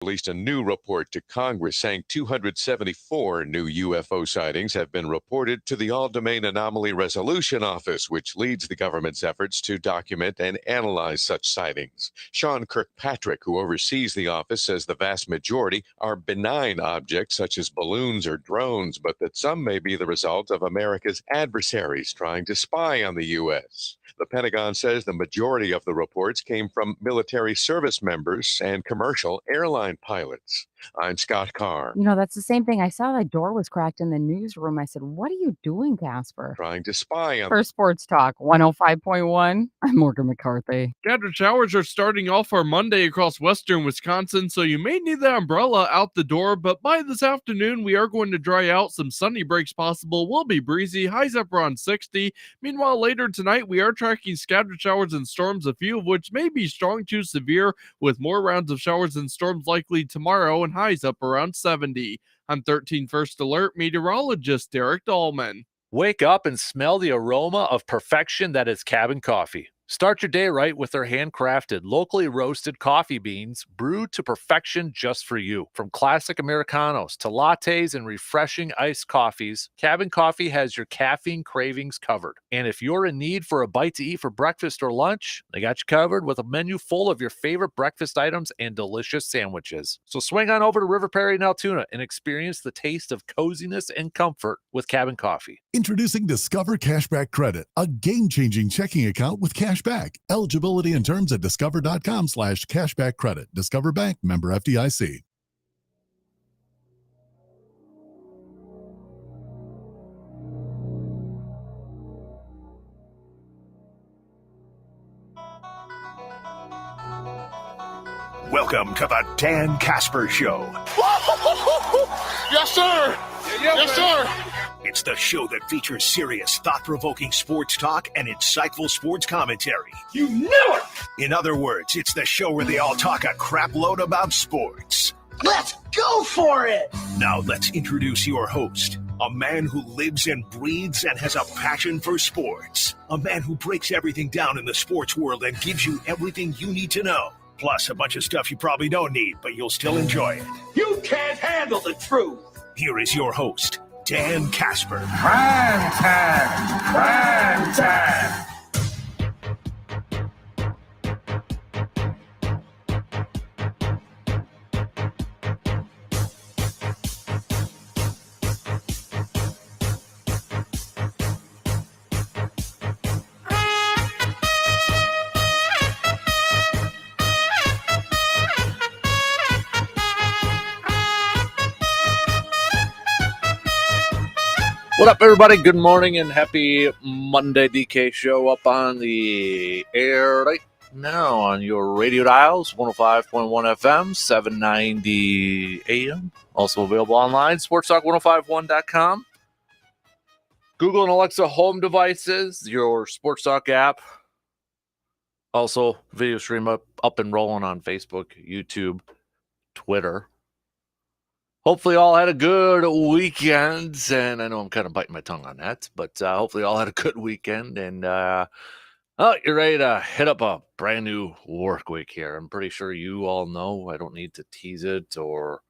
released a new report to Congress saying 274 new UFO sightings have been reported to the All-Domain Anomaly Resolution Office, which leads the government's efforts to document and analyze such sightings. Sean Kirkpatrick, who oversees the office, says the vast majority are benign objects such as balloons or drones, but that some may be the result of America's adversaries trying to spy on the U.S. The Pentagon says the majority of the reports came from military service members and commercial airline pilots. I'm Scott Carr. That's the same thing. I saw the door was cracked in the newsroom. I said, "What are you doing, Casper?" Trying to spy on. For Sports Talk 105.1, I'm Morgan McCarthy. Scattered showers are starting off our Monday across western Wisconsin, so you may need the umbrella out the door, but by this afternoon, we are going to dry out. Some sunny breaks possible. Will be breezy. Highs up around 60. Meanwhile, later tonight, we are tracking scattered showers and storms, a few of which may be strong to severe, with more rounds of showers and storms likely tomorrow and highs up around 70. I'm 13 First Alert meteorologist Derek Dahlman. Wake up and smell the aroma of perfection that is Cabin Coffee. Start your day right with their handcrafted, locally roasted coffee beans brewed to perfection just for you. From classic Americanos to lattes and refreshing iced coffees, Cabin Coffee has your caffeine cravings covered. And if you're in need for a bite to eat for breakfast or lunch, they got you covered with a menu full of your favorite breakfast items and delicious sandwiches. So swing on over to River Perry and Altoona and experience the taste of coziness and comfort with Cabin Coffee. Introducing Discover Cashback Credit, a game-changing checking account with cashback. Eligibility and terms at discover.com/cashback credit. Discover Bank, member FDIC. Welcome to the Dan Kasper Show. Yes, sir. Yes, sir. It's the show that features serious, thought-provoking sports talk and insightful sports commentary. You knew it. In other words, it's the show where they all talk a crap load about sports. Let's go for it. Now let's introduce your host, a man who lives and breathes and has a passion for sports. A man who breaks everything down in the sports world and gives you everything you need to know. Plus a bunch of stuff you probably don't need, but you'll still enjoy it. You can't handle the truth. Here is your host, Dan Kasper. Prime time. Prime time. What up, everybody? Good morning and happy Monday. DK Show up on the air right now on your radio dials, 105.1 FM, 790 AM. Also available online, sportstalk1051.com. Google and Alexa home devices, your Sports Talk app. Also, video stream up and rolling on Facebook, YouTube, Twitter. Hopefully all had a good weekend, and I know I'm kind of biting my tongue on that, but hopefully all had a good weekend, and you're ready to hit up a brand new work week here. I'm pretty sure you all know. I don't need to tease it or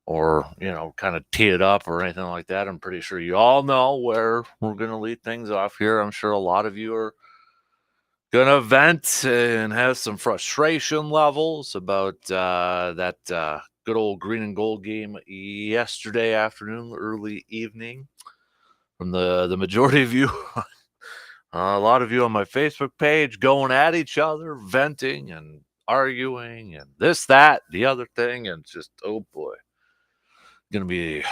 kind of tee it up or anything like that. I'm pretty sure you all know where we're going to lead things off here. I'm sure a lot of you are going to vent and have some frustration levels about that good old green and gold game yesterday afternoon, early evening. From the majority of you, a lot of you on my Facebook page going at each other, venting and arguing and this, that, the other thing. And it's just, oh boy, going to be a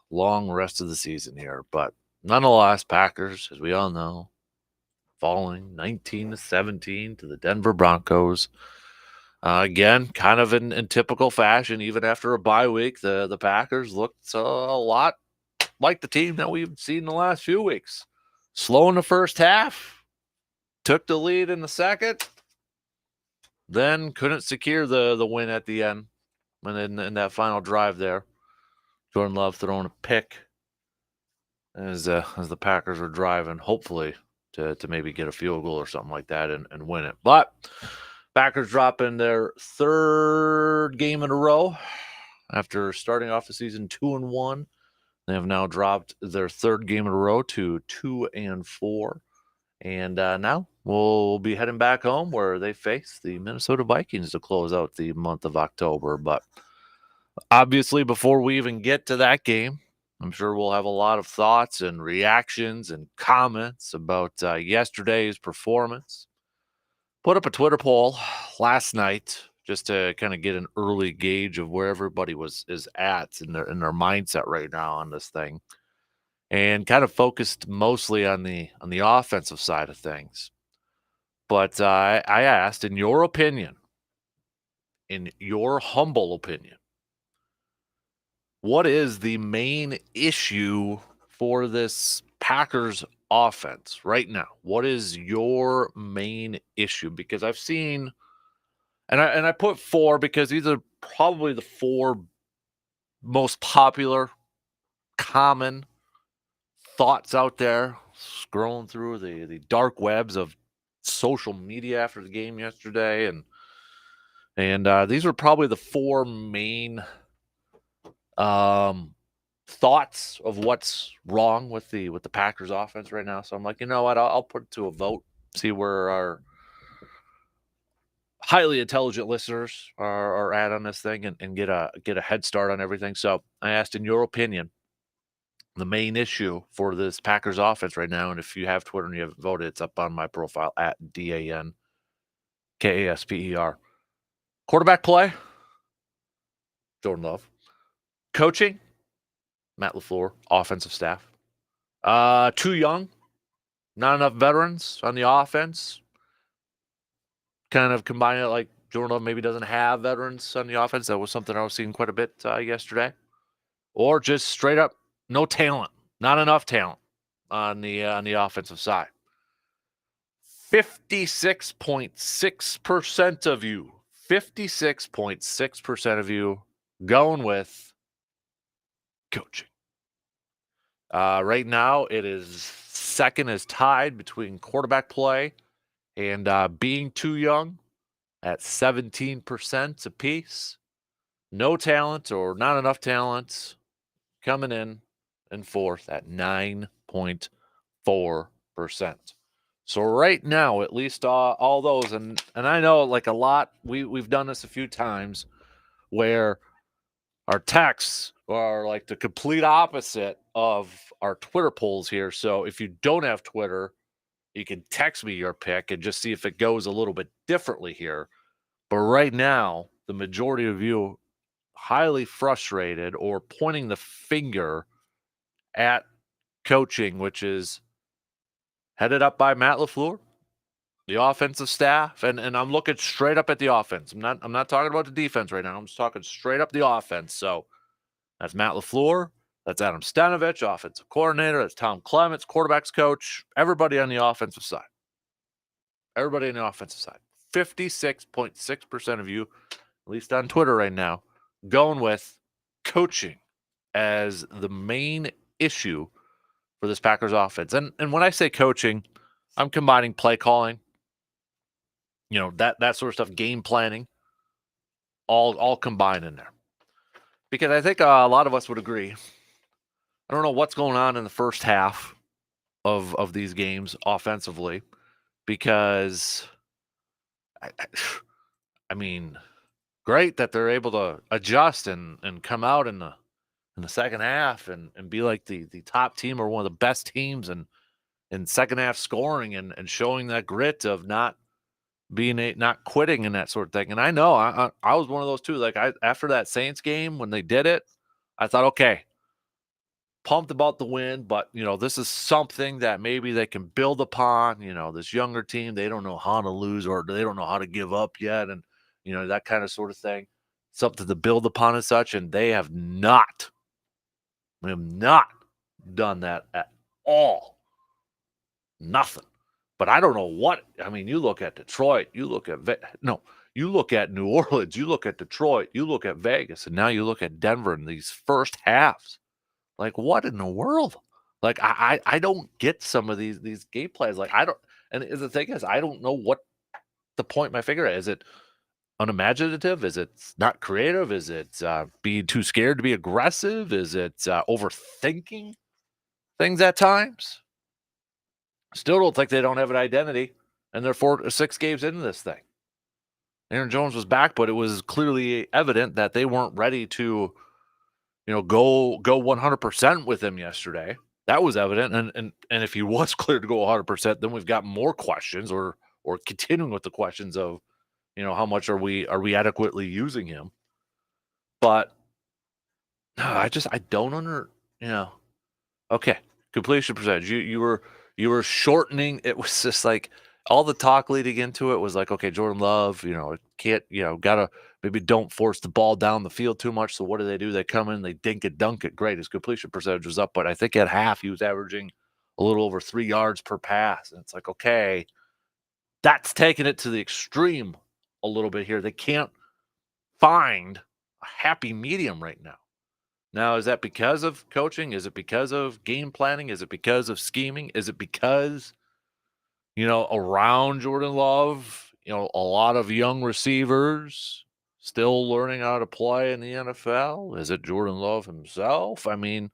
long rest of the season here. But nonetheless, Packers, as we all know, falling 19-17 to the Denver Broncos. Again, kind of in typical fashion, even after a bye week, the Packers looked a lot like the team that we've seen the last few weeks. Slow in the first half, took the lead in the second, then couldn't secure the win at the end. And in that final drive there, Jordan Love throwing a pick as the Packers were driving, hopefully to maybe get a field goal or something like that and win it. But Packers dropping their third game in a row after starting off the season 2-1. They have now dropped their third game in a row to 2-4. And now we'll be heading back home where they face the Minnesota Vikings to close out the month of October. But obviously, before we even get to that game, I'm sure we'll have a lot of thoughts and reactions and comments about yesterday's performance. Put up a Twitter poll last night just to kind of get an early gauge of where everybody is at in their mindset right now on this thing, and kind of focused mostly on the offensive side of things. But I asked, in your opinion, in your humble opinion, what is the main issue for this Packers offense right now? What is your main issue? Because I've seen, and I put 4 because these are probably the 4 most popular, common thoughts out there, scrolling through the dark webs of social media after the game yesterday, and these were probably the 4 main thoughts of what's wrong with the Packers offense right now. So I'm like, you know what? I'll put it to a vote, see where our highly intelligent listeners are at on this thing, and get a head start on everything. So I asked, in your opinion, the main issue for this Packers offense right now, and if you have Twitter and you haven't voted, it's up on my profile at DanKasper. Quarterback play, Jordan Love. Coaching, Matt LaFleur. Offensive staff, too young, not enough veterans on the offense. Kind of combining it like Jordan Love maybe doesn't have veterans on the offense. That was something I was seeing quite a bit yesterday. Or just straight up no talent, not enough talent on the offensive side. 56.6% of you, 56.6% of you going with coaching. Right now, it is second is tied between quarterback play and being too young at 17% apiece. No talent or not enough talent coming in fourth at 9.4%. So right now, at least all those, and I know like a lot, we've done this a few times where our texts are like the complete opposite of our Twitter polls here. So if you don't have Twitter, you can text me your pick and just see if it goes a little bit differently here. But right now, the majority of you highly frustrated or pointing the finger at coaching, which is headed up by Matt LaFleur, the offensive staff, and I'm looking straight up at the offense. I'm not talking about the defense right now. I'm just talking straight up the offense. So that's Matt LaFleur, that's Adam Stanovich, offensive coordinator, that's Tom Clements, quarterbacks coach, everybody on the offensive side. Everybody on the offensive side. 56.6% of you, at least on Twitter right now, going with coaching as the main issue for this Packers offense. And when I say coaching, I'm combining play calling, that sort of stuff, game planning, all combined in there. Because I think a lot of us would agree. I don't know what's going on in the first half of these games offensively, because I mean, great that they're able to adjust and come out in the second half and be like the top team or one of the best teams in second half scoring and showing that grit of not quitting and that sort of thing. And I know I was one of those too. Like after that Saints game when they did it, I thought, okay, pumped about the win, but this is something that maybe they can build upon. This younger team, they don't know how to lose or they don't know how to give up yet, and that kind of sort of thing, something to build upon and such. And they have not done that at all. Nothing. But I don't know what. I mean, you look at Detroit, you look at you look at New Orleans, you look at Detroit, you look at Vegas, and now you look at Denver in these first halves. Like, what in the world? Like, I don't get some of these game plans. Like, I don't. And the thing is, I don't know what to point my finger at? Is it unimaginative? Is it not creative? Is it being too scared to be aggressive? Is it overthinking things at times? Still don't think they don't have an identity, and they're 4 or 6 games into this thing. Aaron Jones was back, but it was clearly evident that they weren't ready to, go 100% with him yesterday. That was evident, and if he was cleared to go 100%, then we've got more questions, or continuing with the questions of, how much are we adequately using him? But I don't okay, completion percentage. You were shortening. It was just like all the talk leading into it was like, okay, Jordan Love, it can't, gotta maybe don't force the ball down the field too much. So what do? They come in, they dink it, dunk it. Great. His completion percentage was up, but I think at half he was averaging a little over 3 yards per pass. And it's like, okay, that's taking it to the extreme a little bit here. They can't find a happy medium right now. Now, is that because of coaching? Is it because of game planning? Is it because of scheming? Is it because, around Jordan Love, a lot of young receivers still learning how to play in the NFL? Is it Jordan Love himself? I mean,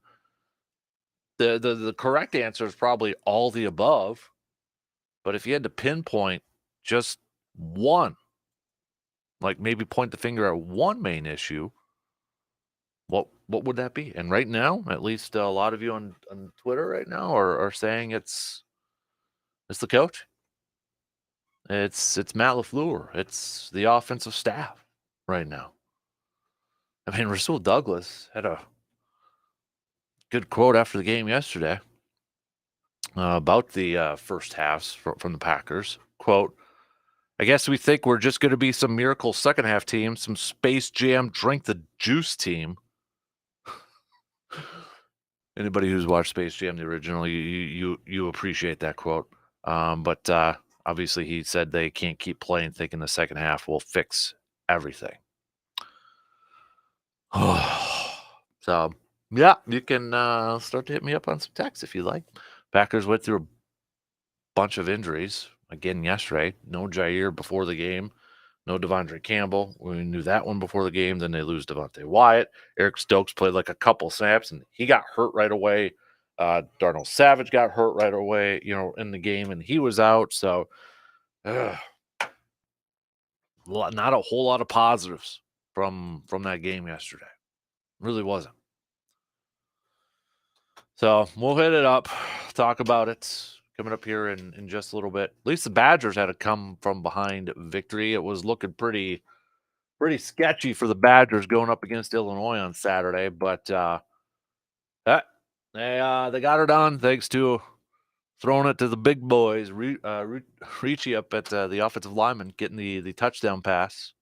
the correct answer is probably all the above. But if you had to pinpoint just one, like maybe point the finger at one main issue, what would that be? And right now, at least a lot of you on Twitter right now are saying it's the coach. It's Matt LaFleur. It's the offensive staff right now. I mean, Rasul Douglas had a good quote after the game yesterday about the first halves from the Packers. Quote, I guess we think we're just going to be some miracle second half team, some Space Jam drink the juice team. Anybody who's watched Space Jam, the original, you appreciate that quote. But obviously he said they can't keep playing thinking the second half will fix everything. So, yeah, you can start to hit me up on some text if you like. Packers went through a bunch of injuries again yesterday. No Jair before the game. No Devondre Campbell. We knew that one before the game. Then they lose Devontae Wyatt. Eric Stokes played like a couple snaps, and he got hurt right away. Darnell Savage got hurt right away, in the game, and he was out. So, not a whole lot of positives from that game yesterday. Really wasn't. So we'll hit it up, talk about it coming up here in just a little bit. At least the Badgers had a come from behind victory. It was looking pretty sketchy for the Badgers going up against Illinois on Saturday, but they got her done thanks to throwing it to the big boys. Ricci up at the offensive lineman getting the touchdown pass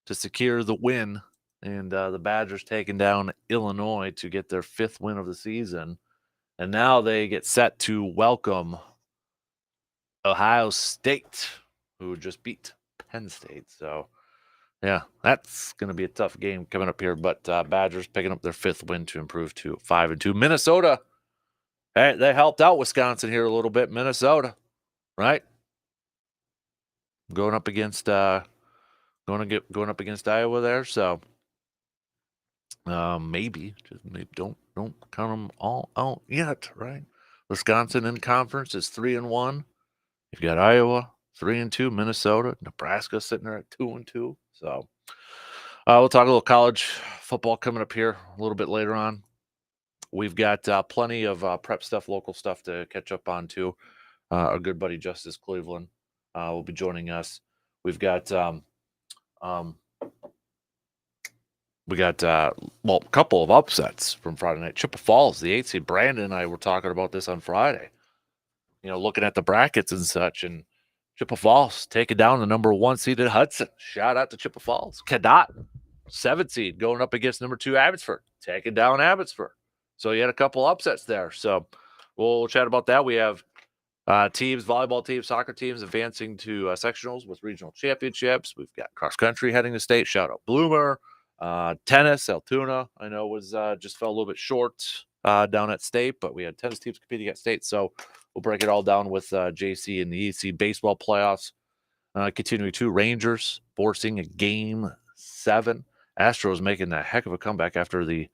to secure the win, and the Badgers taking down Illinois to get their 5th win of the season, and now they get set to welcome Ohio State, who just beat Penn State. So, yeah, that's going to be a tough game coming up here. But Badgers picking up their 5th win to improve to 5-2. Minnesota, hey, they helped out Wisconsin here a little bit. Minnesota, right? Going up against Iowa there. So maybe don't count them all out yet, right? Wisconsin in conference is 3-1. You've got Iowa 3-2, Minnesota, Nebraska sitting there at 2-2. So we'll talk a little college football coming up here a little bit later on. We've got plenty of prep stuff, local stuff to catch up on too. Our good buddy Justice Cleveland will be joining us. We've got a couple of upsets from Friday night. Chippewa Falls, the 8th seed. Brandon and I were talking about this on Friday. Looking at the brackets and such, and Chippewa Falls taking down the number 1 seeded Hudson. Shout out to Chippewa Falls. Cadott, 7th seed, going up against number 2 Abbotsford, taking down Abbotsford. So you had a couple upsets there. So we'll chat about that. We have teams, volleyball teams, soccer teams advancing to sectionals with regional championships. We've got cross country heading to state. Shout out Bloomer. Tennis, Altoona, I know was just fell a little bit short down at state, but we had tennis teams competing at state. So we'll break it all down with JC and the EC baseball playoffs Continuing to Rangers forcing a Game 7. Astros making a heck of a comeback after the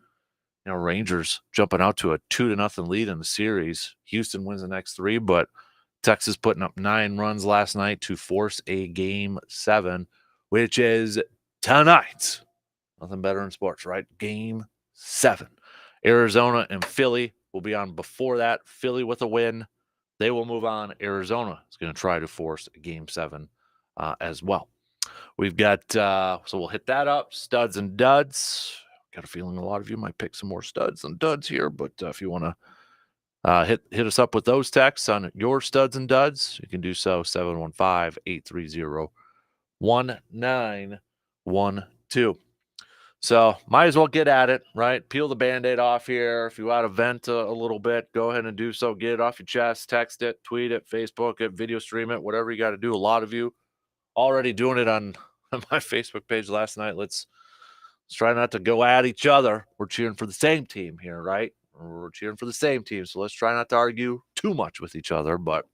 Rangers jumping out to a 2-0 lead in the series. Houston wins the next 3, but Texas putting up 9 runs last night to force a Game 7, which is tonight. Nothing better in sports, right? Game 7. Arizona and Philly will be on before that. Philly with a win. They will move on. Arizona is going to try to force a Game 7 as well. We've got, so we'll hit that up. Studs and duds. Got a feeling a lot of you might pick some more studs and duds here, but if you want to hit us up with those texts on your studs and duds, you can do so. 715-830-1912. So might as well get at it, right? Peel the Band-Aid off here. If you want to vent a little bit, go ahead and do so. Get it off your chest, text it, tweet it, Facebook it, video stream it, whatever you got to do. A lot of you already doing it on my Facebook page last night. Let's try not to go at each other. We're cheering for the same team here, right? We're cheering for the same team, so let's try not to argue too much with each other. But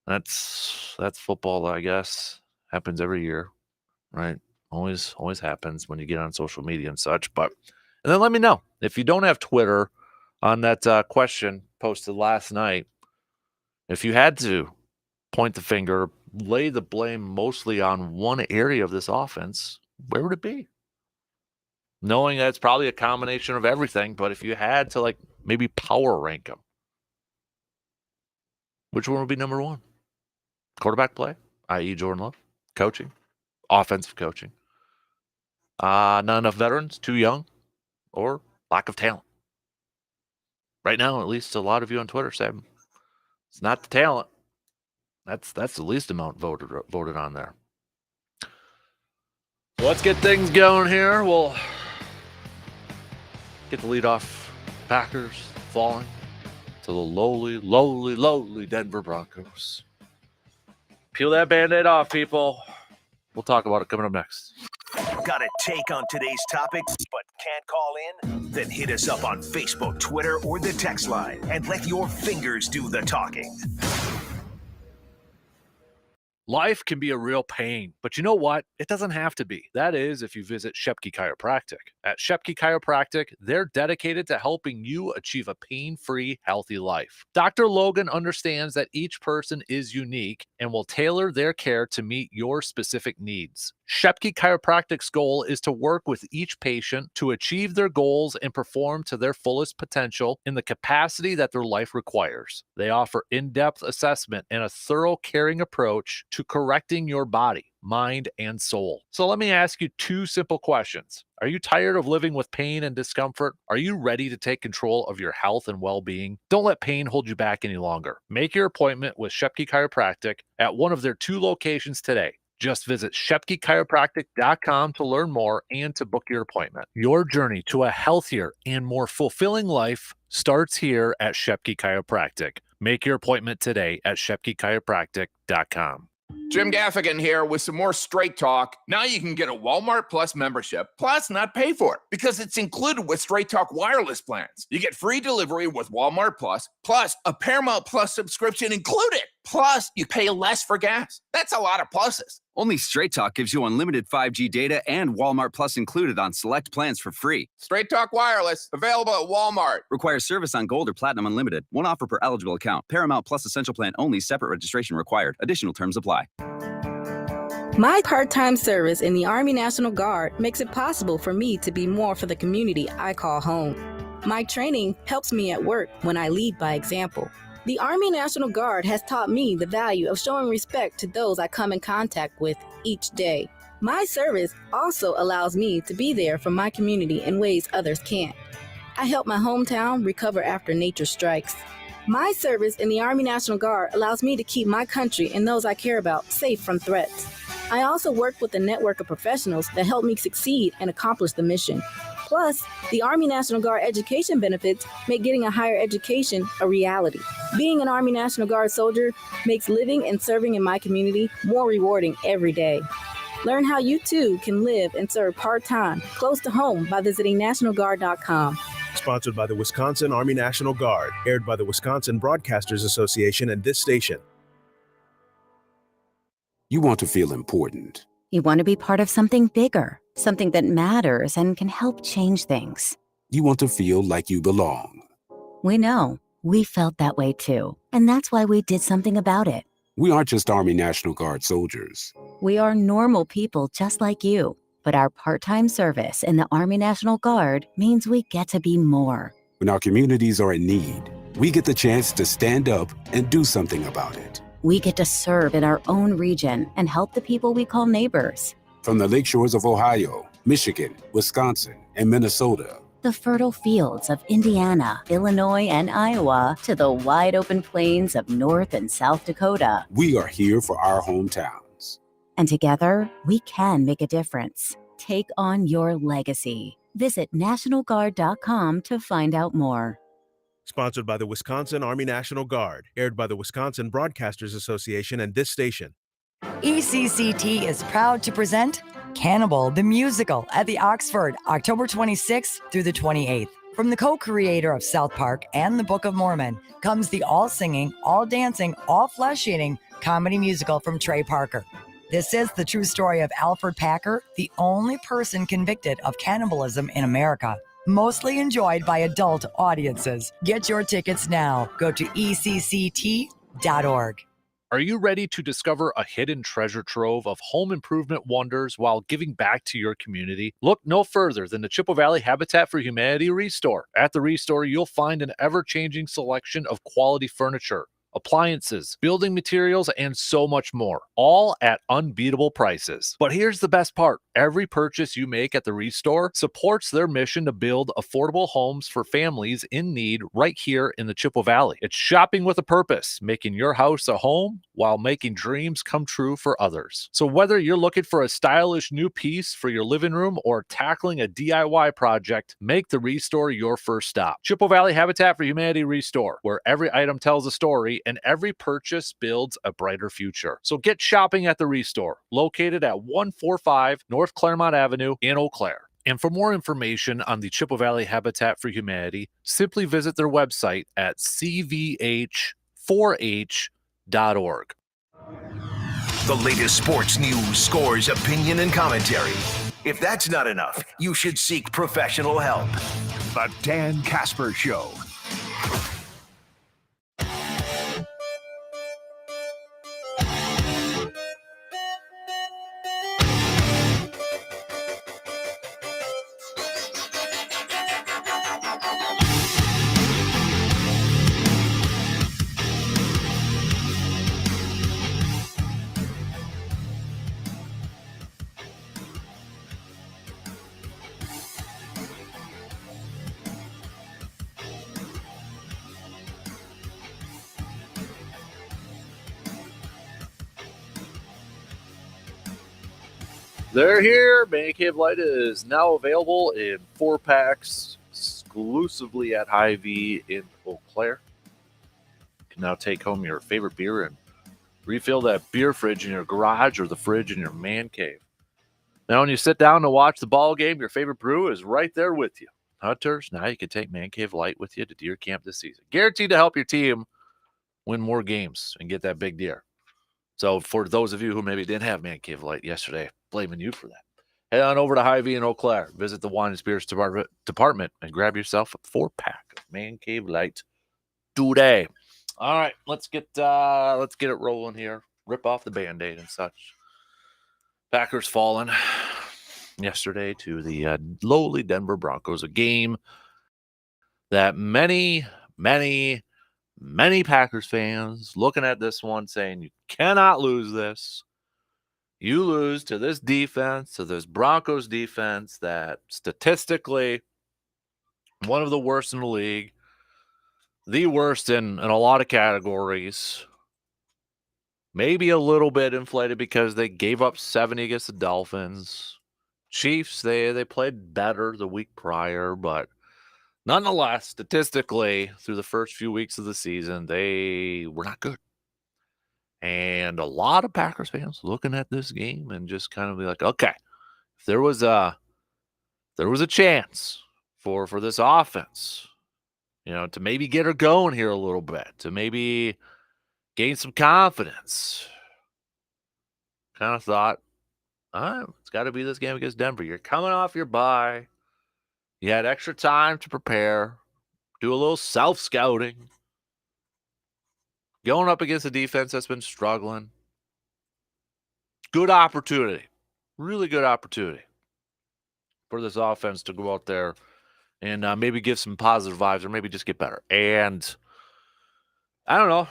that's football, I guess. Happens every year, right? Always happens when you get on social media and such. And then let me know if you don't have Twitter on that question posted last night. If you had to point the finger, lay the blame mostly on one area of this offense, where would it be? Knowing that it's probably a combination of everything, but if you had to maybe power rank them, which one would be number one? Quarterback play, i.e. Jordan Love. Coaching, offensive coaching. Not enough veterans, too young, or lack of talent. Right now, at least a lot of you on Twitter say it's not the talent. That's the least amount voted on there. Let's get things going here. We'll get the lead off Packers falling to the lowly Denver Broncos. Peel that Band-Aid off, people. We'll talk about it coming up next. Got a take on today's topics but can't call in? Then hit us up on Facebook, Twitter, or the text line and let your fingers do the talking. Life can be a real pain, but you know what? It doesn't have to be. That is if you visit Shepke Chiropractic. At Shepke Chiropractic, they're dedicated to helping you achieve a pain-free, healthy life. Dr. Logan understands that each person is unique and will tailor their care to meet your specific needs. Shepke Chiropractic's goal is to work with each patient to achieve their goals and perform to their fullest potential in the capacity that their life requires. They offer in-depth assessment and a thorough caring approach to correcting your body, mind, and soul. So let me ask you 2 simple questions. Are you tired of living with pain and discomfort? Are you ready to take control of your health and well-being? Don't let pain hold you back any longer. Make your appointment with Shepke Chiropractic at one of their 2 locations today. Just visit ShepkeChiropractic.com to learn more and to book your appointment. Your journey to a healthier and more fulfilling life starts here at Shepke Chiropractic. Make your appointment today at ShepkeChiropractic.com. Jim Gaffigan here with some more Straight Talk. Now you can get a Walmart Plus membership, plus not pay for it, because it's included with Straight Talk wireless plans. You get free delivery with Walmart Plus a Paramount Plus subscription included. Plus, you pay less for gas. That's a lot of pluses. Only Straight Talk gives you unlimited 5G data and Walmart Plus included on select plans for free. Straight Talk Wireless, available at Walmart. Requires service on Gold or Platinum Unlimited. One offer per eligible account. Paramount Plus Essential Plan only. Separate registration required. Additional terms apply. My part-time service in the Army National Guard makes it possible for me to be more for the community I call home. My training helps me at work when I lead by example. The Army National Guard has taught me the value of showing respect to those I come in contact with each day. My service also allows me to be there for my community in ways others can't. I help my hometown recover after nature strikes. My service in the Army National Guard allows me to keep my country and those I care about safe from threats. I also work with a network of professionals that help me succeed and accomplish the mission. Plus, the Army National Guard education benefits make getting a higher education a reality. Being an Army National Guard soldier makes living and serving in my community more rewarding every day. Learn how you too can live and serve part-time, close to home by visiting NationalGuard.com. Sponsored by the Wisconsin Army National Guard, aired by the Wisconsin Broadcasters Association and this station. You want to feel important. You want to be part of something bigger, something that matters and can help change things. You want to feel like you belong. We know. We felt that way too. And that's why we did something about it. We aren't just Army National Guard soldiers. We are normal people just like you. But our part-time service in the Army National Guard means we get to be more. When our communities are in need, we get the chance to stand up and do something about it. We get to serve in our own region and help the people we call neighbors. From the lakeshores of Ohio, Michigan, Wisconsin, and Minnesota, the fertile fields of Indiana, Illinois, and Iowa, to the wide open plains of North and South Dakota. We are here for our hometowns. And together, we can make a difference. Take on your legacy. Visit NationalGuard.com to find out more. Sponsored by the Wisconsin Army National Guard. Aired by the Wisconsin Broadcasters Association and this station. ECCT is proud to present Cannibal the Musical at the Oxford, October 26th through the 28th. From the co-creator of South Park and the Book of Mormon comes the all-singing, all-dancing, all-flesh-eating comedy musical from Trey Parker. This is the true story of Alfred Packer, the only person convicted of cannibalism in America. Mostly enjoyed by adult audiences. Get your tickets now. Go to ECCT.org. Are you ready to discover a hidden treasure trove of home improvement wonders while giving back to your community? Look no further than the Chippewa Valley Habitat for Humanity Restore. At the Restore, you'll find an ever-changing selection of quality furniture, appliances, building materials, and so much more, all at unbeatable prices. But here's the best part. Every purchase you make at the Restore supports their mission to build affordable homes for families in need right here in the Chippewa Valley. It's shopping with a purpose, making your house a home while making dreams come true for others. So whether you're looking for a stylish new piece for your living room or tackling a DIY project, make the Restore your first stop. Chippewa Valley Habitat for Humanity Restore, where every item tells a story and every purchase builds a brighter future. So get shopping at the Restore, located at 145 North Claremont Avenue in Eau Claire. And for more information on the Chippewa Valley Habitat for Humanity, simply visit their website at cvh4h.org. The latest sports news, scores, opinion, and commentary. If that's not enough, you should seek professional help. The Dan Kasper Show. They're here. Man Cave Light is now available in 4-packs exclusively at Hy-Vee in Eau Claire. You can now take home your favorite beer and refill that beer fridge in your garage or the fridge in your man cave. Now, when you sit down to watch the ball game, your favorite brew is right there with you. Hunters, now you can take Man Cave Light with you to deer camp this season. Guaranteed to help your team win more games and get that big deer. So for those of you who maybe didn't have Man Cave Light yesterday, blaming you for that, head on over to Hy-Vee in Eau Claire. Visit the Wine and Spirits department and grab yourself a 4-pack of Man Cave Light today. All right, let's get it rolling here. Rip off the Band-Aid and such. Packers falling yesterday to the lowly Denver Broncos, a game that many Packers fans looking at this one saying, you cannot lose this. You lose to this defense, to this Broncos defense that statistically one of the worst in the league, the worst in a lot of categories. Maybe a little bit inflated because they gave up 70 against the Dolphins. Chiefs, they played better the week prior, but nonetheless, statistically, through the first few weeks of the season, they were not good. And a lot of Packers fans looking at this game and just kind of be like, okay, if there was a chance for this offense, to maybe get her going here a little bit, to maybe gain some confidence, kind of thought, all right, it's got to be this game against Denver. You're coming off your bye. You had extra time to prepare, do a little self-scouting. Going up against a defense that's been struggling. Good opportunity. Really good opportunity for this offense to go out there and maybe give some positive vibes or maybe just get better. And I don't know.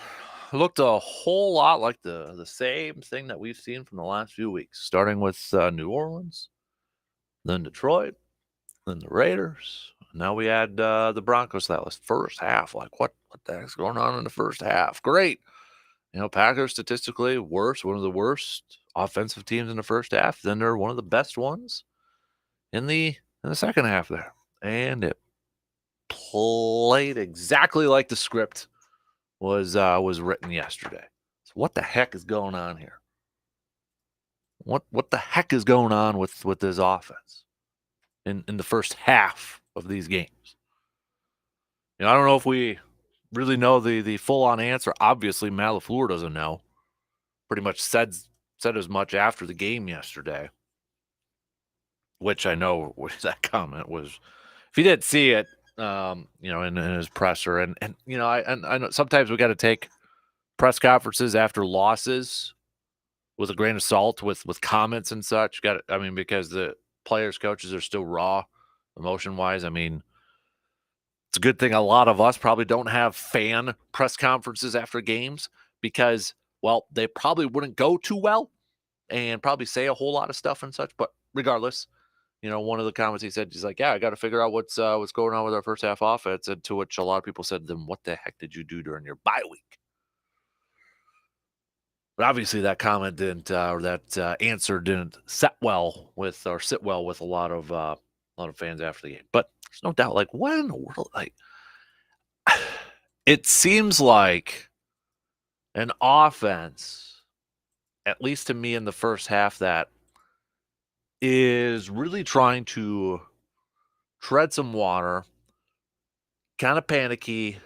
It looked a whole lot like the same thing that we've seen from the last few weeks, starting with New Orleans, then Detroit, then the Raiders. Now we had the Broncos that was first half. Like, what the heck's going on in the first half? Great. Packers statistically worse, one of the worst offensive teams in the first half. Then they're one of the best ones in the second half there. And it played exactly like the script was written yesterday. So what the heck is going on here? What the heck is going on with this offense in the first half of these games? I don't know if we really know the full-on answer. Obviously, Matt LaFleur doesn't know. Pretty much said as much after the game yesterday, which I know that comment was. If you didn't see it, in his presser, and I know sometimes we got to take press conferences after losses with a grain of salt, with comments and such. Because the players, coaches are still raw, emotion-wise. It's a good thing a lot of us probably don't have fan press conferences after games because, well, they probably wouldn't go too well and probably say a whole lot of stuff and such. But regardless, one of the comments he said, he's like, yeah, I got to figure out what's going on with our first half offense. And to which a lot of people said, then what the heck did you do during your bye week? But obviously that comment didn't, or that answer didn't sit well with a lot of fans after the game. But there's no doubt, like, what in the world? Like, it seems like an offense, at least to me in the first half, that is really trying to tread some water, kind of panicky,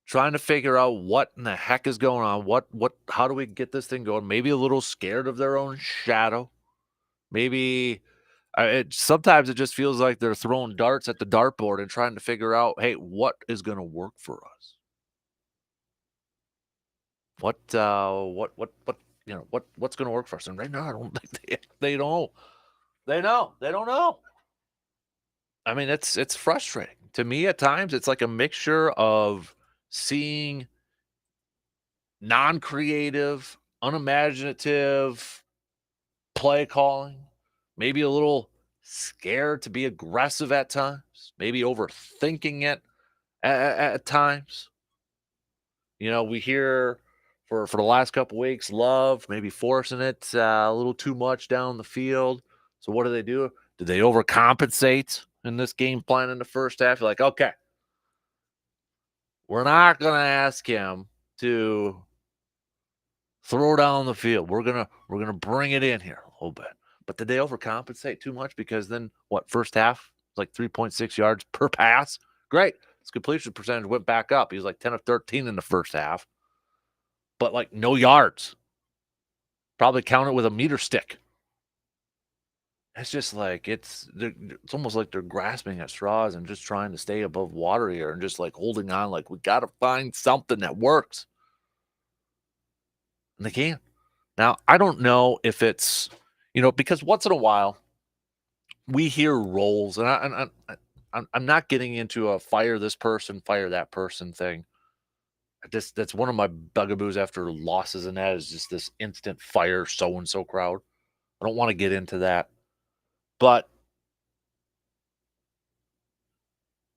trying to figure out what in the heck is going on. How do we get this thing going? Maybe a little scared of their own shadow. Maybe sometimes it just feels like they're throwing darts at the dartboard and trying to figure out, hey, what is going to work for us? What's going to work for us? And right now, I don't think they don't. They don't know. It's frustrating to me at times. It's like a mixture of seeing non-creative, unimaginative play calling, maybe a little scared to be aggressive at times, maybe overthinking it at times. We hear for the last couple weeks, Love maybe forcing it a little too much down the field. So what do? Did they overcompensate in this game plan in the first half? You're like, okay, we're not going to ask him to throw down the field. We're gonna bring it in here a little bit. But did they overcompensate too much? Because then first half, like 3.6 yards per pass. Great. His completion percentage went back up. He was like 10 of 13 in the first half. But like no yards. Probably count it with a meter stick. It's just like it's almost like they're grasping at straws and just trying to stay above water here and just like holding on, like we got to find something that works. And they can't. Now, I don't know if it's, because once in a while we hear roles, and I'm not getting into a fire this person, fire that person thing. That's one of my bugaboos after losses, and that is just this instant fire so-and-so crowd. I don't want to get into that. But,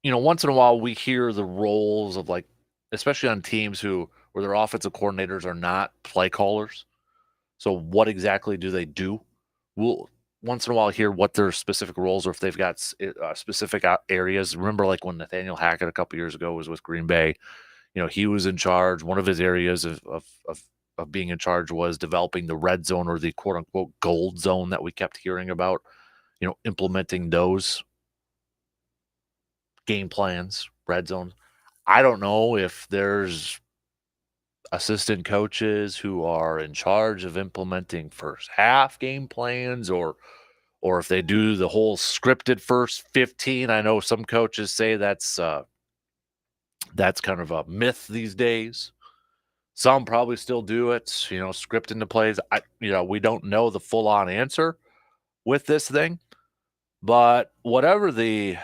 once in a while we hear the roles of, like, especially on teams where their offensive coordinators are not play callers. So what exactly do they do? We'll once in a while hear what their specific roles are, if they've got specific areas. Remember, like when Nathaniel Hackett a couple years ago was with Green Bay, he was in charge. One of his areas of being in charge was developing the red zone, or the quote unquote gold zone that we kept hearing about, implementing those game plans, red zones. I don't know if there's assistant coaches who are in charge of implementing first half game plans, or if they do the whole scripted first 15. I know some coaches say that's kind of a myth these days. Some probably still do it, scripting the plays. We don't know the full on answer with this thing, but whatever the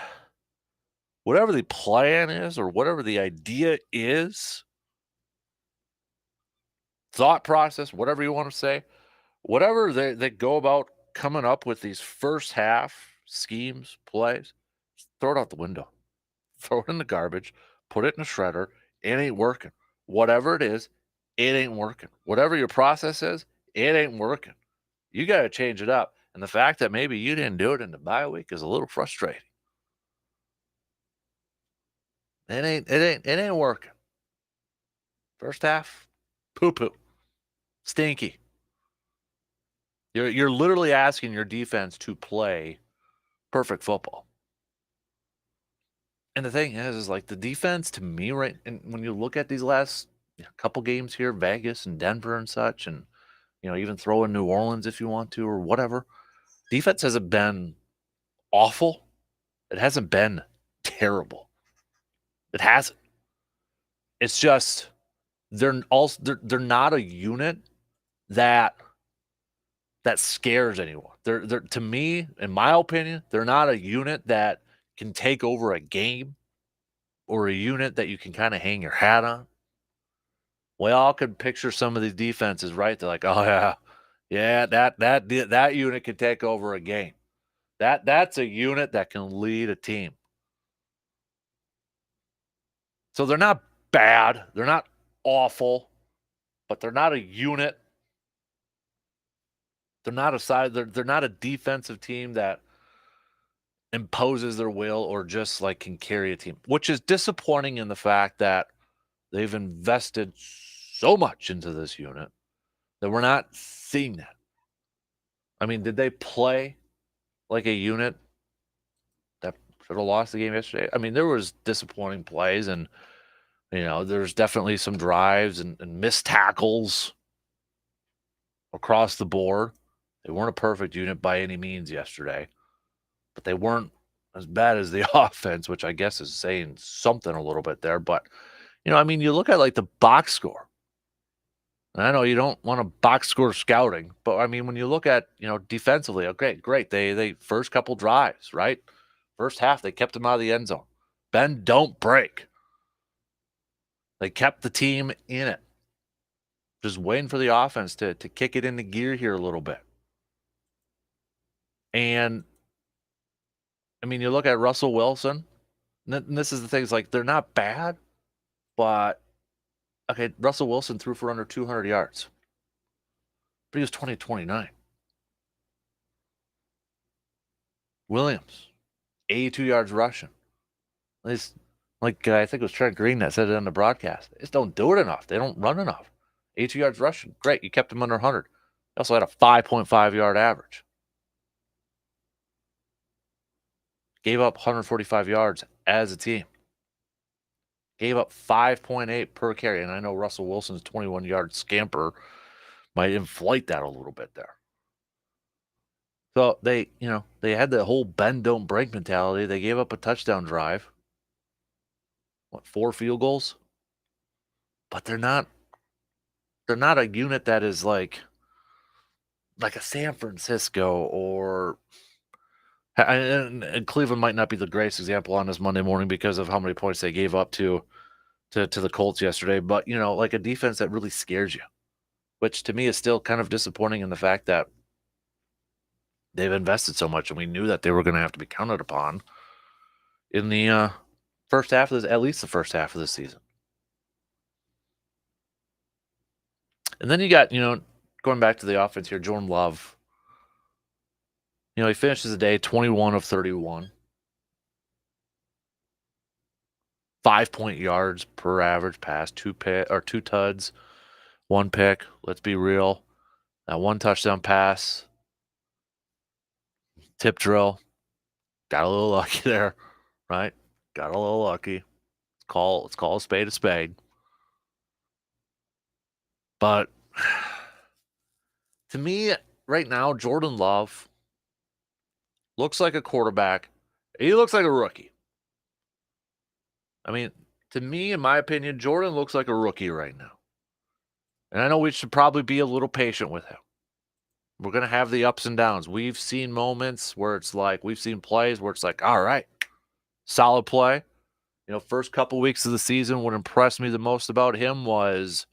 plan is, or whatever the idea is, thought process, whatever you want to say, whatever they go about coming up with these first half schemes, plays, throw it out the window. Throw it in the garbage, put it in a shredder. It ain't working. Whatever it is, it ain't working. Whatever your process is, it ain't working. You got to change it up. And the fact that maybe you didn't do it in the bye week is a little frustrating. It ain't working. First half, poo-poo. Stinky. You're literally asking your defense to play perfect football. And the thing is like the defense to me, right? And when you look at these last couple games here, Vegas and Denver and such, and even throw in New Orleans if you want to, or whatever, defense hasn't been awful. It hasn't been terrible. It hasn't. It's just they're not a unit that scares anyone. They're to me, in my opinion, they're not a unit that can take over a game, or a unit that you can kind of hang your hat on. We all could picture some of these defenses, right? They're like, oh yeah, that unit can take over a game. That's a unit that can lead a team. So they're not bad, they're not awful, but they're not a unit. They're not a side. They're not a defensive team that imposes their will or just like can carry a team, which is disappointing in the fact that they've invested so much into this unit that we're not seeing that. I mean, did they play like a unit that should have lost the game yesterday? I mean, there was disappointing plays, and there's definitely some drives and missed tackles across the board. They weren't a perfect unit by any means yesterday, but they weren't as bad as the offense, which I guess is saying something a little bit there. But, you look at like the box score. And I know you don't want to box score scouting, but I mean, when you look at, defensively, okay, great. They first couple drives, right? First half, they kept them out of the end zone. Bend, don't break. They kept the team in it. Just waiting for the offense to kick it into gear here a little bit. And, I mean, you look at Russell Wilson, and this is the thing, it's like, they're not bad, but, okay, Russell Wilson threw for under 200 yards. But he was 20-29. Williams, 82 yards rushing. At least, like, I think it was Trent Green that said it on the broadcast. They just don't do it enough. They don't run enough. 82 yards rushing. Great, you kept him under 100. They also had a 5.5 yard average. Gave up 145 yards as a team. Gave up 5.8 per carry. And I know Russell Wilson's 21-yard scamper might inflate that a little bit there. So they had the whole bend, don't break mentality. They gave up a touchdown drive. 4 field goals? But they're not a unit that is like a San Francisco or... And Cleveland might not be the greatest example on this Monday morning because of how many points they gave up to the Colts yesterday. But, like a defense that really scares you, which to me is still kind of disappointing in the fact that they've invested so much and we knew that they were going to have to be counted upon in the first half of this, at least the first half of this season. And then you got, going back to the offense here, Jordan Love. He finishes the day 21 of 31. 5 yards per average pass, 2 tuds, 1 pick. Let's be real. That 1 touchdown pass, tip drill. Got a little lucky there, right? Got a little lucky. Let's call a spade a spade. But to me, right now, Jordan Love looks like a quarterback. He looks like a rookie. I mean, to me, in my opinion, Jordan looks like a rookie right now. And I know we should probably be a little patient with him. We're going to have the ups and downs. We've seen moments where it's like, we've seen plays where it's like, all right, solid play. First couple weeks of the season, what impressed me the most about him was,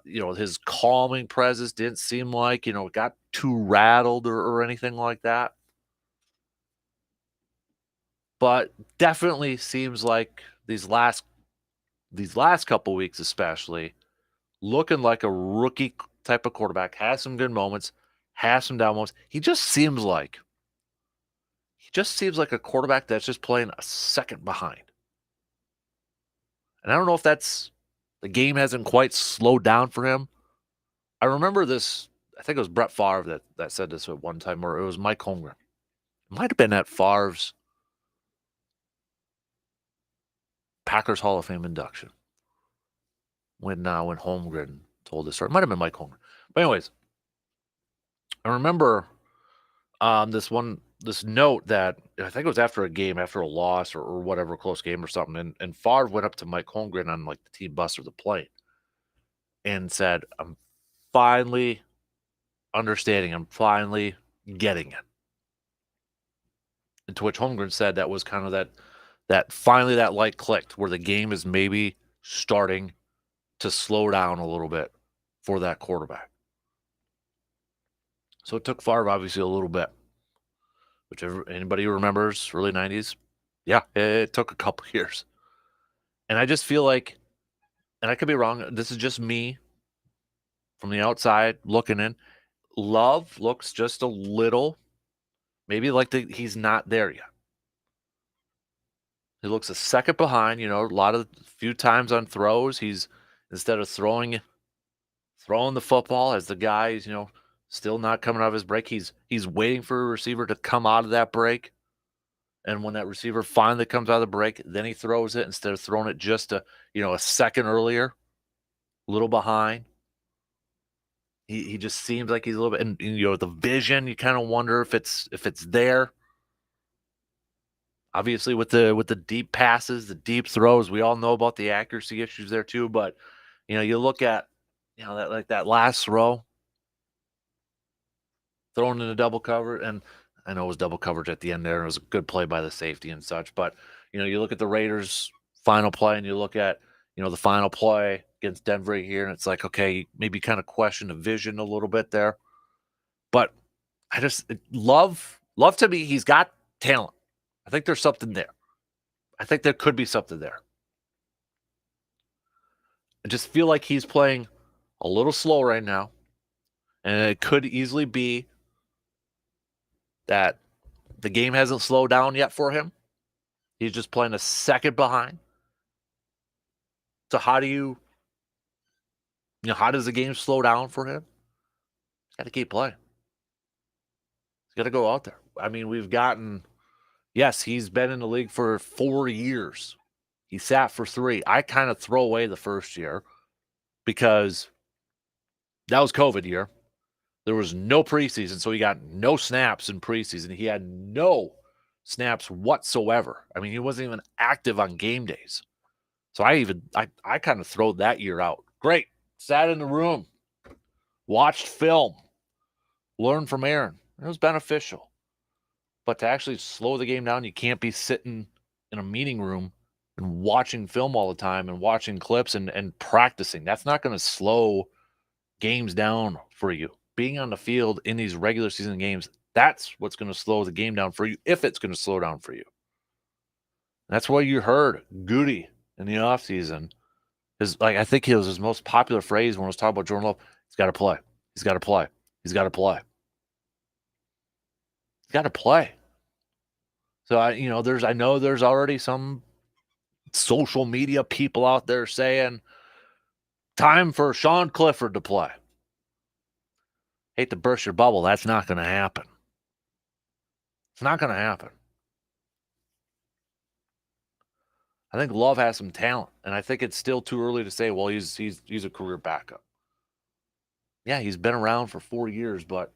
his calming presence. Didn't seem like, got too rattled or anything like that. But definitely seems like these last couple weeks especially, looking like a rookie type of quarterback, has some good moments, has some down moments. He just seems like a quarterback that's just playing a second behind. And I don't know if that's the game hasn't quite slowed down for him. I remember this, I think it was Brett Favre that said this at one time, or it was Mike Holmgren. It might have been at Favre's Packers Hall of Fame induction when Holmgren told this story. It might have been Mike Holmgren. But anyways, I remember this note that I think it was after a game, after a loss or whatever, close game or something, and Favre went up to Mike Holmgren on like the team bus or the plane and said, "I'm finally understanding. I'm finally getting it." And to which Holmgren said that was kind of that finally that light clicked, where the game is maybe starting to slow down a little bit for that quarterback. So it took Favre obviously a little bit, which anybody who remembers early 90s, yeah, it took a couple years. And I just feel like, and I could be wrong, this is just me from the outside looking in, Love looks just a little, maybe like he's not there yet. He looks a second behind, few times on throws, he's, instead of throwing the football as the guy, still not coming out of his break, he's waiting for a receiver to come out of that break. And when that receiver finally comes out of the break, then he throws it instead of throwing it just a second earlier, a little behind. He just seems like he's a little bit, and the vision, you kind of wonder if it's there. Obviously, with the deep passes, the deep throws, we all know about the accuracy issues there too. But you look at that last throw, thrown in a double cover, and I know it was double coverage at the end there. It was a good play by the safety and such. But you look at the Raiders' final play, and you look at the final play against Denver here, and it's like, okay, maybe kind of question the vision a little bit there. But I just love to me. He's got talent. I think there's something there. I think there could be something there. I just feel like he's playing a little slow right now. And it could easily be that the game hasn't slowed down yet for him. He's just playing a second behind. So how does the game slow down for him? He's got to keep playing. He's got to go out there. I mean, yes, he's been in the league for 4 years. He sat for 3. I kind of throw away the first year because that was COVID year. There was no preseason, so he got no snaps in preseason. He had no snaps whatsoever. I mean, he wasn't even active on game days. So I kind of throw that year out. Great. Sat in the room, watched film, learned from Aaron. It was beneficial. But to actually slow the game down, you can't be sitting in a meeting room and watching film all the time and watching clips and practicing. That's not going to slow games down for you. Being on the field in these regular season games, that's what's going to slow the game down for you, if it's going to slow down for you. That's why you heard Goody in the offseason. I think it was his most popular phrase when I was talking about Jordan Love. He's got to play. He's got to play. He's got to play. He's got to play. So I know there's already some social media people out there saying time for Sean Clifford to play. Hate to burst your bubble. That's not going to happen. It's not going to happen. I think Love has some talent, and I think it's still too early to say, well, he's a career backup. Yeah, he's been around for 4 years, but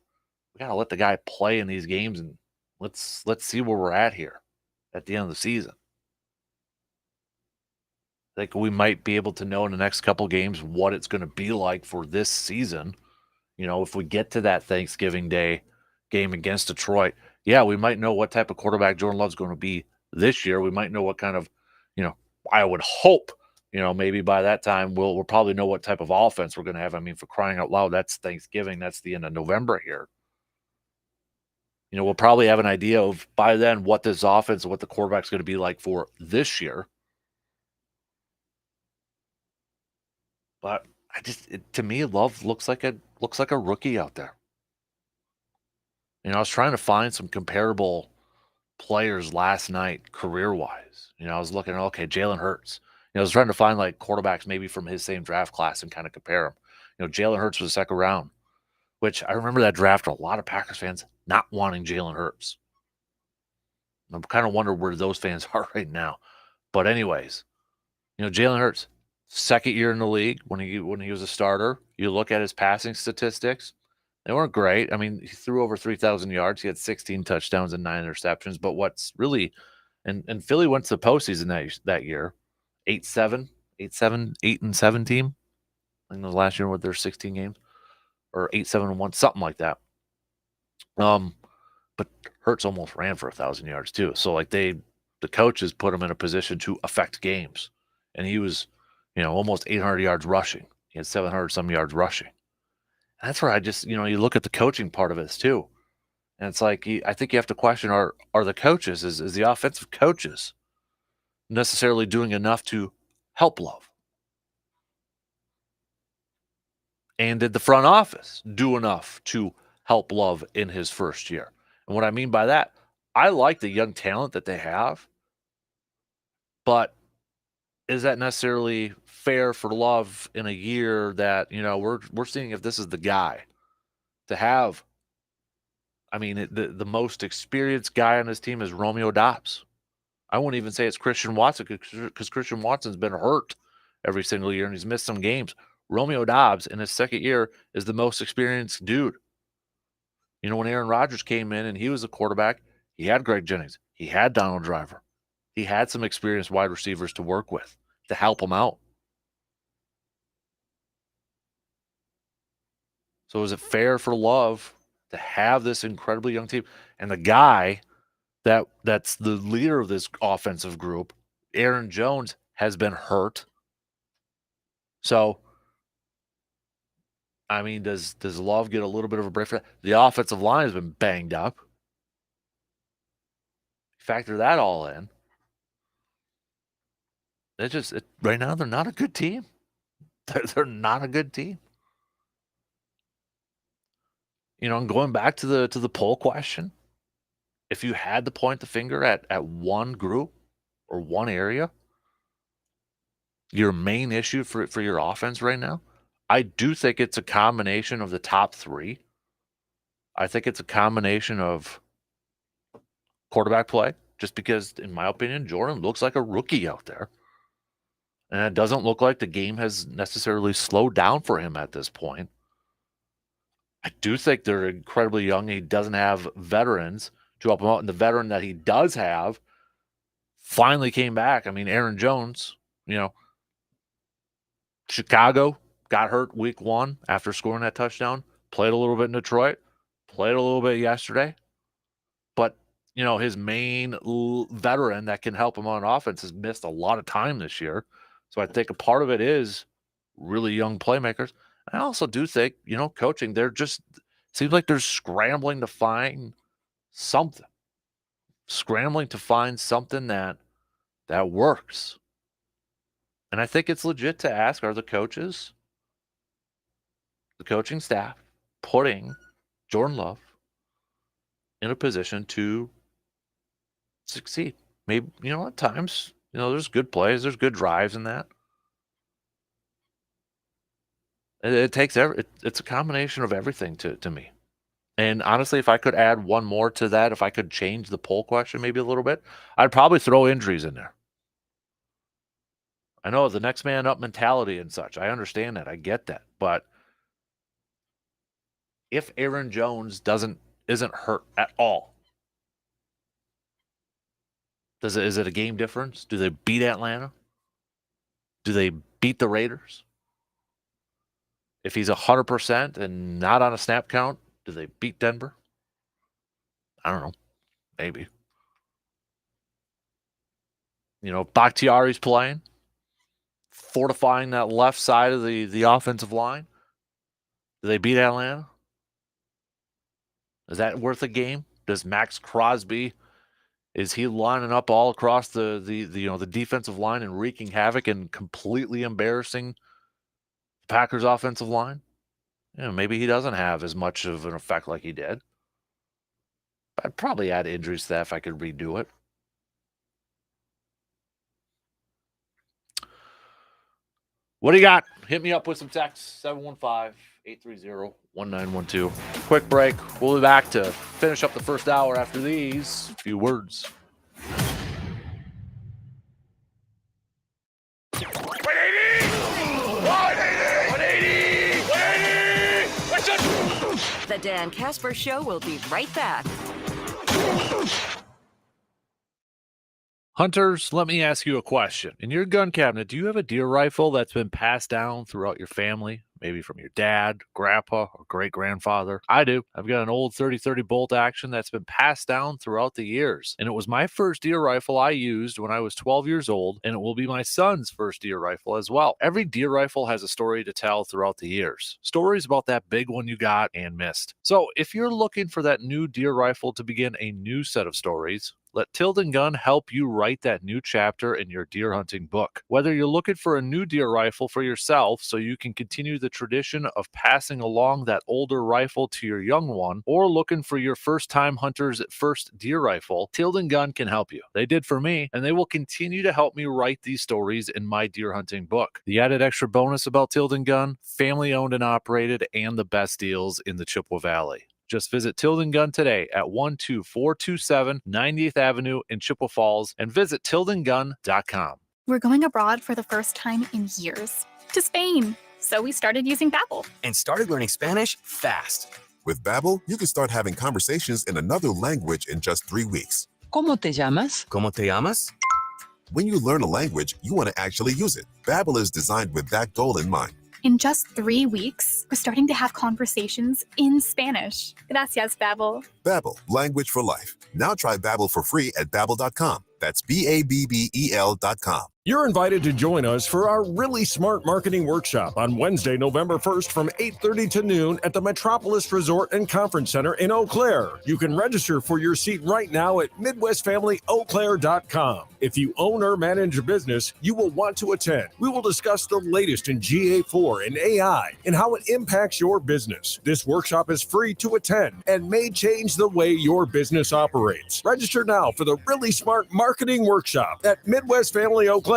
we got to let the guy play in these games, and let's see where we're at here at the end of the season. I think we might be able to know in the next couple games what it's going to be like for this season. If we get to that Thanksgiving Day game against Detroit, yeah, we might know what type of quarterback Jordan Love's going to be this year. We might know what kind of, I would hope, maybe by that time we'll probably know what type of offense we're going to have. I mean, for crying out loud, that's Thanksgiving. That's the end of November here. We'll probably have an idea of by then what this offense and what the quarterback's going to be like for this year. But to me, Love looks like a rookie out there. I was trying to find some comparable players last night career-wise. I was looking at, okay, Jalen Hurts. I was trying to find like quarterbacks maybe from his same draft class and kind of compare them. Jalen Hurts was the second round, which I remember that draft, a lot of Packers fans not wanting Jalen Hurts. I'm kind of wonder where those fans are right now. But anyways, Jalen Hurts, second year in the league when he was a starter. You look at his passing statistics, they weren't great. I mean, he threw over 3,000 yards. He had 16 touchdowns and 9 interceptions. But what's really, and Philly went to the postseason that year, 8-7, 8-7 team. I think it was last year with their 16 games, or 8-7-1, something like that. But Hurts almost ran for 1,000 yards too. So like the coaches put him in a position to affect games, and he was, almost 800 yards rushing. He had 700 some yards rushing. And that's where I just, you look at the coaching part of this too, and it's like I think you have to question: are the coaches, is the offensive coaches necessarily doing enough to help Love? And did the front office do enough to help Love in his first year? And what I mean by that, I like the young talent that they have, but is that necessarily fair for Love in a year that, we're seeing if this is the guy to have? I mean, the most experienced guy on his team is Romeo Doubs. I won't even say it's Christian Watson because Christian Watson's been hurt every single year and he's missed some games. Romeo Doubs in his second year is the most experienced dude. When Aaron Rodgers came in and he was a quarterback, he had Greg Jennings. He had Donald Driver. He had some experienced wide receivers to work with to help him out. So is it fair for Love to have this incredibly young team? And the guy that's the leader of this offensive group, Aaron Jones, has been hurt. So, I mean, does Love get a little bit of a break for that? The offensive line has been banged up. Factor that all in. Right now they're not a good team. They're not a good team. And going back to the poll question, if you had to point the finger at one group or one area, your main issue for your offense right now, I do think it's a combination of the top three. I think it's a combination of quarterback play, just because, in my opinion, Jordan looks like a rookie out there. And it doesn't look like the game has necessarily slowed down for him at this point. I do think they're incredibly young. He doesn't have veterans to help him out. And the veteran that he does have finally came back. I mean, Aaron Jones, Chicago got hurt week 1 after scoring that touchdown, played a little bit in Detroit, played a little bit yesterday. But, his main veteran that can help him on offense has missed a lot of time this year. So I think a part of it is really young playmakers. I also do think, coaching, seems like they're scrambling to find something. Scrambling to find something that works. And I think it's legit to ask, are the coaches, the coaching staff, putting Jordan Love in a position to succeed? Maybe, at times, there's good plays, there's good drives in that. It takes it's a combination of everything to me. And honestly, if I could add one more to that, if I could change the poll question maybe a little bit, I'd probably throw injuries in there. I know the next man up mentality and such. I understand that. I get that. But if Aaron Jones isn't hurt at all, is it a game difference? Do they beat Atlanta? Do they beat the Raiders? If he's 100% and not on a snap count, do they beat Denver? I don't know. Maybe. Bakhtiari's playing, fortifying that left side of the offensive line. Do they beat Atlanta? Is that worth a game? Does Max Crosby, is he lining up all across the defensive line and wreaking havoc and completely embarrassing the Packers offensive line? Maybe he doesn't have as much of an effect like he did. I'd probably add injuries to that if I could redo it. What do you got? Hit me up with some text, 715-830-1912. Quick break. We'll be back to finish up the first hour after these few words. The Dan Kasper Show will be right back. Hunters, let me ask you a question. In your gun cabinet, do you have a deer rifle that's been passed down throughout your family? Maybe from your dad, grandpa, or great-grandfather? I do. I've got an old 30-30 bolt action that's been passed down throughout the years. And it was my first deer rifle I used when I was 12 years old, and it will be my son's first deer rifle as well. Every deer rifle has a story to tell throughout the years. Stories about that big one you got and missed. So if you're looking for that new deer rifle to begin a new set of stories, let Tilden Gun help you write that new chapter in your deer hunting book. Whether you're looking for a new deer rifle for yourself so you can continue the tradition of passing along that older rifle to your young one, or looking for your first-time hunter's first deer rifle, Tilden Gun can help you. They did for me, and they will continue to help me write these stories in my deer hunting book. The added extra bonus about Tilden Gun, family-owned and operated, and the best deals in the Chippewa Valley. Just visit Tilden Gun today at 12427 90th Avenue in Chippewa Falls and visit tildengun.com. We're going abroad for the first time in years, to Spain. So we started using Babbel. And started learning Spanish fast. With Babbel, you can start having conversations in another language in just 3 weeks. ¿Cómo te llamas? ¿Cómo te llamas? When you learn a language, you want to actually use it. Babbel is designed with that goal in mind. In just 3 weeks, we're starting to have conversations in Spanish. Gracias, Babbel. Babbel, language for life. Now try Babbel for free at Babbel.com. That's Babbel.com. You're invited to join us for our Really Smart Marketing Workshop on Wednesday, November 1st from 8:30 to noon at the Metropolis Resort and Conference Center in Eau Claire. You can register for your seat right now at MidwestFamilyEauClaire.com. If you own or manage a business, you will want to attend. We will discuss the latest in GA4 and AI and how it impacts your business. This workshop is free to attend and may change the way your business operates. Register now for the Really Smart Marketing Workshop at MidwestFamilyEauClaire.com.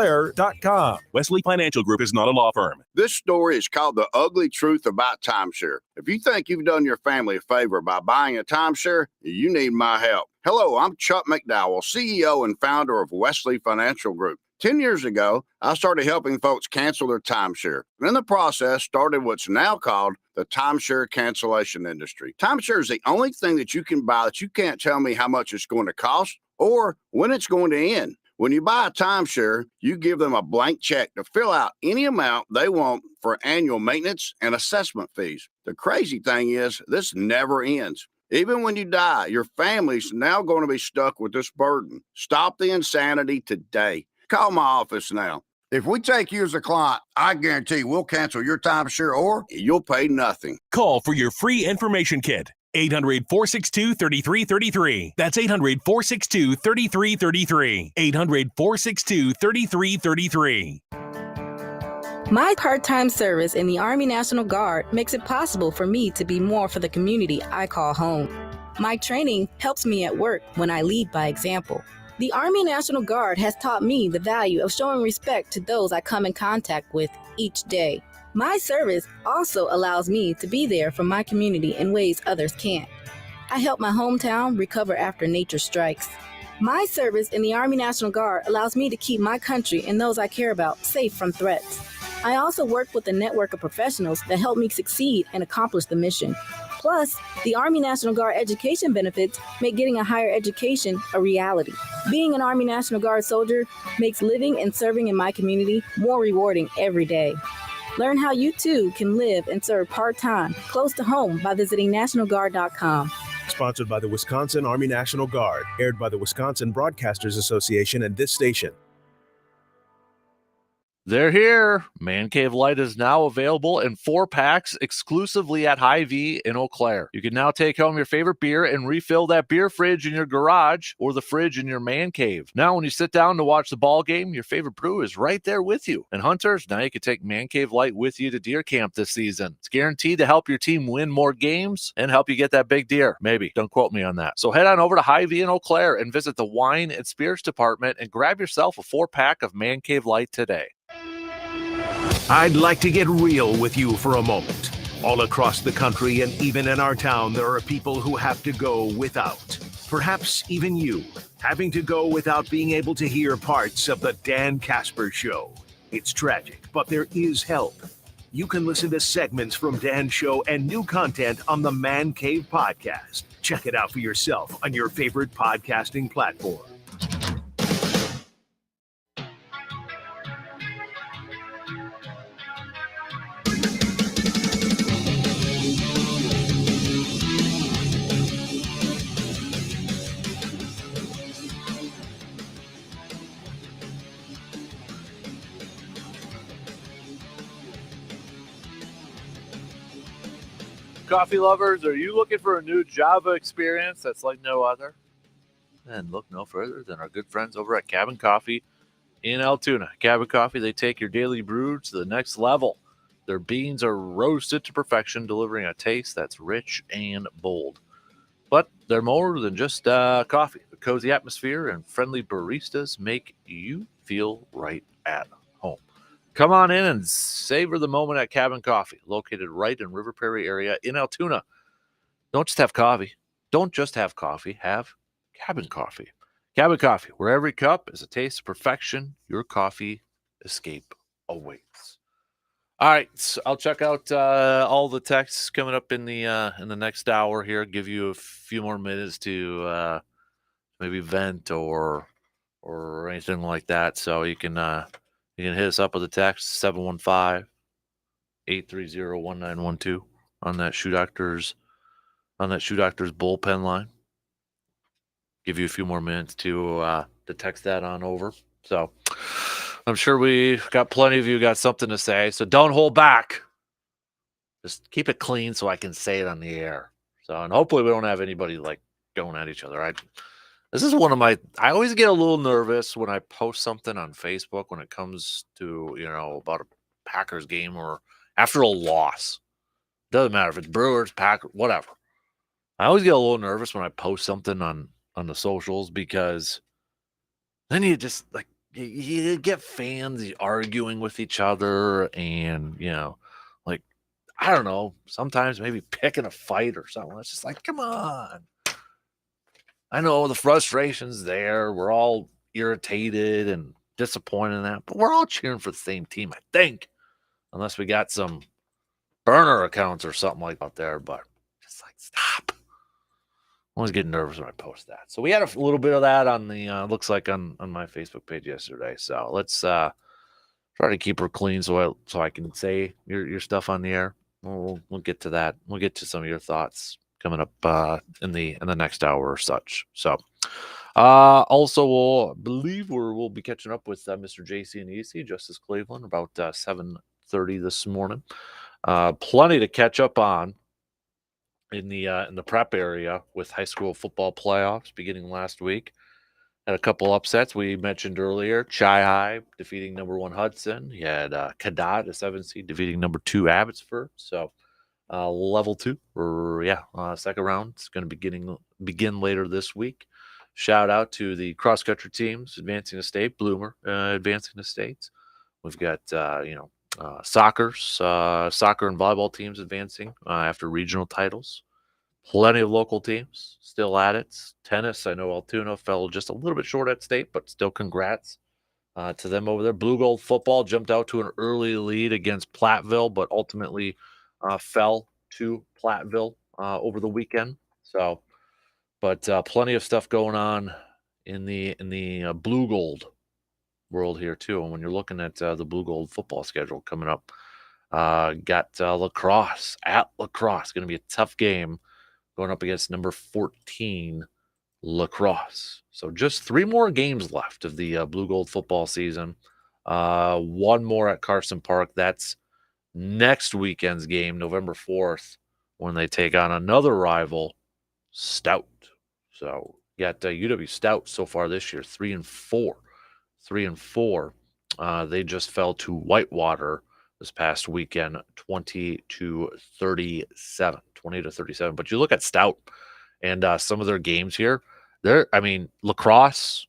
Wesley Financial Group is not a law firm. This story is called The Ugly Truth About Timeshare. If you think you've done your family a favor by buying a timeshare, you need my help. Hello, I'm Chuck McDowell, CEO and founder of Wesley Financial Group. 10 years ago, I started helping folks cancel their timeshare. And in the process, started what's now called the timeshare cancellation industry. Timeshare is the only thing that you can buy that you can't tell me how much it's going to cost or when it's going to end. When you buy a timeshare, you give them a blank check to fill out any amount they want for annual maintenance and assessment fees. The crazy thing is, this never ends. Even when you die, your family's now going to be stuck with this burden. Stop the insanity today. Call my office now. If we take you as a client, I guarantee we'll cancel your timeshare or you'll pay nothing. Call for your free information kit. 800-462-3333. That's 800-462-3333. 800-462-3333. My part-time service in the Army National Guard makes it possible for me to be more for the community I call home. My training helps me at work when I lead by example. The Army National Guard has taught me the value of showing respect to those I come in contact with each day. My service also allows me to be there for my community in ways others can't. I help my hometown recover after nature strikes. My service in the Army National Guard allows me to keep my country and those I care about safe from threats. I also work with a network of professionals that help me succeed and accomplish the mission. Plus, the Army National Guard education benefits make getting a higher education a reality. Being an Army National Guard soldier makes living and serving in my community more rewarding every day. Learn how you too can live and serve part-time close to home by visiting nationalguard.com. Sponsored by the Wisconsin Army National Guard, aired by the Wisconsin Broadcasters Association and this station. They're here. Man Cave Light is now available in 4-packs exclusively at Hy-Vee in Eau Claire. You can now take home your favorite beer and refill that beer fridge in your garage or the fridge in your man cave. Now, when you sit down to watch the ball game, your favorite brew is right there with you. And hunters, now you can take Man Cave Light with you to deer camp this season. It's guaranteed to help your team win more games and help you get that big deer. Maybe. Don't quote me on that. So head on over to Hy-Vee in Eau Claire and visit the wine and spirits department and grab yourself a 4-pack of Man Cave Light today. I'd like to get real with you for a moment. All across the country and even in our town, there are people who have to go without. Perhaps even you, having to go without being able to hear parts of the Dan Kasper Show. It's tragic, but there is help. You can listen to segments from Dan's show and new content on the Man Cave podcast. Check it out for yourself on your favorite podcasting platform. Coffee lovers, are you looking for a new Java experience that's like no other? Then look no further than our good friends over at Cabin Coffee in Altoona. Cabin Coffee, they take your daily brew to the next level. Their beans are roasted to perfection, delivering a taste that's rich and bold. But they're more than just coffee. The cozy atmosphere and friendly baristas make you feel right at home. Come on in and savor the moment at Cabin Coffee, located right in River Prairie area in Altoona. Don't just have coffee. Don't just have coffee. Have Cabin Coffee. Cabin Coffee, where every cup is a taste of perfection. Your coffee escape awaits. All right, so I'll check out all the texts coming up in the next hour here. Give you a few more minutes to maybe vent or anything like that. So you can hit us up with a text 715-830-1912 on that Shoe Doctors bullpen line. Give you a few more minutes to text that on over. So I'm sure we've got plenty of you got something to say. So don't hold back. Just keep it clean so I can say it on the air. So, and hopefully we don't have anybody like going at each other. This is one of I always get a little nervous when I post something on Facebook when it comes to, about a Packers game or after a loss. Doesn't matter if it's Brewers, Packers, whatever. I always get a little nervous when I post something on the socials because then you just you get fans arguing with each other and, I don't know, sometimes maybe picking a fight or something. It's just like, come on. I know the frustration's there. We're all irritated and disappointed in that, but we're all cheering for the same team, I think, unless we got some burner accounts or something like that there. But just stop. I always get nervous when I post that. So we had a little bit of that on the looks like on my Facebook page yesterday. So let's try to keep her clean so I can say your stuff on the air. We'll get to that. We'll get to some of your thoughts coming up in the next hour or such. So also we'll be catching up with Mr. JC and EC, Justice Cleveland, about 7:30 this morning. Plenty to catch up on in the prep area with high school football playoffs beginning last week. Had a couple upsets we mentioned earlier. Chi High defeating number 1 Hudson. You had Cadott, a 7 seed, defeating number 2 Abbotsford. So level 2 second round is going to begin later this week. Shout out to the cross country teams advancing to state. Bloomer advancing to states. We've got soccer and volleyball teams advancing after regional titles. Plenty of local teams still at it. Tennis, I know Altoona fell just a little bit short at state, but still congrats to them over there. Blue Gold football jumped out to an early lead against Platteville, but ultimately fell to Platteville over the weekend. So, but plenty of stuff going on in the blue gold world here too. And when you're looking at the blue gold football schedule coming up, got lacrosse at lacrosse. Going to be a tough game going up against number 14 lacrosse. So just 3 more games left of the blue gold football season. 1 more at Carson Park. That's next weekend's game, November 4th, when they take on another rival, Stout. So you got UW Stout so far this year, 3-4. 3-4. They just fell to Whitewater this past weekend, 20-37. But you look at Stout and some of their games here. Lacrosse,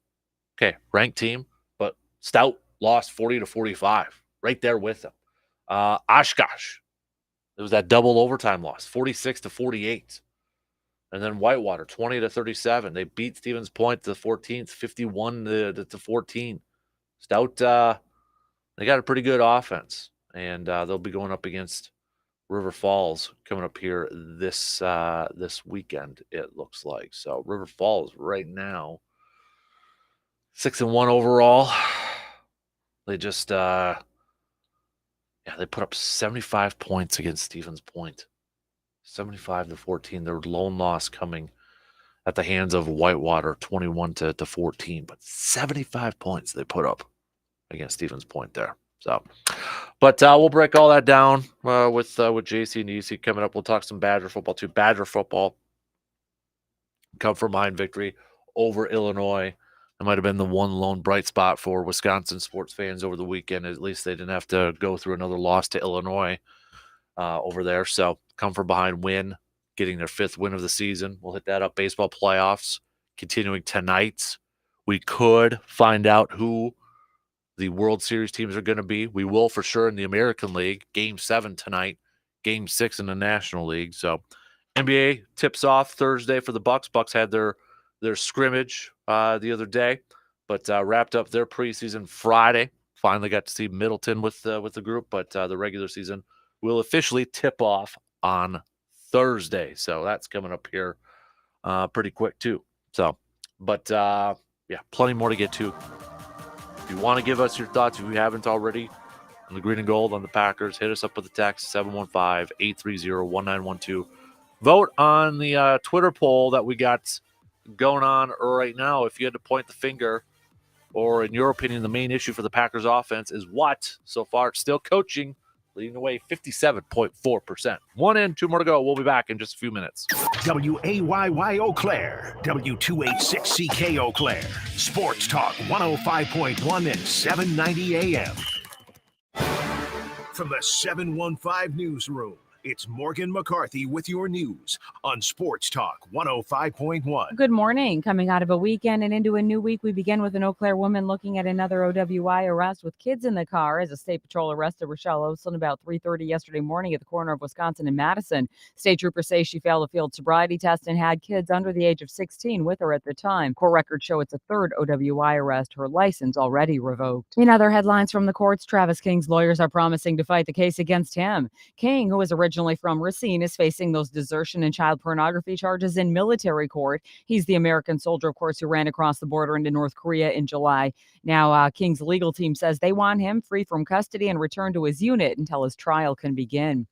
okay, ranked team, but Stout lost 40-45, right there with them. Oshkosh, it was that double overtime loss, 46-48. And then Whitewater, 20-37. They beat Stevens Point to the 14th, 51-14. Stout, they got a pretty good offense, and they'll be going up against River Falls coming up here this weekend, it looks like. So River Falls right now, 6-1 overall. They just they put up 75 points against Stevens Point. 75-14. Their lone loss coming at the hands of Whitewater, 21-14. But 75 points they put up against Stevens Point there. So, but we'll break all that down with JC and EC coming up. We'll talk some Badger football too. Badger football come from behind victory over Illinois. It might have been the one lone bright spot for Wisconsin sports fans over the weekend. At least they didn't have to go through another loss to Illinois over there. So come from behind win, getting their 5th win of the season. We'll hit that up. Baseball playoffs continuing tonight. We could find out who the World Series teams are going to be. We will for sure in the American League. Game 7 tonight. Game 6 in the National League. So NBA tips off Thursday for the Bucks. Bucks had their scrimmage the other day, but wrapped up their preseason Friday. Finally got to see Middleton with the group, but the regular season will officially tip off on Thursday. So that's coming up here pretty quick too. So, but plenty more to get to. If you want to give us your thoughts, if you haven't already, on the green and gold, on the Packers, hit us up with a text, 715-830-1912. Vote on the Twitter poll that we got going on right now. If you had to point the finger, or in your opinion, the main issue for the Packers offense is what? So far, it's still coaching, leading the way 57.4%. 1 in, 2 more to go. We'll be back in just a few minutes. WAYY Eau Claire, W286CK Eau Claire, Sports Talk 105.1 and 790 AM. From the 715 Newsroom, it's Morgan McCarthy with your news on Sports Talk 105.1. Good morning. Coming out of a weekend and into a new week, we begin with an Eau Claire woman looking at another OWI arrest with kids in the car as a state patrol arrested Rochelle Olson about 3:30 yesterday morning at the corner of Wisconsin and Madison. State troopers say she failed a field sobriety test and had kids under the age of 16 with her at the time. Court records show it's a 3rd OWI arrest, her license already revoked. In other headlines from the courts, Travis King's lawyers are promising to fight the case against him. King, who was originally from Racine, is facing those desertion and child pornography charges in military court. He's the American soldier, of course, who ran across the border into North Korea in July. Now, King's legal team says they want him free from custody and returned to his unit until his trial can begin.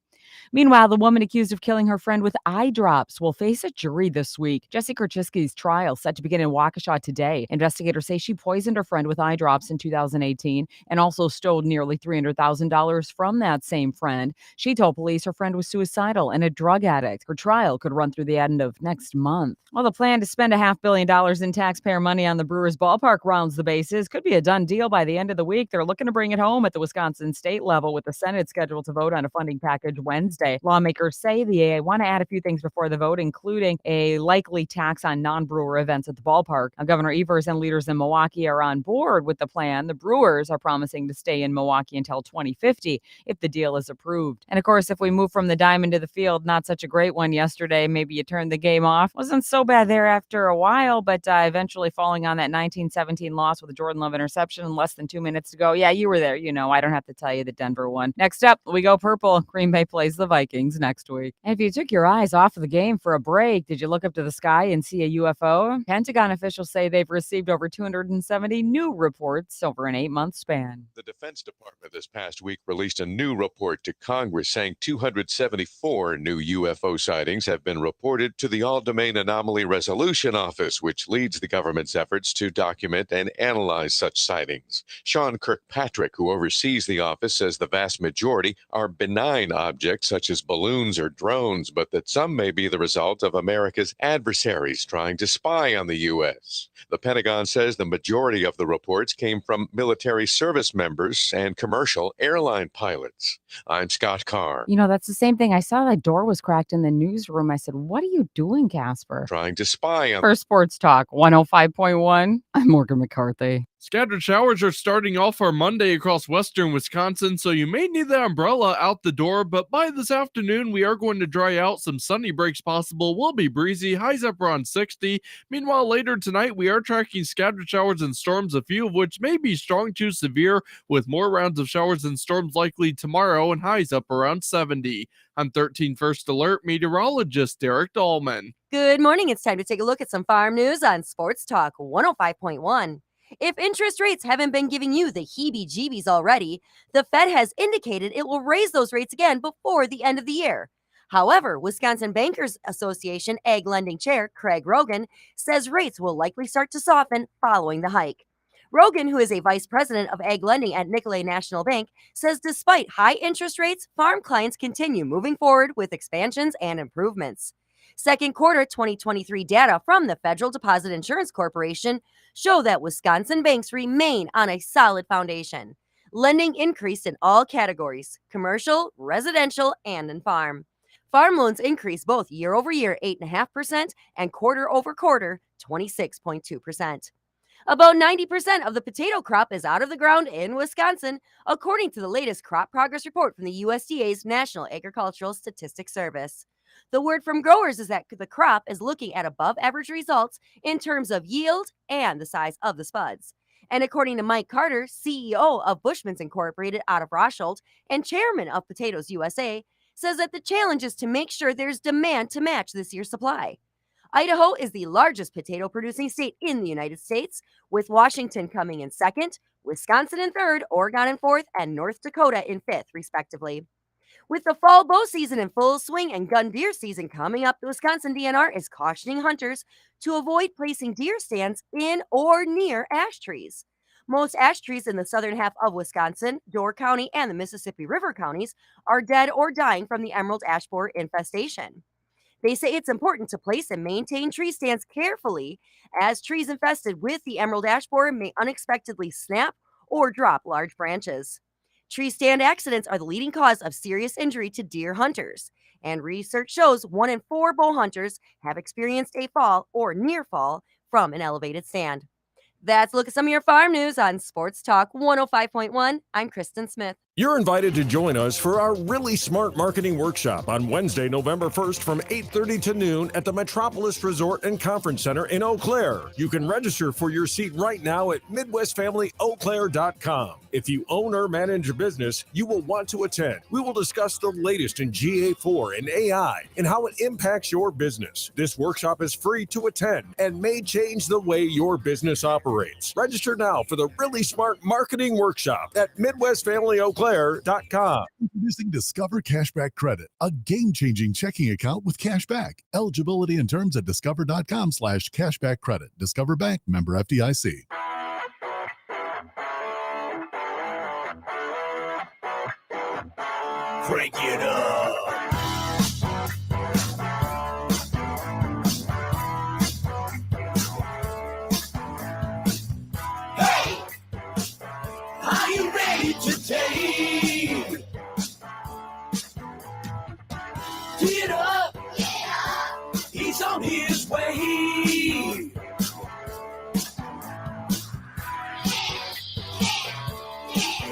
Meanwhile, the woman accused of killing her friend with eye drops will face a jury this week. Jesse Kurczewski's trial set to begin in Waukesha today. Investigators say she poisoned her friend with eye drops in 2018 and also stole nearly $300,000 from that same friend. She told police her friend was suicidal and a drug addict. Her trial could run through the end of next month. Well, the plan to spend $500 million in taxpayer money on the Brewers ballpark rounds the bases. Could be a done deal by the end of the week. They're looking to bring it home at the Wisconsin state level, with the Senate scheduled to vote on a funding package Wednesday. Lawmakers say they want to add a few things before the vote, including a likely tax on non-Brewer events at the ballpark. Now, Governor Evers and leaders in Milwaukee are on board with the plan. The Brewers are promising to stay in Milwaukee until 2050 if the deal is approved. And of course, if we move from the diamond to the field, not such a great one yesterday. Maybe you turned the game off. Wasn't so bad there after a while, but eventually falling on that 19-17 loss with a Jordan Love interception in less than 2 minutes to go. Yeah, you were there. You know, I don't have to tell you that Denver won. Next up, we go purple. Green Bay plays eyes the Vikings next week. And if you took your eyes off of the game for a break, did you look up to the sky and see a UFO? Pentagon officials say they've received over 270 new reports over an 8-month span. The Defense Department this past week released a new report to Congress saying 274 new UFO sightings have been reported to the All-Domain Anomaly Resolution Office, which leads the government's efforts to document and analyze such sightings. Sean Kirkpatrick, who oversees the office, says the vast majority are benign objects such as balloons or drones, but that some may be the result of America's adversaries trying to spy on the U.S. The Pentagon says the majority of the reports came from military service members and commercial airline pilots. I'm Scott Carr. You know, that's the same thing. I saw that door was cracked in the newsroom. I said, what are you doing, Casper? Trying to spy on. For Sports Talk 105.1, I'm Morgan McCarthy. Scattered showers are starting off our Monday across western Wisconsin, so you may need that umbrella out the door, but by this afternoon, we are going to dry out. Some sunny breaks possible. Will be breezy. Highs up around 60. Meanwhile, later tonight, we are tracking scattered showers and storms, a few of which may be strong to severe, with more rounds of showers and storms likely tomorrow and highs up around 70. I'm 13 First Alert meteorologist Derek Dahlman. Good morning. It's time to take a look at some farm news on Sports Talk 105.1. If interest rates haven't been giving you the heebie-jeebies already, the Fed has indicated it will raise those rates again before the end of the year. However, Wisconsin Bankers Association Ag Lending Chair Craig Rogan says rates will likely start to soften following the hike. Rogan, who is a vice president of ag lending at Nicolet National Bank, says despite high interest rates, farm clients continue moving forward with expansions and improvements. Second quarter 2023 data from the Federal Deposit Insurance Corporation show that Wisconsin banks remain on a solid foundation. Lending increased in all categories: commercial, residential, and in farm. Farm loans increased both year over year 8.5% and quarter over quarter 26.2%. About 90% of the potato crop is out of the ground in Wisconsin, according to the latest crop progress report from the USDA's National Agricultural Statistics Service. The word from growers is that the crop is looking at above average results in terms of yield and the size of the spuds. And according to Mike Carter, CEO of Bushman's Incorporated out of Rosholt and chairman of Potatoes USA, says that the challenge is to make sure there's demand to match this year's supply. Idaho is the largest potato producing state in the United States, with Washington coming in second, Wisconsin in third, Oregon in fourth, and North Dakota in fifth, respectively. With the fall bow season in full swing and gun deer season coming up, the Wisconsin DNR is cautioning hunters to avoid placing deer stands in or near ash trees. Most ash trees in the southern half of Wisconsin, Door County, and the Mississippi River counties are dead or dying from the emerald ash borer infestation. They say it's important to place and maintain tree stands carefully, as trees infested with the emerald ash borer may unexpectedly snap or drop large branches. Tree stand accidents are the leading cause of serious injury to deer hunters, and research shows 1 in 4 bow hunters have experienced a fall or near fall from an elevated stand. That's a look at some of your farm news on Sports Talk 105.1. I'm Kristen Smith. You're invited to join us for our Really Smart Marketing Workshop on Wednesday, November 1st from 8:30 to noon at the Metropolis Resort and Conference Center in Eau Claire. You can register for your seat right now at MidwestFamilyEauClaire.com. If you own or manage a business, you will want to attend. We will discuss the latest in GA4 and AI and how it impacts your business. This workshop is free to attend and may change the way your business operates. Register now for the Really Smart Marketing Workshop at MidwestFamilyEauClaire.com. Introducing Discover Cashback Credit, a game-changing checking account with cashback. Eligibility and terms at discover.com/cashback credit. Discover Bank, member FDIC. Crank it up. Hey, are you ready today? Get up. He's on his way.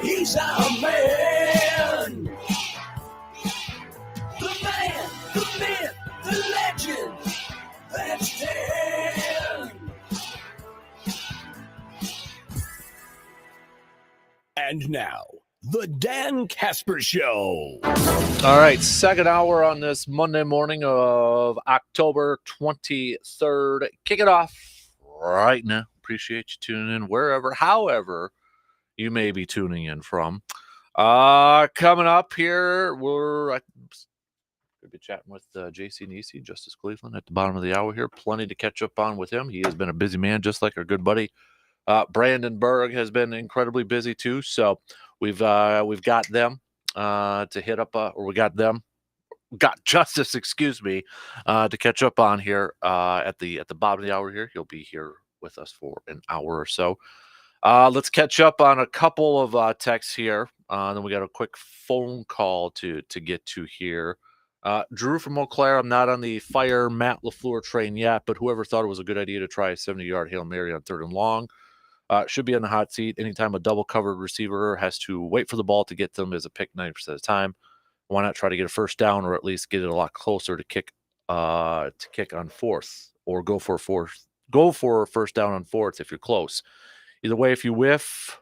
He's our man. The man, the myth, the legend. That's Dan. And now, The Dan Kasper Show. All right, second hour on this Monday morning of October 23rd. Kick it off right now. Appreciate you tuning in wherever, however you may be tuning in from. Coming up here, we're going to be chatting with JC Nisi, Justice Cleveland, at the bottom of the hour here. Plenty to catch up on with him. He has been a busy man, just like our good buddy Brandon Berg has been incredibly busy too. So we've got them to hit up, or we got Justice, to catch up on here at the bottom of the hour here. He'll be here with us for an hour or so. Let's catch up on a couple of texts here. Then we got a quick phone call to get to here. Drew from Eau Claire, I'm not on the fire Matt LaFleur train yet, but whoever thought it was a good idea to try a 70-yard Hail Mary on 3rd and long should be on the hot seat. Anytime a double-covered receiver has to wait for the ball to get them is a pick 90% of the time. Why not try to get a first down, or at least get it a lot closer to kick on 4th, or go for a first down on 4th if you're close. Either way, if you whiff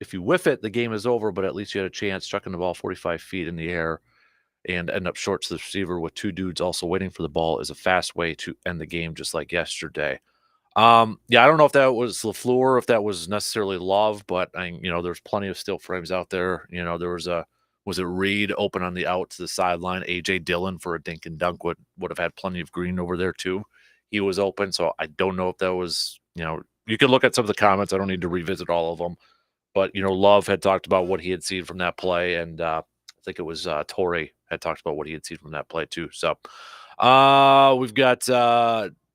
it, the game is over, but at least you had a chance chucking the ball 45 feet in the air and end up short to the receiver with two dudes also waiting for the ball is a fast way to end the game, just like yesterday. I don't know if that was LaFleur, if that was necessarily Love, but there's plenty of still frames out there. There was it Reed open on the out to the sideline. AJ Dillon for a dink and dunk would have had plenty of green over there too. He was open, so I don't know if that was, you could look at some of the comments. I don't need to revisit all of them, but Love had talked about what he had seen from that play, and I think it was Torrey had talked about what he had seen from that play too. So we've got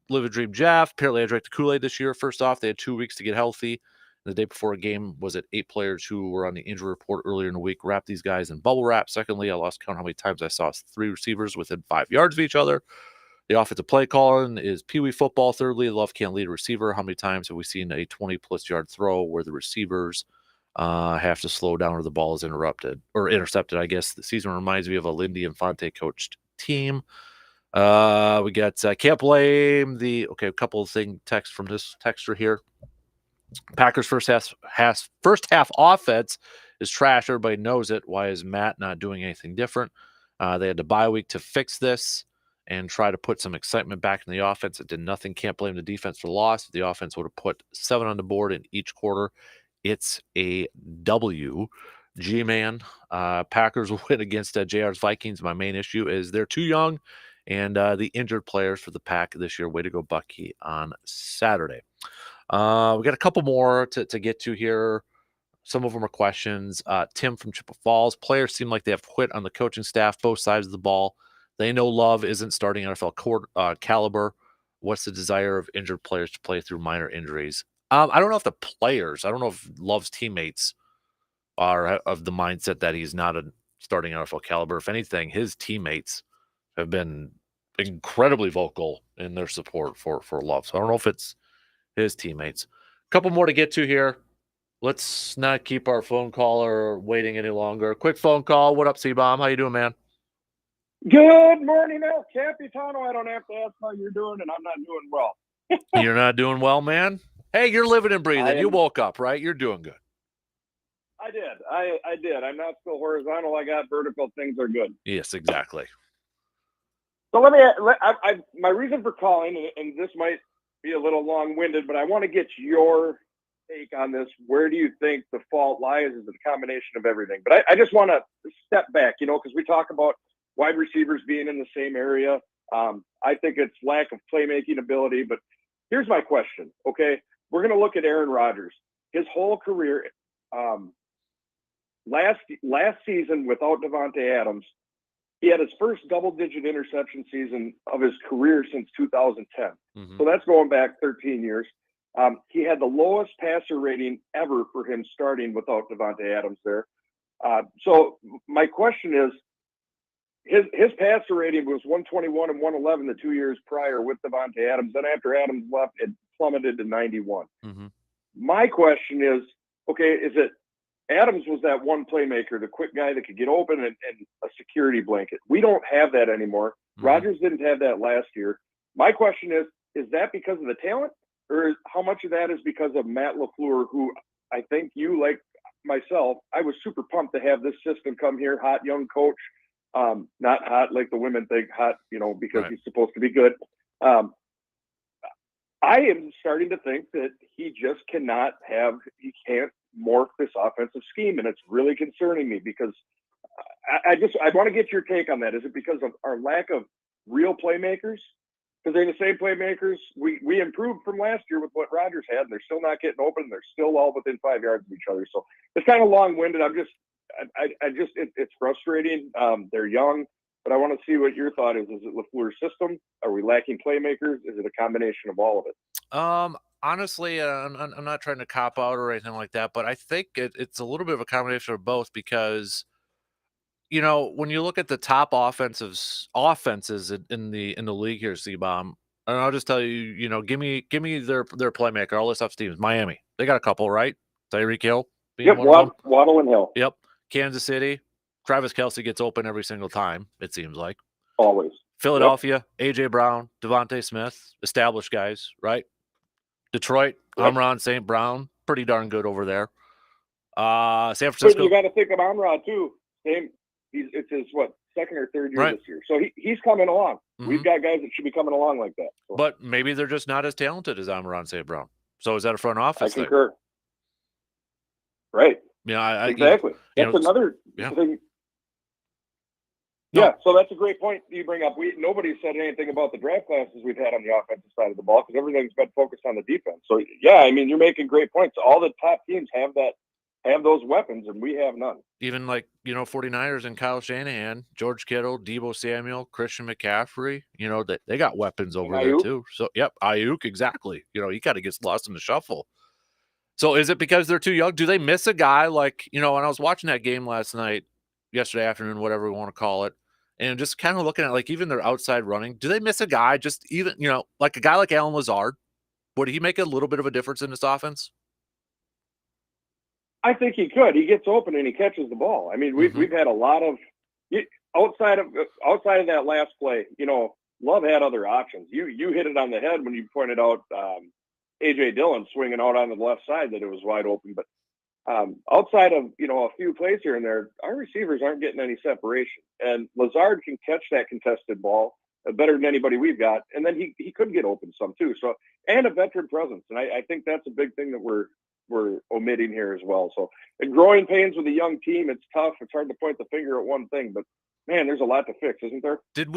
Live a Dream Jeff. Apparently I drank the Kool-Aid this year. First off, they had 2 weeks to get healthy. The day before a game was it 8 players who were on the injury report earlier in the week. Wrap these guys in bubble wrap. Secondly, I lost count how many times I saw 3 receivers within 5 yards of each other. The offensive play calling is Pee Wee football. Thirdly, Love can't lead a receiver. How many times have we seen a 20-plus yard throw where the receivers have to slow down or the ball is intercepted? I guess the season reminds me of a Lindy Infante coached team. We got can't blame a couple of text from this texter here. Packers first half offense is trash. Everybody knows it. Why is Matt not doing anything different? They had the bye week to fix this and try to put some excitement back in the offense. It did nothing. Can't blame the defense for the loss. The offense would have put 7 on the board in each quarter. It's a W. G-Man. Packers will win against JR's Vikings. My main issue is they're too young, and the injured players for the Pack this year. Way to go, Bucky, on Saturday. We got a couple more to get to here. Some of them are questions. Tim from Chippewa Falls. Players seem like they have quit on the coaching staff, both sides of the ball. They know Love isn't starting NFL caliber. What's the desire of injured players to play through minor injuries? I don't know if the players, I don't know if Love's teammates are of the mindset that he's not a starting NFL caliber. If anything, his teammates have been incredibly vocal in their support for Love. So I don't know if it's his teammates. A couple more to get to here. Let's not keep our phone caller waiting any longer. Quick phone call. What up, C-Bomb? How you doing, man? Good morning, El Capitano. I don't have to ask how you're doing, and I'm not doing well. You're not doing well, man? Hey, you're living and breathing. You woke up, right? You're doing good. I did. I did. I'm not still horizontal. I got vertical. Things are good. Yes, exactly. So my reason for calling, and this might be a little long-winded, but I want to get your take on this. Where do you think the fault lies? Is it a combination of everything? But I just want to step back, because we talk about wide receivers being in the same area. I think it's lack of playmaking ability. But here's my question, okay? We're going to look at Aaron Rodgers. His whole career, last season without Devontae Adams, he had his first double-digit interception season of his career since 2010. Mm-hmm. So that's going back 13 years. He had the lowest passer rating ever for him starting without Devontae Adams there. So my question is, his passer rating was 121 and 111 the 2 years prior with Devontae Adams. Then after Adams left, it plummeted to 91. Mm-hmm. My question is, okay, is it Adams was that one playmaker, the quick guy that could get open and a security blanket. We don't have that anymore. Mm-hmm. Rodgers didn't have that last year. My question is that because of the talent, or how much of that is because of Matt LaFleur, who I think you, like myself, I was super pumped to have this system come here, hot young coach. Not hot like the women think, hot, because he's supposed to be good. I am starting to think that he just he can't morph this offensive scheme, and it's really concerning me because I want to get your take on that. Is it because of our lack of real playmakers? Because they're the same playmakers we improved from last year with what Rodgers had, and they're still not getting open. And they're still all within 5 yards of each other. So it's kind of long-winded. It's frustrating. They're young, but I want to see what your thought is. Is it LaFleur's system? Are we lacking playmakers? Is it a combination of all of it? Honestly, I'm not trying to cop out or anything like that, but I think it's a little bit of a combination of both because, when you look at the top offenses in the league here, C-Bomb, and I'll just tell you, give me their playmaker. I'll list off teams. Miami, they got a couple, right? Tyreek Hill. Yep, Waddle and Hill. Yep. Kansas City, Travis Kelce gets open every single time, it seems like. Always. Philadelphia, A.J. Brown, Devontae Smith, established guys, right? Detroit, Amon St. Brown, pretty darn good over there. San Francisco. But you got to think of Amon too. It's his second or third year this year, so he's coming along. Mm-hmm. We've got guys that should be coming along like that. So. But maybe they're just not as talented as Amon St. Brown. So is that a front office? I concur. Right. Yeah, exactly. That's another thing. Yeah, so that's a great point you bring up. Nobody said anything about the draft classes we've had on the offensive side of the ball because everything's been focused on the defense. So yeah, I mean, you're making great points. All the top teams have those weapons, and we have none. Even 49ers and Kyle Shanahan, George Kittle, Deebo Samuel, Christian McCaffrey. They got weapons over there too. So yep, Ayuk, exactly. He kind of gets lost in the shuffle. So is it because they're too young? Do they miss a guy when I was watching that game yesterday afternoon, whatever we want to call it, and just kind of looking at even their outside running, do they miss a guy like a guy like Allen Lazard? Would he make a little bit of a difference in this offense? I think he could. He gets open and he catches the ball. I mean, we've had a lot of outside of that last play. Love had other options. You hit it on the head when you pointed out A.J. Dillon swinging out on the left side that it was wide open. But outside of a few plays here and there, our receivers aren't getting any separation. And Lazard can catch that contested ball better than anybody we've got. And then he could get open some too. So and a veteran presence, and I think that's a big thing that we're omitting here as well. So the growing pains with a young team, it's tough. It's hard to point the finger at one thing, but man, there's a lot to fix, isn't there? Do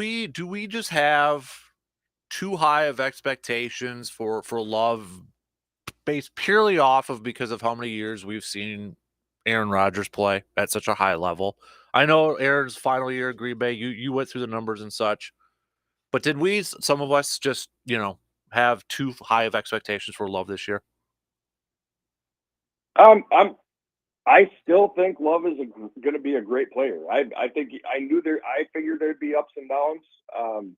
we just have too high of expectations for Love based purely off of because of how many years we've seen Aaron Rodgers play at such a high level? I know Aaron's final year at Green Bay, you went through the numbers and such, but did some of us just, have too high of expectations for Love this year? I still think Love is going to be a great player. I figured there'd be ups and downs.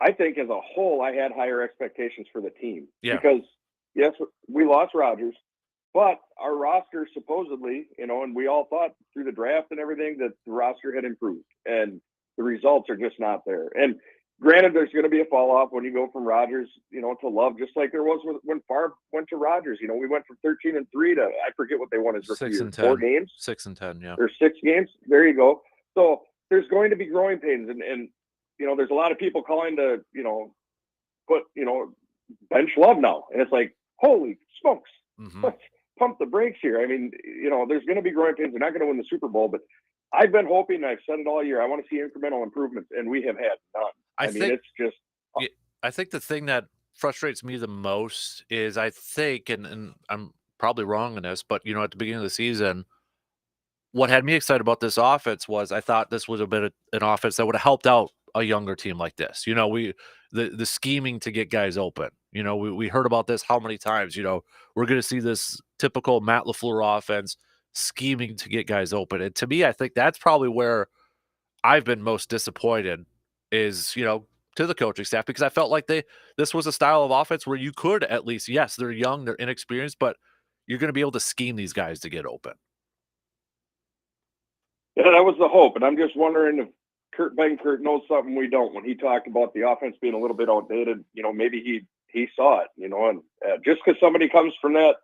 I think as a whole, I had higher expectations for the team because yes, we lost Rodgers, but our roster supposedly, and we all thought through the draft and everything that the roster had improved, and the results are just not there. And granted, there's going to be a fall off when you go from Rodgers, to Love, just like there was when Favre went to Rodgers. We went from 13-3 to I forget what they won his rookie year, 4 games, 6-10, yeah, or 6 games. There you go. So there's going to be growing pains, and there's a lot of people calling to put bench Love now, and it's like holy smokes, let's pump the brakes here. I mean, there's going to be growing pains. They're not going to win the Super Bowl, but I've been hoping, and I've said it all year, I want to see incremental improvements, and we have had none. I mean, it's just. I think the thing that frustrates me the most is I think, and I'm probably wrong in this, but at the beginning of the season, what had me excited about this offense was I thought this was a bit of an offense that would have helped out a younger team like this. The scheming to get guys open. We heard about this how many times. We're going to see this typical Matt LaFleur offense scheming to get guys open, and to me, I think that's probably where I've been most disappointed. Is to the coaching staff, because I felt like this was a style of offense where you could at least, yes, they're young, they're inexperienced, but you're going to be able to scheme these guys to get open. Yeah, that was the hope, and I'm just wondering if Kurt Benkert knows something we don't. When he talked about the offense being a little bit outdated, maybe he saw it, and just because somebody comes from that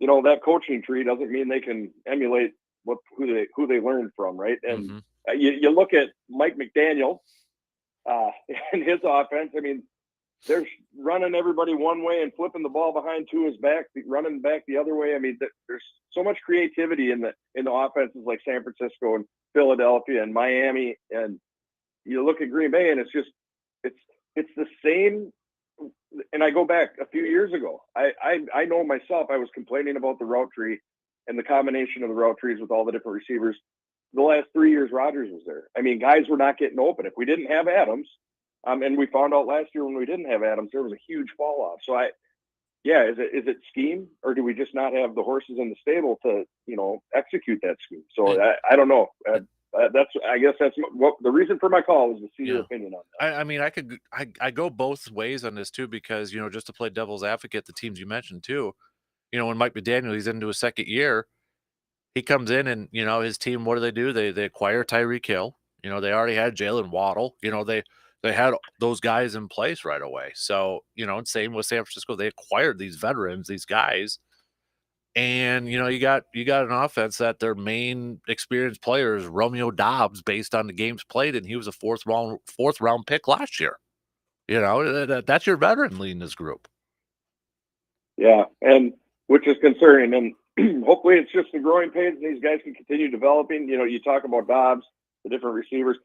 that coaching tree doesn't mean they can emulate who they learned from, right? And you look at Mike McDaniel and his offense. I mean, they're running everybody one way and flipping the ball behind Tua's back, running back the other way. I mean, there's so much creativity in the offenses like San Francisco and Philadelphia and Miami. And you look at Green Bay, and it's the same. And I go back a few years ago. I know myself. I was complaining about the route tree and the combination of the route trees with all the different receivers. The last 3 years, Rodgers was there. I mean, guys were not getting open. If we didn't have Adams, and we found out last year when we didn't have Adams, there was a huge fall off. So is it scheme, or do we just not have the horses in the stable to, execute that scheme? So I don't know. I guess that's what the reason for my call is to see your opinion on that. I mean, I go both ways on this too, because, just to play devil's advocate, the teams you mentioned too, when Mike McDaniel, he's into his second year, he comes in and, his team, what do? They acquire Tyreek Hill. They already had Jalen Waddle. They had those guys in place right away. So, and same with San Francisco. They acquired these veterans, these guys. And, you got an offense that their main experienced player is Romeo Doubs based on the games played, and he was a fourth round pick last year. That's your veteran leading this group. Yeah, and which is concerning. And hopefully it's just the growing pains and these guys can continue developing. You talk about Dobbs, the different receivers.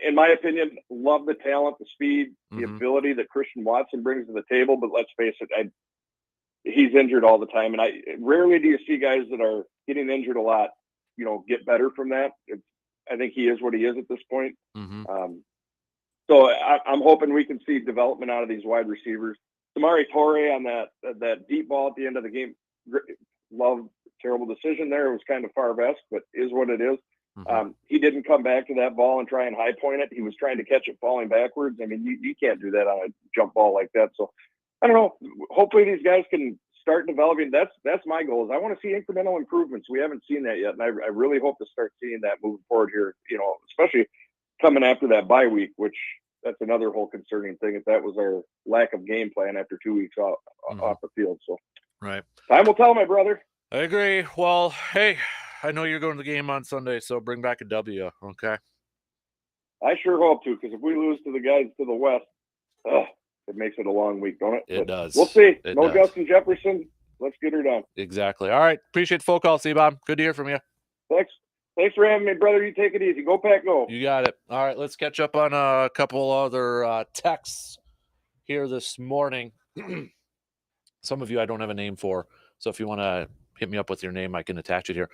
In my opinion, love the talent, the speed, the ability that Christian Watson brings to the table. But let's face it, he's injured all the time. And rarely do you see guys that are getting injured a lot, get better from that. I think he is what he is at this point. So I'm hoping we can see development out of these wide receivers. Samari Torre on that deep ball at the end of the game. Love, terrible decision there. It was kind of far-fetched, but is what it is. He didn't come back to that ball and try and high point it. He was trying to catch it falling backwards. I mean, you can't do that on a jump ball like that. So I don't know. Hopefully these guys can start developing. That's my goal. Is I want to see incremental improvements. We haven't seen that yet, and I really hope to start seeing that moving forward here. Especially coming after that bye week, which that's another whole concerning thing. If that was our lack of game plan after 2 weeks off the field, so right. Time will tell, my brother. I agree. Well, hey, I know you're going to the game on Sunday, so bring back a W, okay? I sure hope to, because if we lose to the guys to the west, it makes it a long week, don't it? It does. We'll see. It no does. Justin Jefferson. Let's get her done. Exactly. All right. Appreciate the phone call, C-Bob. Good to hear from you. Thanks for having me, brother. You take it easy. Go Pack, go. You got it. All right. Let's catch up on a couple other texts here this morning. Some of you I don't have a name for, so if you want to hit me up with your name, I can attach it here.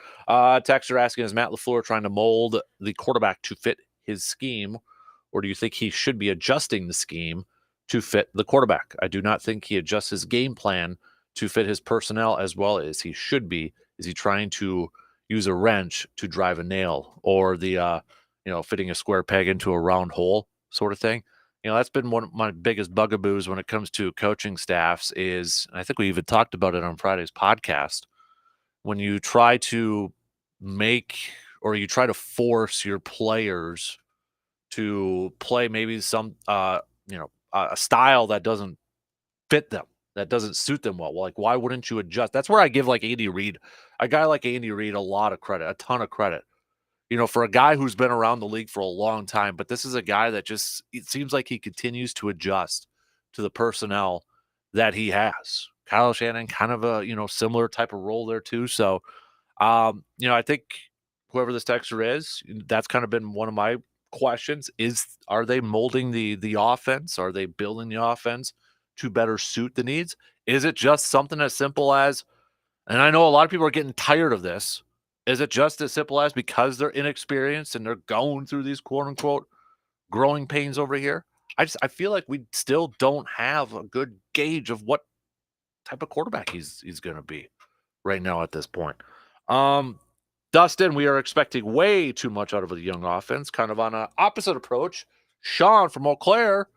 Texts are asking, is Matt LaFleur trying to mold the quarterback to fit his scheme, or do you think he should be adjusting the scheme to fit the quarterback? I do not think he adjusts his game plan to fit his personnel as well as he should be. Is he trying to use a wrench to drive a nail, or the fitting a square peg into a round hole sort of thing? That's been one of my biggest bugaboos when it comes to coaching staffs is, and I think we even talked about it on Friday's podcast, when you try to force your players to play maybe some, a style that doesn't fit them, that doesn't suit them well. Like, why wouldn't you adjust? That's where I give Andy Reid, a guy like Andy Reid, a lot of credit, a ton of credit. For a guy who's been around the league for a long time, but this is a guy that it seems like he continues to adjust to the personnel that he has. Kyle Shanahan, kind of a, similar type of role there too. So, I think whoever this texter is, that's kind of been one of my questions are they molding the offense? Are they building the offense to better suit the needs? Is it just something as simple as, and I know a lot of people are getting tired of this, is it just as simple as because they're inexperienced and they're going through these quote unquote growing pains over here? I feel like we still don't have a good gauge of what type of quarterback he's going to be right now at this point. Dustin, we are expecting way too much out of a young offense, kind of on an opposite approach. Sean from Eau Claire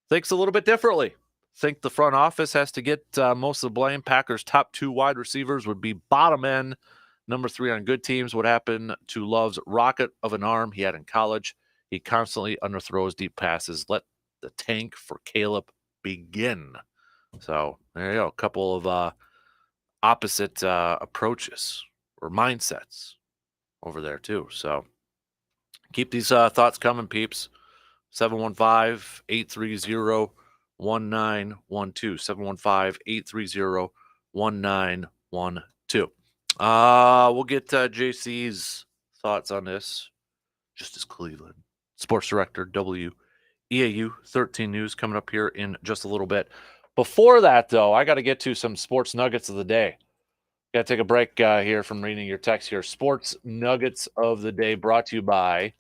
thinks a little bit differently. Think the front office has to get most of the blame. Packers' top 2 wide receivers would be bottom end. Number 3 on good teams. What happened to Love's rocket of an arm he had in college? He constantly underthrows deep passes. Let the tank for Caleb begin. So there you go. A couple of opposite approaches or mindsets over there too. So keep these thoughts coming, peeps. 715-830-1912. 715-830-1912. We'll get JC's thoughts on this. Justice Cleveland, sports director, WEAU 13 News, coming up here in just a little bit. Before that, though, I got to get to some sports nuggets of the day. Got to take a break here from reading your text here. Sports nuggets of the day brought to you by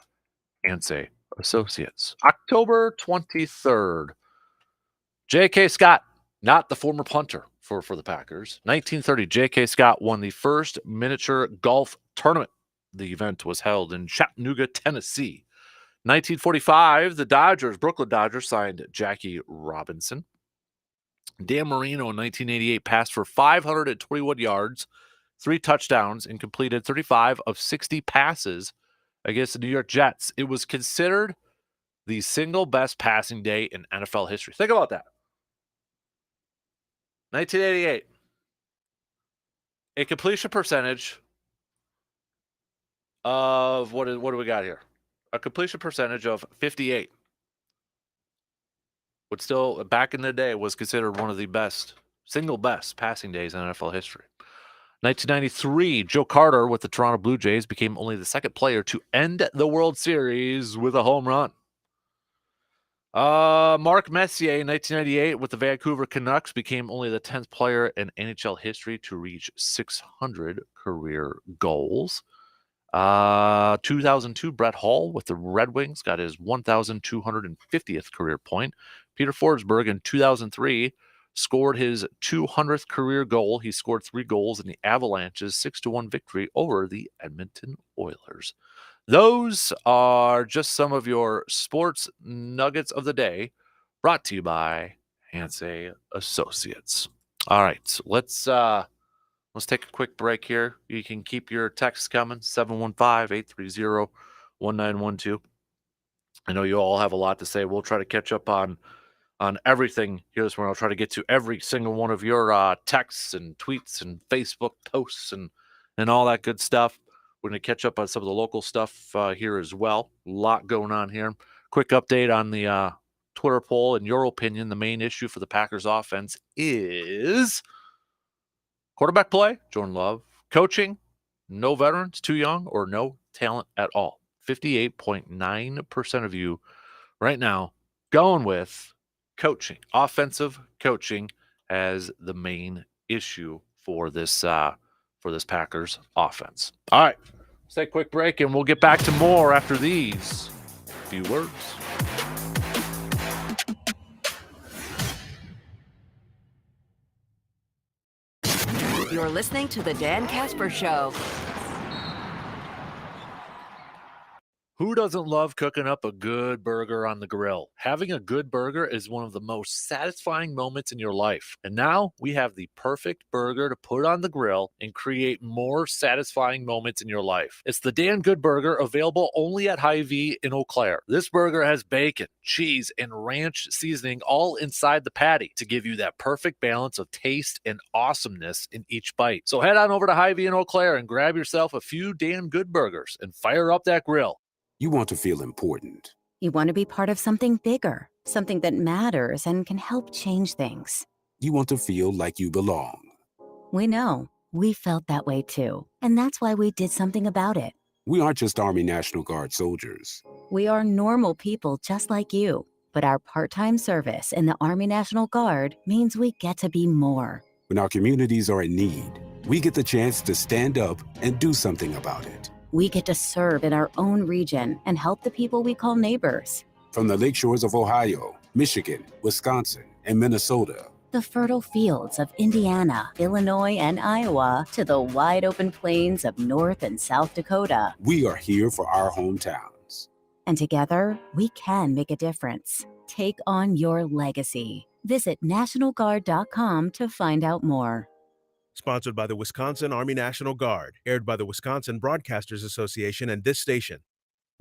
Ansay Associates. October 23rd. J.K. Scott, not the former punter for the Packers. 1930, J.K. Scott won the first miniature golf tournament. The event was held in Chattanooga, Tennessee. 1945, the Brooklyn Dodgers, signed Jackie Robinson. Dan Marino in 1988 passed for 521 yards, 3 touchdowns, and completed 35 of 60 passes against the New York Jets. It was considered the single best passing day in NFL history. Think about that. 1988. A completion percentage of what do we got here? A completion percentage of 58. Would still, back in the day, was considered one of the single best passing days in NFL history. 1993, Joe Carter with the Toronto Blue Jays became only the second player to end the World Series with a home run. Mark Messier in 1998 with the Vancouver Canucks became only the 10th player in NHL history to reach 600 career goals. 2002, Brett Hull with the Red Wings got his 1,250th career point. Peter Forsberg in 2003 scored his 200th career goal. He scored 3 goals in the Avalanche's 6-1 victory over the Edmonton Oilers. Those are just some of your sports nuggets of the day, brought to you by Ansay Associates. All right, let's take a quick break here. You can keep your texts coming, 715-830-1912. I know you all have a lot to say. We'll try to catch up on everything here this morning. I'll try to get to every single one of your texts and tweets and Facebook posts and all that good stuff. We're going to catch up on some of the local stuff here as well. A lot going on here. Quick update on the Twitter poll. In your opinion, the main issue for the Packers offense is quarterback play, Jordan Love. Coaching, no veterans, too young, or no talent at all. 58.9% of you right now going with coaching, offensive coaching, as the main issue for this Packers offense. All right, let's take a quick break, and we'll get back to more after these few words. You're listening to the Dan Kasper Show. Who doesn't love cooking up a good burger on the grill? Having a good burger is one of the most satisfying moments in your life. And now we have the perfect burger to put on the grill and create more satisfying moments in your life. It's the Dan Good Burger, available only at Hy-Vee in Eau Claire. This burger has bacon, cheese, and ranch seasoning all inside the patty to give you that perfect balance of taste and awesomeness in each bite. So head on over to Hy-Vee in Eau Claire and grab yourself a few Dan Good Burgers and fire up that grill. You want to feel important. You want to be part of something bigger, something that matters and can help change things. You want to feel like you belong. We know. We felt that way too. And that's why we did something about it. We aren't just Army National Guard soldiers. We are normal people just like you. But our part-time service in the Army National Guard means we get to be more. When our communities are in need, we get the chance to stand up and do something about it. We get to serve in our own region and help the people we call neighbors. From the lakeshores of Ohio, Michigan, Wisconsin, and Minnesota, the fertile fields of Indiana, Illinois, and Iowa, to the wide open plains of North and South Dakota, we are here for our hometowns. And together, we can make a difference. Take on your legacy. Visit NationalGuard.com to find out more. Sponsored by the Wisconsin Army National Guard, aired by the Wisconsin Broadcasters Association and this station.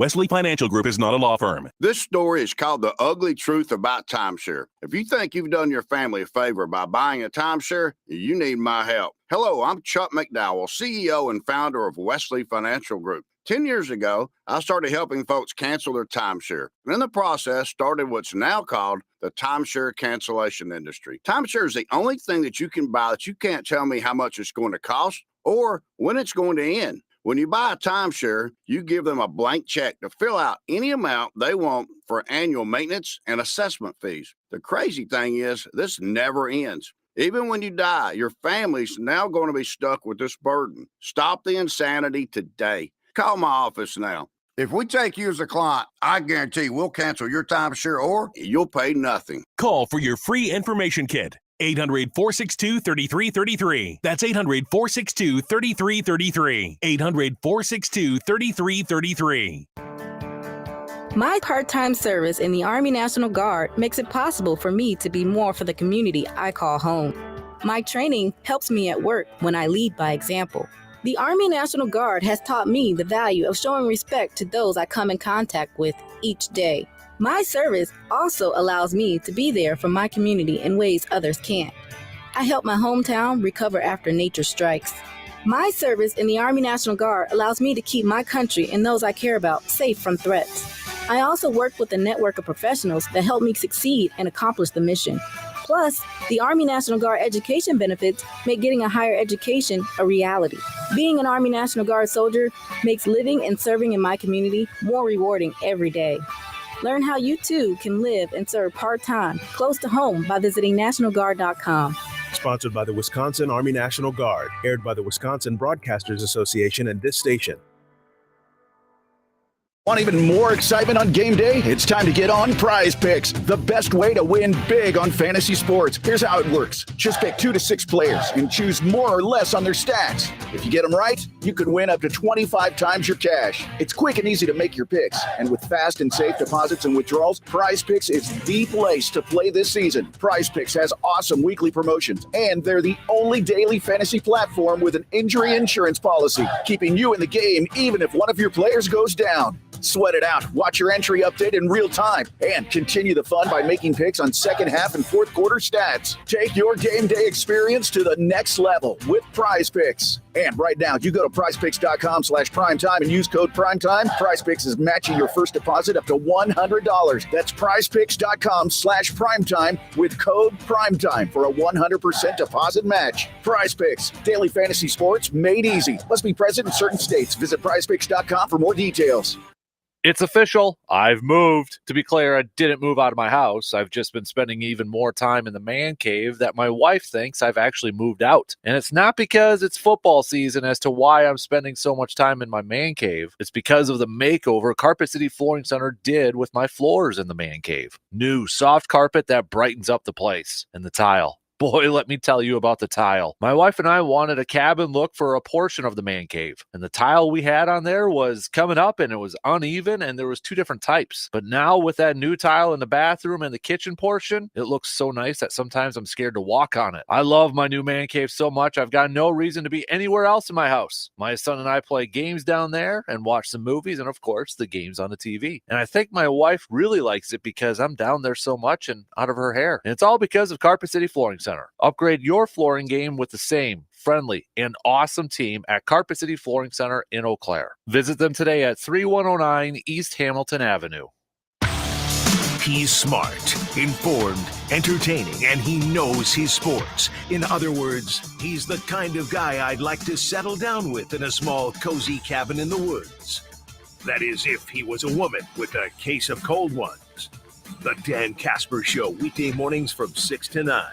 Wesley Financial Group is not a law firm. This story is called The Ugly Truth About Timeshare. If you think you've done your family a favor by buying a timeshare, you need my help. Hello, I'm Chuck McDowell, CEO and founder of Wesley Financial Group. 10 years ago, I started helping folks cancel their timeshare. And in the process, started what's now called the timeshare cancellation industry. Timeshare is the only thing that you can buy that you can't tell me how much it's going to cost or when it's going to end. When you buy a timeshare, you give them a blank check to fill out any amount they want for annual maintenance and assessment fees. The crazy thing is, this never ends. Even when you die, your family's now going to be stuck with this burden. Stop the insanity today. Call my office now. If we take you as a client, I guarantee we'll cancel your timeshare or you'll pay nothing. Call for your free information kit. 800-462-3333. That's 800-462-3333. 800-462-3333. My part-time service in the Army National Guard makes it possible for me to be more for the community I call home. My training helps me at work when I lead by example. The Army National Guard has taught me the value of showing respect to those I come in contact with each day. My service also allows me to be there for my community in ways others can't. I help my hometown recover after nature strikes. My service in the Army National Guard allows me to keep my country and those I care about safe from threats. I also work with a network of professionals that help me succeed and accomplish the mission. Plus, the Army National Guard education benefits make getting a higher education a reality. Being an Army National Guard soldier makes living and serving in my community more rewarding every day. Learn how you too can live and serve part-time close to home by visiting NationalGuard.com. Sponsored by the Wisconsin Army National Guard, aired by the Wisconsin Broadcasters Association and this station. Want even more excitement on game day? It's time to get on Prize Picks, the best way to win big on fantasy sports. Here's how it works. Just pick 2 to 6 players and choose more or less on their stats. If you get them right, you could win up to 25 times your cash. It's quick and easy to make your picks. And with fast and safe deposits and withdrawals, Prize Picks is the place to play this season. Prize Picks has awesome weekly promotions, and they're the only daily fantasy platform with an injury insurance policy, keeping you in the game even if one of your players goes down. Sweat it out. Watch your entry update in real time and continue the fun by making picks on second half and fourth quarter stats. Take your game day experience to the next level with Prize Picks. And right now, you go to prizepicks.com/primetime and use code primetime. Prize Picks is matching your first deposit up to $100. That's prizepicks.com/primetime with code primetime for a 100% deposit match. Prize Picks, daily fantasy sports made easy. Must be present in certain states. Visit prizepicks.com for more details. It's official. I've moved. To be clear, I didn't move out of my house. I've just been spending even more time in the man cave that my wife thinks I've actually moved out. And it's not because it's football season as to why I'm spending so much time in my man cave. It's because of the makeover Carpet City Flooring Center did with my floors in the man cave. New soft carpet that brightens up the place. And the tile. Boy, let me tell you about the tile. My wife and I wanted a cabin look for a portion of the man cave. And the tile we had on there was coming up and it was uneven and there was 2 different types. But now with that new tile in the bathroom and the kitchen portion, it looks so nice that sometimes I'm scared to walk on it. I love my new man cave so much, I've got no reason to be anywhere else in my house. My son and I play games down there and watch some movies and of course the games on the TV. And I think my wife really likes it because I'm down there so much and out of her hair. And it's all because of Carpet City Flooring Center. Upgrade your flooring game with the same friendly and awesome team at Carpet City Flooring Center in Eau Claire. Visit them today at 3109 East Hamilton Avenue. He's smart, informed, entertaining, and he knows his sports. In other words, he's the kind of guy I'd like to settle down with in a small, cozy cabin in the woods. That is, if he was a woman with a case of cold ones. The Dan Kasper Show, weekday mornings from 6 to 9.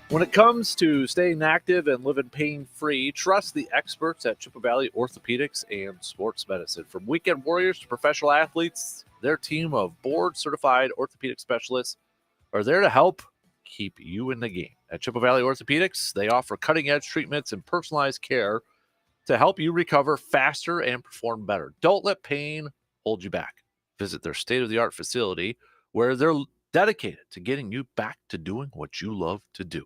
When it comes to staying active and living pain-free, trust the experts at Chippewa Valley Orthopedics and Sports Medicine. From weekend warriors to professional athletes, their team of board-certified orthopedic specialists are there to help keep you in the game. At Chippewa Valley Orthopedics, they offer cutting-edge treatments and personalized care to help you recover faster and perform better. Don't let pain hold you back. Visit their state-of-the-art facility where they're dedicated to getting you back to doing what you love to do.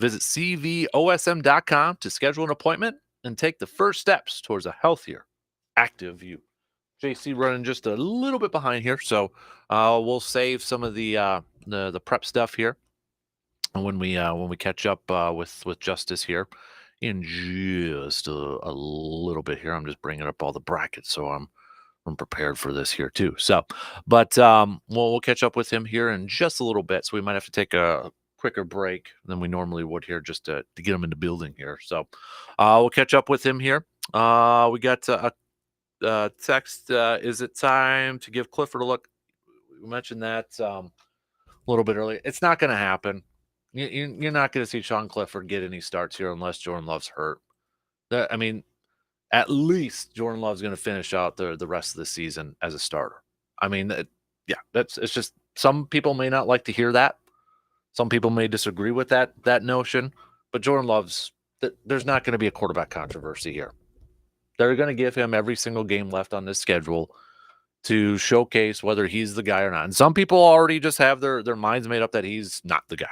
Visit cvosm.com to schedule an appointment and take the first steps towards a healthier, active you. JC running just a little bit behind here, so we'll save some of the prep stuff here when we catch up with Justice here in just a little bit here. I'm just bringing up all the brackets, so I'm prepared for this here too. So, but we'll catch up with him here in just a little bit. So we might have to take a quicker break than we normally would here just to get him in the building here. So we'll catch up with him here. We got a text. Is it time to give Clifford a look? We mentioned that a little bit earlier. It's not going to happen. You're not going to see Sean Clifford get any starts here unless Jordan Love's hurt. I mean, at least Jordan Love's going to finish out the rest of the season as a starter. I mean, it's just some people may not like to hear that. Some people may disagree with that notion. But Jordan Love's there's not going to be a quarterback controversy here. They're going to give him every single game left on this schedule to showcase whether he's the guy or not. And some people already just have their minds made up that he's not the guy.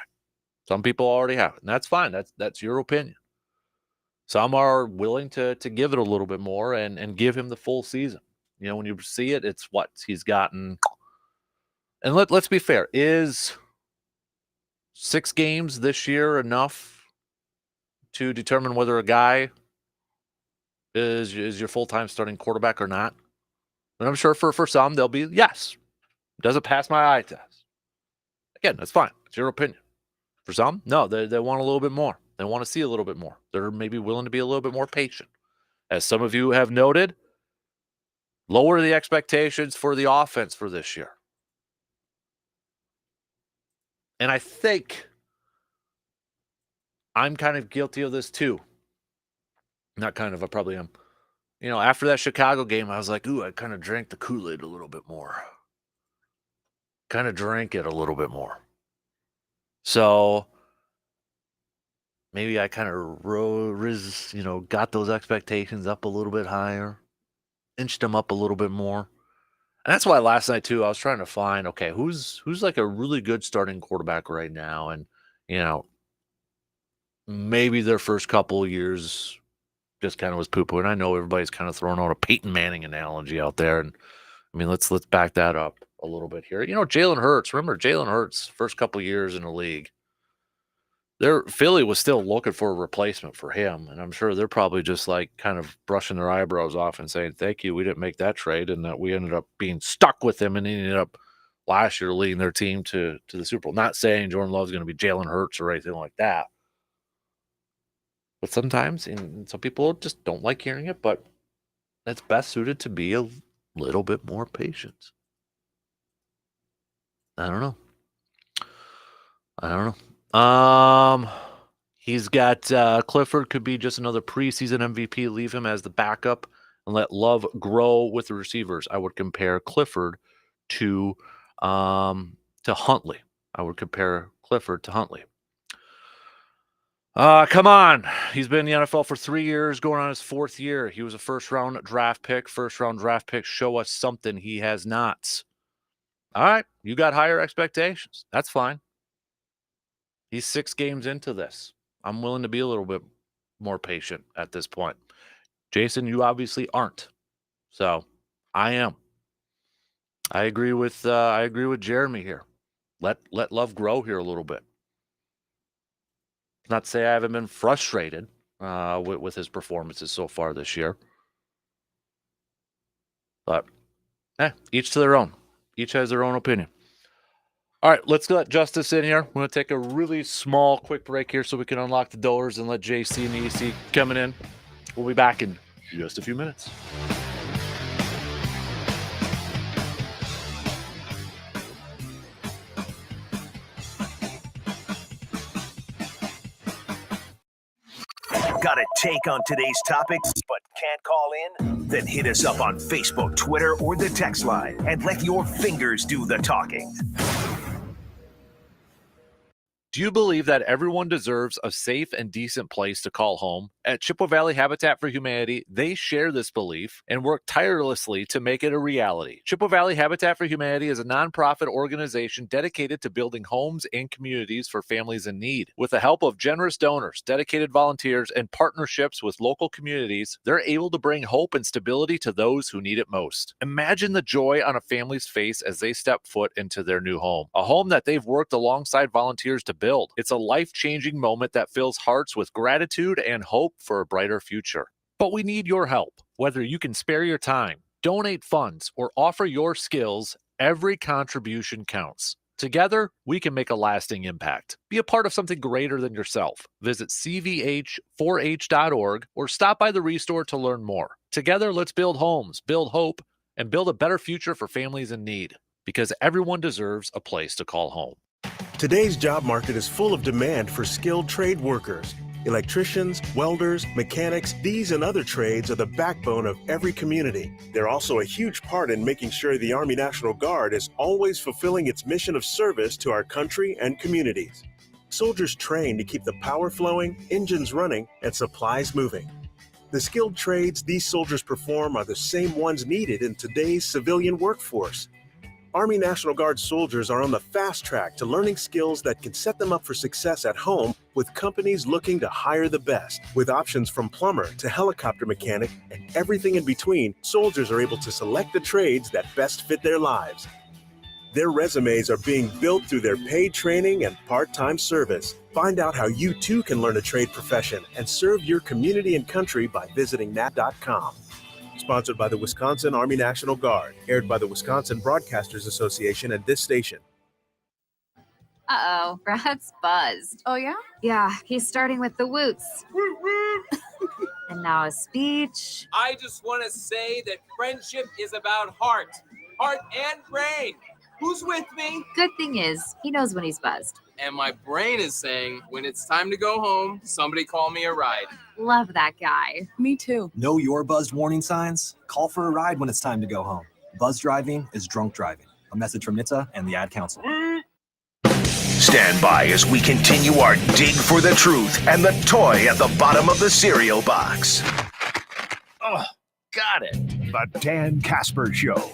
Some people already have it, and that's fine. That's your opinion. Some are willing to give it a little bit more and give him the full season. You know, when you see it, it's what he's gotten. And let's be fair. Is 6 games this year enough to determine whether a guy is your full-time starting quarterback or not? And I'm sure for some, they'll be, yes. Does it pass my eye test? Again, that's fine. It's your opinion. For some, no, they want a little bit more. They want to see a little bit more. They're maybe willing to be a little bit more patient. As some of you have noted, lower the expectations for the offense for this year. And I think I'm kind of guilty of this too. Not kind of, I probably am. You know, after that Chicago game, I was like, ooh, I kind of drank the Kool-Aid a little bit more. Kind of drank it a little bit more. So maybe I kind of got those expectations up a little bit higher, inched them up a little bit more. And that's why last night too, I was trying to find, okay, who's like a really good starting quarterback right now. And, you know, maybe their first couple of years just kind of was poo-poo. And I know everybody's kind of throwing out a Peyton Manning analogy out there. And I mean, let's back that up a little bit here. You know, Jalen Hurts, remember Jalen Hurts first couple of years in the league. Philly was still looking for a replacement for him, and I'm sure they're probably just like kind of brushing their eyebrows off and saying, thank you, we didn't make that trade, and that we ended up being stuck with him and ended up last year leading their team to the Super Bowl. Not saying Jordan Love's going to be Jalen Hurts or anything like that. But sometimes, and some people just don't like hearing it, but it's best suited to be a little bit more patient. I don't know. He's got Clifford could be just another preseason MVP. Leave him as the backup and let Love grow with the receivers. I would compare Clifford to Huntley. Come on. He's been in the NFL for 3 years, going on his 4th year. He was a first-round draft pick. First-round draft picks show us something he has not. All right, you got higher expectations. That's fine. He's 6 games into this. I'm willing to be a little bit more patient at this point. Jason, you obviously aren't. So I am. I agree with Jeremy here. Let Love grow here a little bit. Not to say I haven't been frustrated with his performances so far this year. But each to their own. Each has their own opinion. All right, let's let Justice in here. We're going to take a really small, quick break here so we can unlock the doors and let JC and EC coming in. We'll be back in just a few minutes. Got a take on today's topics but can't call in? Then hit us up on Facebook, Twitter, or the text line and let your fingers do the talking. Do you believe that everyone deserves a safe and decent place to call home? At Chippewa Valley Habitat for Humanity, they share this belief and work tirelessly to make it a reality. Chippewa Valley Habitat for Humanity is a nonprofit organization dedicated to building homes and communities for families in need. With the help of generous donors, dedicated volunteers, and partnerships with local communities, they're able to bring hope and stability to those who need it most. Imagine the joy on a family's face as they step foot into their new home, a home that they've worked alongside volunteers to build. It's a life-changing moment that fills hearts with gratitude and hope for a brighter future. But we need your help. Whether you can spare your time, donate funds, or offer your skills, every contribution counts. Together, we can make a lasting impact. Be a part of something greater than yourself. Visit cvh4h.org or stop by the Restore to learn more. Together, let's build homes, build hope, and build a better future for families in need. Because everyone deserves a place to call home. Today's job market is full of demand for skilled trade workers. Electricians, welders, mechanics, these and other trades are the backbone of every community. They're also a huge part in making sure the Army National Guard is always fulfilling its mission of service to our country and communities. Soldiers train to keep the power flowing, engines running, and supplies moving. The skilled trades these soldiers perform are the same ones needed in today's civilian workforce. Army National Guard soldiers are on the fast track to learning skills that can set them up for success at home with companies looking to hire the best. With options from plumber to helicopter mechanic and everything in between, soldiers are able to select the trades that best fit their lives. Their resumes are being built through their paid training and part-time service. Find out how you too can learn a trade profession and serve your community and country by visiting nat.com. Sponsored by the Wisconsin Army National Guard. Aired by the Wisconsin Broadcasters Association and this station. Uh-oh, Brad's buzzed. Oh, yeah? Yeah, he's starting with the woots. And now a speech. I just want to say that friendship is about heart and brain. Who's with me? Good thing is, he knows when he's buzzed. And my brain is saying, when it's time to go home, somebody call me a ride. Love that guy. Me too. Know your buzzed warning signs? Call for a ride when it's time to go home. Buzz driving is drunk driving. A message from NHTSA and the Ad Council. Stand by as we continue our dig for the truth and the toy at the bottom of the cereal box. Oh, got it. The Dan Kasper Show.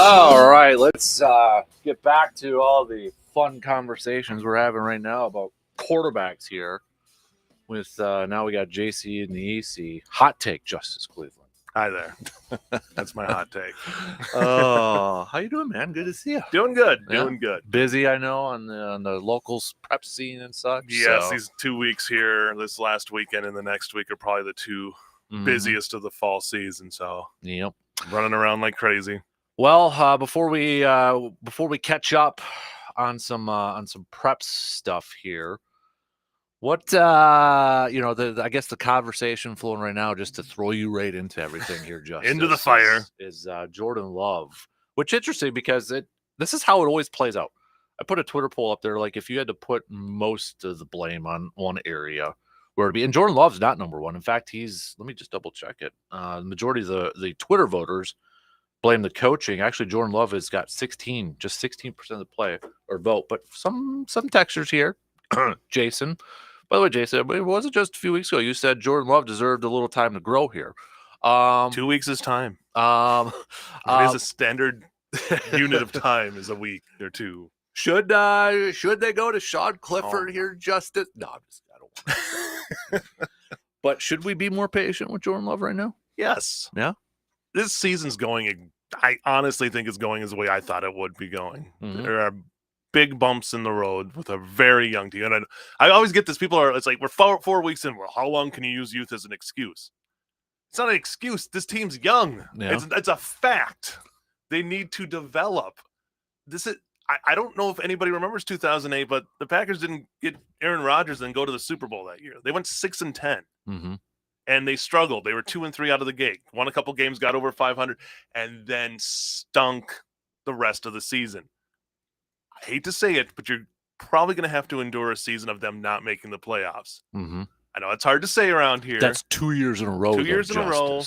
All right, let's get back to all the fun conversations we're having right now about quarterbacks here. With now we got JC and the EC. Hot take, Justice Cleveland. Hi there. That's my hot take. Oh, how you doing, man? Good to see you. Doing good. Yeah. Doing good. Busy, I know, on the locals prep scene and such. Yes, so. these 2 weeks here, this last weekend and the next week are probably the two busiest of the fall season. So yep, running around like crazy. Well, before we catch up on some prep stuff here, what I guess the conversation flowing right now, just to throw you right into everything here, Justice, into the fire is Jordan Love, which is interesting because this is how it always plays out. I put a Twitter poll up there, like if you had to put most of the blame on one area, where it'd be, and Jordan Love's not number one. In fact, let me just double check it. The majority of the Twitter voters blame the coaching. Actually, Jordan Love has got 16% of the play or vote. But some texters here, Jason. By the way, Jason, it wasn't just a few weeks ago. You said Jordan Love deserved a little time to grow here. 2 weeks is time. It is a standard unit of time is a week or two. Should they go to Sean Clifford here, Justice? No, I don't want to. But should we be more patient with Jordan Love right now? Yes. Yeah. This season's going, I honestly think it's going as the way I thought it would be going. Mm-hmm. There are big bumps in the road with a very young team. And I always get this. It's like, we're 4 weeks in. Well, how long can you use youth as an excuse? It's not an excuse. This team's young. Yeah. It's a fact. They need to develop. I don't know if anybody remembers 2008, but the Packers didn't get Aaron Rodgers and go to the Super Bowl that year. They went 6-10. Mm-hmm. And they struggled. They were 2-3 out of the gate. Won a couple games, got over 500, and then stunk the rest of the season. I hate to say it, but you're probably going to have to endure a season of them not making the playoffs. Mm-hmm. I know it's hard to say around here. That's 2 years in a row. 2 years in a row.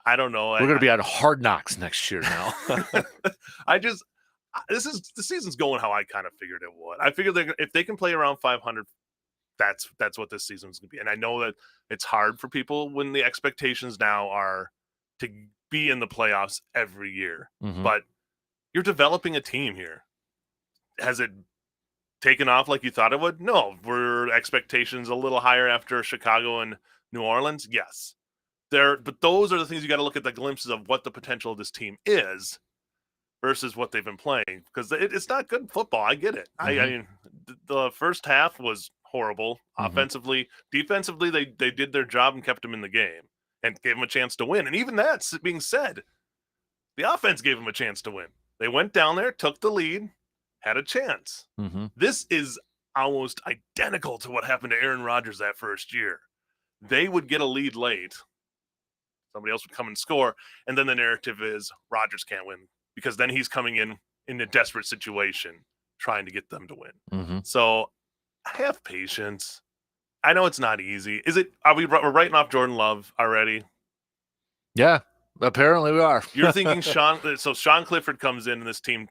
I don't know. We're going to be on Hard Knocks next year now. The season's going how I kind of figured it would. I figured if they can play around 500, that's what this season's going to be. And I know that it's hard for people when the expectations now are to be in the playoffs every year. Mm-hmm. But you're developing a team here. Has it taken off like you thought it would? No. Were expectations a little higher after Chicago and New Orleans? Yes. But those are the things you got to look at, the glimpses of what the potential of this team is versus what they've been playing, because it's not good football. I get it. Mm-hmm. I mean, the first half was horrible. Mm-hmm. Offensively, defensively, they did their job and kept them in the game and gave them a chance to win. And even that being said, the offense gave them a chance to win. They went down there, took the lead, had a chance. Mm-hmm. This is almost identical to what happened to Aaron Rodgers that first year. They would get a lead late. Somebody else would come and score. And then the narrative is Rodgers can't win, because then he's coming in a desperate situation trying to get them to win. Mm-hmm. So have patience. I know it's not easy. We're writing off Jordan Love already? Yeah, apparently we are. You're thinking Sean Clifford comes in and this team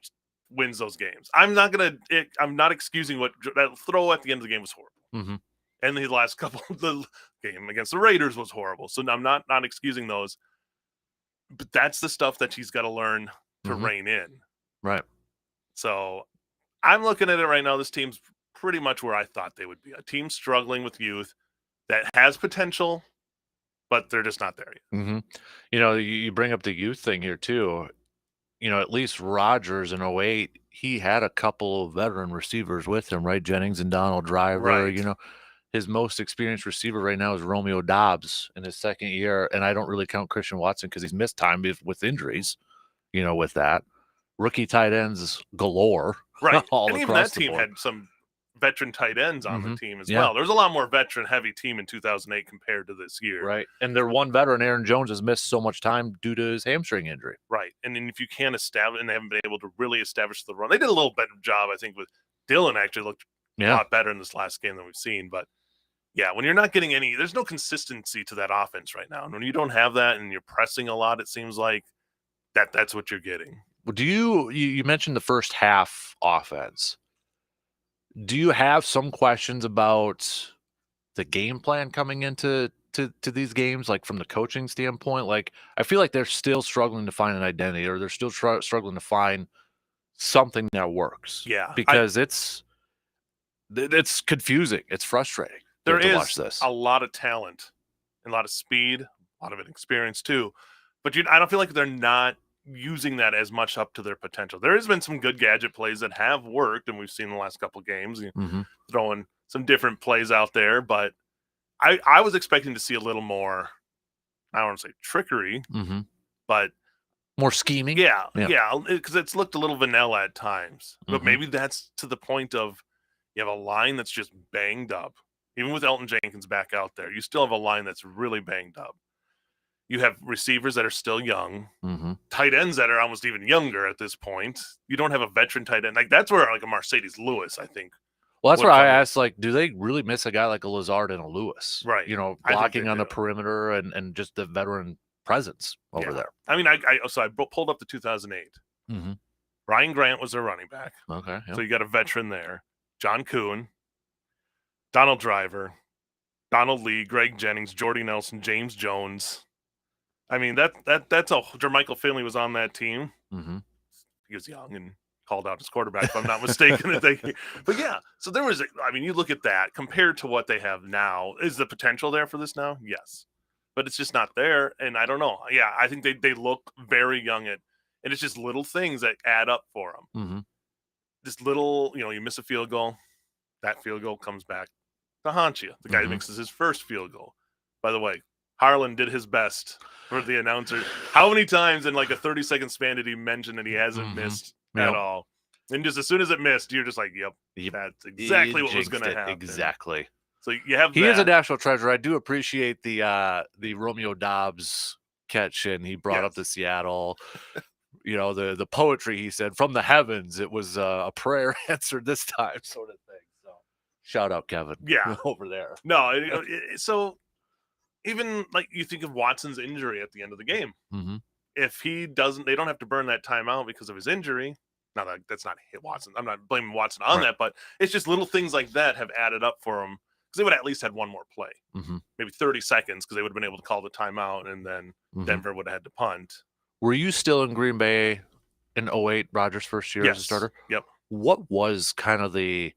wins those games. I'm not excusing what that throw at the end of the game was horrible. Mm-hmm. And the last couple of the game against the Raiders was horrible. So I'm not excusing those. But that's the stuff that he's got to learn to Mm-hmm. rein in. Right. So I'm looking at it right now. This team's pretty much where I thought they would be. A team struggling with youth that has potential, but they're just not there yet. Mm-hmm. You know, you bring up the youth thing here too. You know, at least Rodgers in 08, he had a couple of veteran receivers with him, right? Jennings and Donald Driver. Right. You know, his most experienced receiver right now is Romeo Dobbs in his second year. And I don't really count Christian Watson because he's missed time with injuries, you know, with that. Rookie tight ends galore. Right. all and even across that the team board. had some veteran tight ends on Mm-hmm. the team as Yeah. well. There's a lot more veteran-heavy team in 2008 compared to this year. Right. And their one veteran, Aaron Jones, has missed so much time due to his hamstring injury. Right. And then if you can't establish, and they haven't been able to really establish the run, they did a little better job, I think, with Dylan actually looked a lot better in this last game than we've seen. But yeah, when you're not getting there's no consistency to that offense right now. And when you don't have that and you're pressing a lot, it seems like that's what you're getting. Well, do you mentioned the first half offense. Do you have some questions about the game plan coming into these games, like from the coaching standpoint? Like, I feel like they're still struggling to find an identity, or they're still struggling to find something that works. Yeah. Because it's confusing. It's frustrating. There to is watch this. a lot of talent and a lot of speed, a lot of experience too. But I don't feel like they're not using that as much up to their potential. There has been some good gadget plays that have worked, and we've seen the last couple of games Mm-hmm. throwing some different plays out there. But I was expecting to see a little more, I don't want to say trickery, Mm-hmm. but more scheming. Yeah, because it's looked a little vanilla at times. But Mhm. maybe that's to the point of you have a line that's just banged up. Even with Elton Jenkins back out there, you still have a line that's really banged up. You have receivers that are still young, Mm-hmm. tight ends that are almost even younger at this point. You don't have a veteran tight end. Like, that's where like a Mercedes Lewis, I think. Well, that's would where I come in. asked, like, do they really miss a guy like a Lazard and a Lewis? Right. You know, I think blocking they on the do. perimeter and just the veteran presence over there. I mean, I pulled up the 2008. Mm-hmm. Ryan Grant was their running back. Okay. So you got a veteran there. John Kuhn, Donald Driver, Donald Lee, Greg Jennings, Jordy Nelson, James Jones. I mean, that's a Jermichael Finley was on that team. Mm-hmm. He was young and called out as quarterback, if I'm not mistaken. But yeah, so there was, you look at that compared to what they have now. Is the potential there for this now? Yes. But it's just not there. And I don't know. Yeah, I think they look very young and it's just little things that add up for them. Mm-hmm. this little, you miss a field goal, that field goal comes back to haunt you. The guy who mixes his first field goal. By the way, Harlan did his best for the announcer. How many times in like a 30-second span did he mention that he hasn't missed at all? And just as soon as it missed, you're just like, yep. That's exactly what was going to happen. Exactly. So you have He is a national treasure. I do appreciate the Romeo Dobbs catch, and he brought up the Seattle. The poetry, he said, from the heavens. It was a prayer answered this time, sort of thing. So shout out Kevin. Yeah. Over there. No, so even like you think of Watson's injury at the end of the game. If he doesn't, they don't have to burn that timeout because of his injury. Now that's not hit Watson. I'm not blaming Watson on that, but it's just little things like that have added up for him because they would at least had one more play, maybe 30 seconds because they would have been able to call the timeout, and then Denver would have had to punt. Were you still in Green Bay in 2008, Rodgers' first year as a starter? Yep. What was kind of the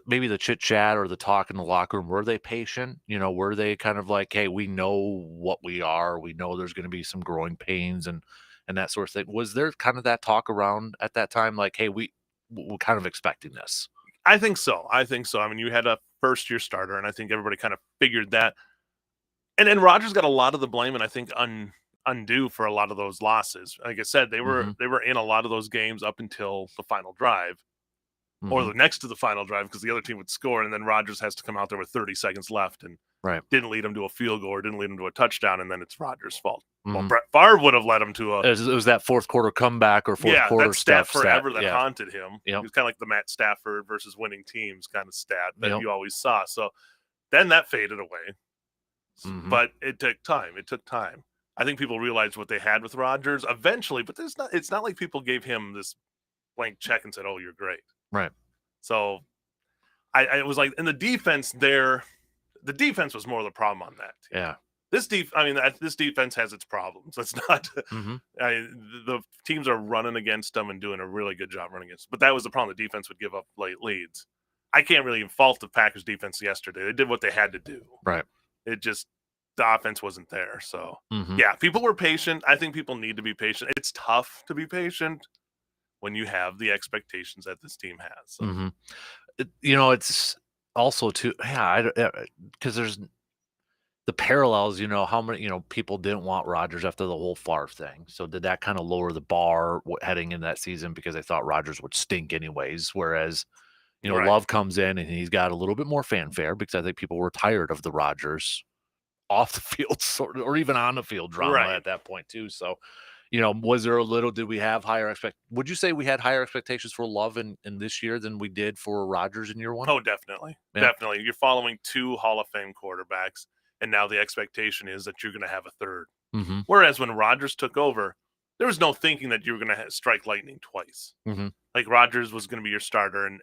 maybe the chit chat or the talk in the locker room? Were they patient? Were they kind of like, hey, we know what we are. We know there's going to be some growing pains and that sort of thing. Was there kind of that talk around at that time? Like, hey, we're kind of expecting this. I think so. I mean, you had a first-year starter, and I think everybody kind of figured that. And then Rodgers got a lot of the blame, and I think undue for a lot of those losses. Like I said, they were in a lot of those games up until the final drive, or the next to the final drive, because the other team would score, and then Rodgers has to come out there with 30 seconds left and didn't lead him to a field goal or didn't lead him to a touchdown, and then it's Rodgers' fault. Well, Brett Favre would have led him to It was that fourth quarter comeback or fourth quarter that stat forever that yeah. haunted him. It was kind of like the Matt Stafford versus winning teams kind of stat that you always saw. So then that faded away. But it took time. I think people realized what they had with Rodgers eventually, but it's not like people gave him this blank check and said, "Oh, you're great." Right. So I was like, and the defense was more the problem on that team. Yeah. This defense has its problems. That's not the teams are running against them and doing a really good job running against them. But that was the problem. The defense would give up late leads. I can't really fault the Packers defense yesterday. They did what they had to do. Right. It just, the offense wasn't there. So yeah, people were patient. I think people need to be patient. It's tough to be patient when you have the expectations that this team has. So. It's also too, because there's the parallels, how many, people didn't want Rodgers after the whole Favre thing. So did that kind of lower the bar heading into that season because they thought Rodgers would stink anyways? Whereas, Love comes in and he's got a little bit more fanfare because I think people were tired of the Rodgers off the field sort of, or even on the field drama at that point too. So, was there did we have would you say we had higher expectations for Love in this year than we did for Rodgers in year one? Oh, definitely. Yeah. Definitely. You're following two Hall of Fame quarterbacks. And now the expectation is that you're going to have a third. Whereas when Rodgers took over, there was no thinking that you were going to strike lightning twice. Like Rodgers was going to be your starter and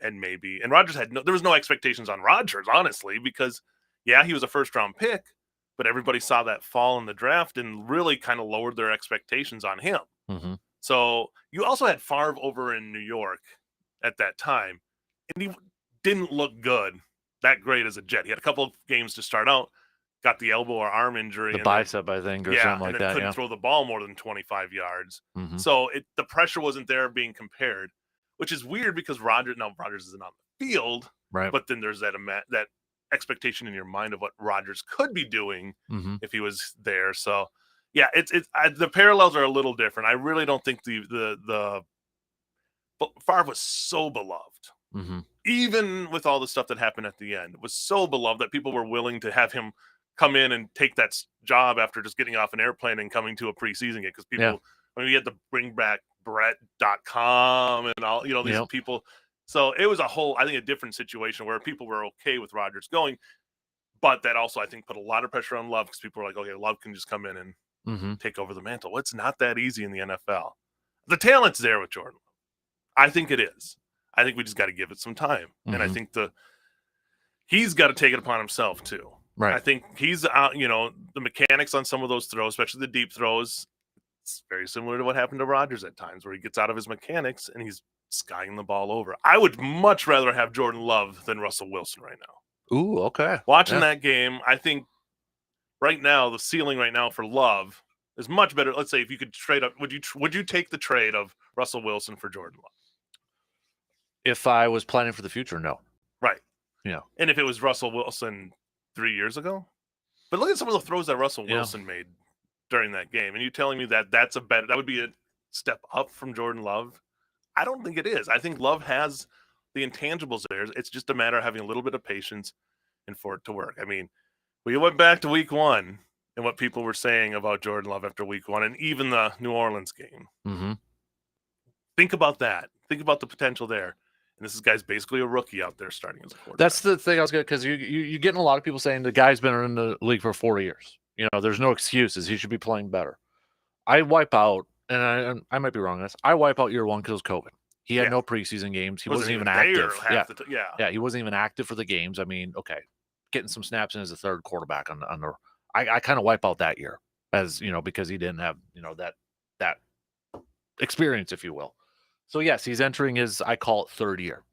Rodgers there was no expectations on Rodgers, honestly, because he was a first round pick, but everybody saw that fall in the draft and really kind of lowered their expectations on him. So you also had Favre over in New York at that time, and he didn't look that great as a Jet. He had a couple of games to start out. Got the elbow or arm injury. The bicep, I think, or something like that. Couldn't throw the ball more than 25 yards. So the pressure wasn't there being compared, which is weird because Rodgers isn't on the field. Right. But then there's that expectation in your mind of what Rodgers could be doing if he was there. So, yeah, the parallels are a little different. I really don't think the Favre was so beloved. Even with all the stuff that happened at the end, it was so beloved that people were willing to have him come in and take that job after just getting off an airplane and coming to a preseason game. Because people, we had to bring back Brett.com and all, these people. So it was a different situation where people were okay with Rodgers going. But that also, I think, put a lot of pressure on Love because people were like, okay, Love can just come in and take over the mantle. Well, it's not that easy in the NFL. The talent's there with Jordan. I think it is. I think we just got to give it some time. And I think he's got to take it upon himself too. Right. I think he's the mechanics on some of those throws, especially the deep throws, it's very similar to what happened to Rodgers at times where he gets out of his mechanics and he's skying the ball over. I would much rather have Jordan Love than Russell Wilson right now. Ooh, okay. Watching that game, I think right now, the ceiling right now for Love is much better. Let's say if you could trade up, would you take the trade of Russell Wilson for Jordan Love? If I was planning for the future, no. Right. Yeah. And if it was Russell Wilson 3 years ago, but look at some of the throws that Russell Wilson made during that game, and you telling me that that would be a step up from Jordan Love? I don't think it is. I think Love has the intangibles there. It's just a matter of having a little bit of patience and for it to work. I mean, we went back to week 1 and what people were saying about Jordan Love after week 1 and even the New Orleans game. Mm-hmm. Think about that. Think about the potential there. And this guy's basically a rookie out there starting as a quarterback. That's the thing I was going to, because you're getting a lot of people saying the guy's been in the league for 4 years. There's no excuses. He should be playing better. I wipe out, and I might be wrong on this, I wipe out year 1 because of COVID. He had no preseason games. He wasn't even active. He wasn't even active for the games. I mean, okay, getting some snaps in as a third quarterback on the I kind of wipe out that year as, because he didn't have, that experience, if you will. So yes, he's entering his, I call it, third year.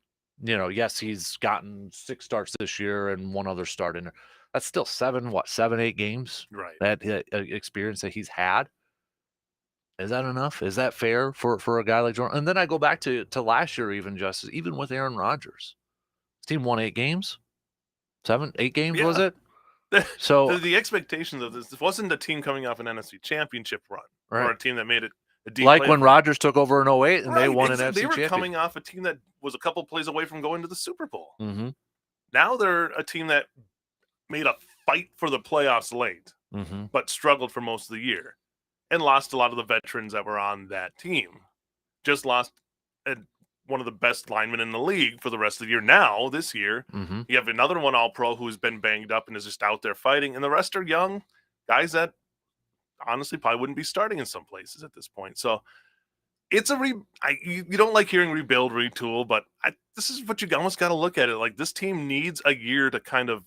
Yes, he's gotten 6 starts this year and 1 other start in there. That's still 7, 8 games. Right. That experience that he's had. Is that enough? Is that fair for a guy like Jordan? And then I go back to last year, even with Aaron Rodgers. His team won 8 games. 7, 8 games, was it? So the expectations of this wasn't a team coming off an NFC championship run or a team that made it a deep like when Rodgers took over in 08 and they won an NFC championship. They were championship. coming off a team that was a couple plays away from going to the Super Bowl. Mm-hmm. Now they're a team that made a fight for the playoffs late, but struggled for most of the year and lost a lot of the veterans that were on that team. Just lost one of the best linemen in the league for the rest of the year. Now, this year, you have another one all-pro who's been banged up and is just out there fighting, and the rest are young guys that honestly probably wouldn't be starting in some places at this point. So it's you don't like hearing rebuild, retool, but this is what you almost got to look at it. Like, this team needs a year to kind of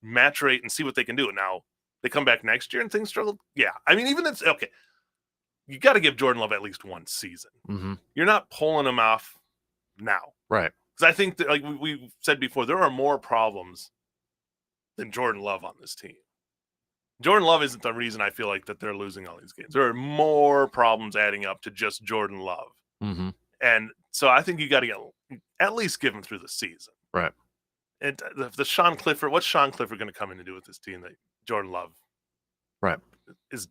maturate and see what they can do. Now, they come back next year and things struggle. Yeah. I mean, even it's okay. You got to give Jordan Love at least 1 season. You're not pulling him off now. Right. Because I think that, like we said before, there are more problems than Jordan Love on this team. Jordan Love isn't the reason I feel like that they're losing all these games. There are more problems adding up to just Jordan Love. And so I think you got to at least give him through the season. Right. And the Sean Clifford, what's Sean Clifford going to come in and do with this team that Jordan Love is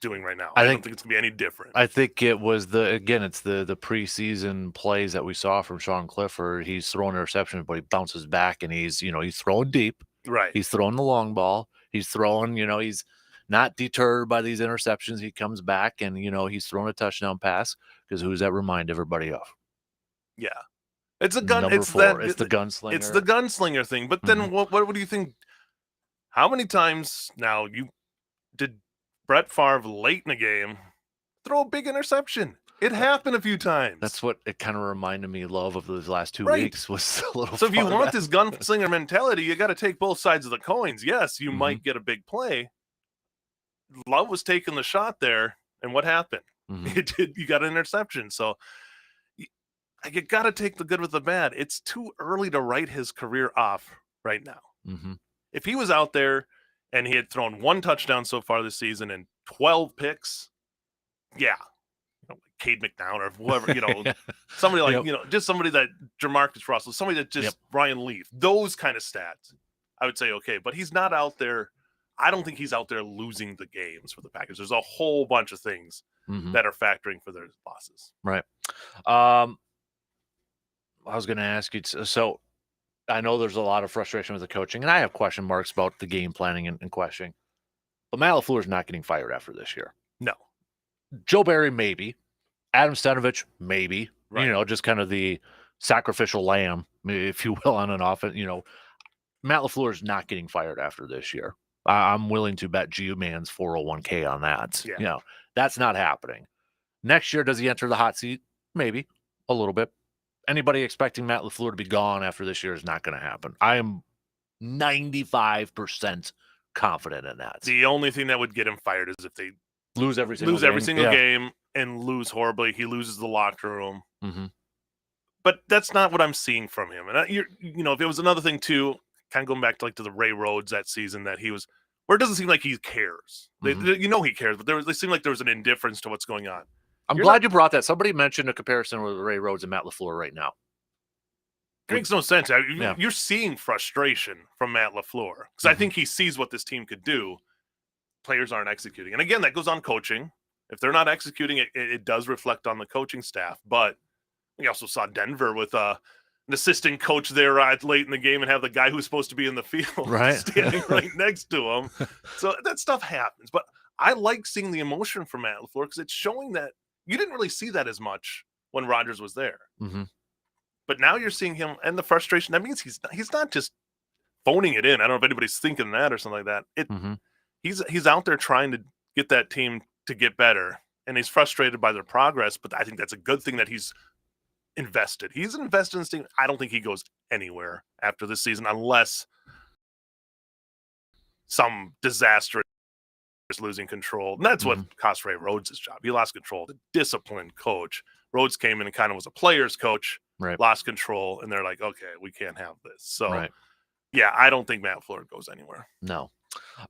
doing right now? I don't think it's going to be any different. I think it was it's the preseason plays that we saw from Sean Clifford. He's throwing interceptions, but he bounces back and he's throwing deep. Right. He's throwing the long ball. He's throwing, he's not deterred by these interceptions. He comes back and, he's throwing a touchdown pass because who's that remind everybody of? Yeah. It's a gun. Number it's 4. that. It's the gunslinger. It's the gunslinger thing. But then what do you think? How many times now did Brett Favre late in a game throw a big interception? It happened a few times. That's what it kind of reminded me of those last 2 weeks was a little. So if you want this gunslinger mentality, you got to take both sides of the coins. Yes, you might get a big play. Love was taking the shot there, and what happened? You got an interception. So you got to take the good with the bad. It's too early to write his career off right now. If he was out there and he had thrown 1 touchdown so far this season and 12 picks, Cade McDowell or whoever, somebody like, just somebody that Jamarcus Russell, somebody that just Ryan Leaf, those kind of stats, I would say, okay, but he's not out there. I don't think he's out there losing the games for the Packers. There's a whole bunch of things that are factoring for their losses. Right. I was going to ask you, so I know there's a lot of frustration with the coaching, and I have question marks about the game planning and questioning, but Matt LaFleur's not getting fired after this year. No. Joe Barry, maybe. Adam Stenovich, maybe. Right. Just kind of the sacrificial lamb, if you will, on an offense. Matt LaFleur is not getting fired after this year. I'm willing to bet G-Man's 401k on that. Yeah. That's not happening. Next year, does he enter the hot seat? Maybe. A little bit. Anybody expecting Matt LaFleur to be gone after this year is not going to happen. I am 95% confident in that. The only thing that would get him fired is if they lose every single game and lose horribly. He loses the locker room. But that's not what I'm seeing from him. And if it was another thing too, kind of going back to the Ray Rhodes that season that he was, where it doesn't seem like he cares. He cares, but they seem like there was an indifference to what's going on. I'm glad you brought that. Somebody mentioned a comparison with Ray Rhodes and Matt LaFleur right now. It makes no sense. You're seeing frustration from Matt LaFleur because I think he sees what this team could do. Players aren't executing. And again, that goes on coaching. If they're not executing, it does reflect on the coaching staff. But we also saw Denver with an assistant coach there late in the game and have the guy who's supposed to be in the field standing right next to him. So that stuff happens. But I like seeing the emotion from Matt LaFleur because it's showing that you didn't really see that as much when Rodgers was there. Mm-hmm. But now you're seeing him and the frustration. That means he's not just phoning it in. I don't know if anybody's thinking that or something like that. He's out there trying to get that team to get better, and he's frustrated by their progress. But I think that's a good thing that he's invested. He's invested in this team. I don't think he goes anywhere after this season unless some disaster is losing control. And that's what cost Ray Rhodes' job. He lost control. The disciplined coach. Rhodes came in and kind of was a player's coach. Lost control, and they're like, okay, we can't have this. So, yeah, I don't think Matt LaFleur goes anywhere. No.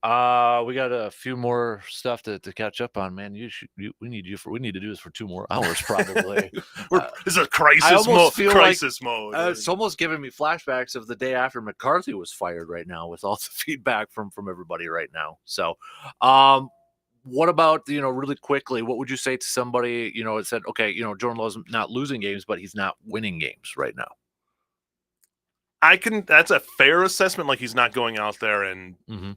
We got a few more stuff to catch up on, man. We need to do this for 2 more hours, probably. This is a crisis mode. It's almost giving me flashbacks of the day after McCarthy was fired right now with all the feedback from everybody right now. So, what about, really quickly, what would you say to somebody, that said, okay, Jordan Love's not losing games, but he's not winning games right now? That's a fair assessment. Like, he's not going out there and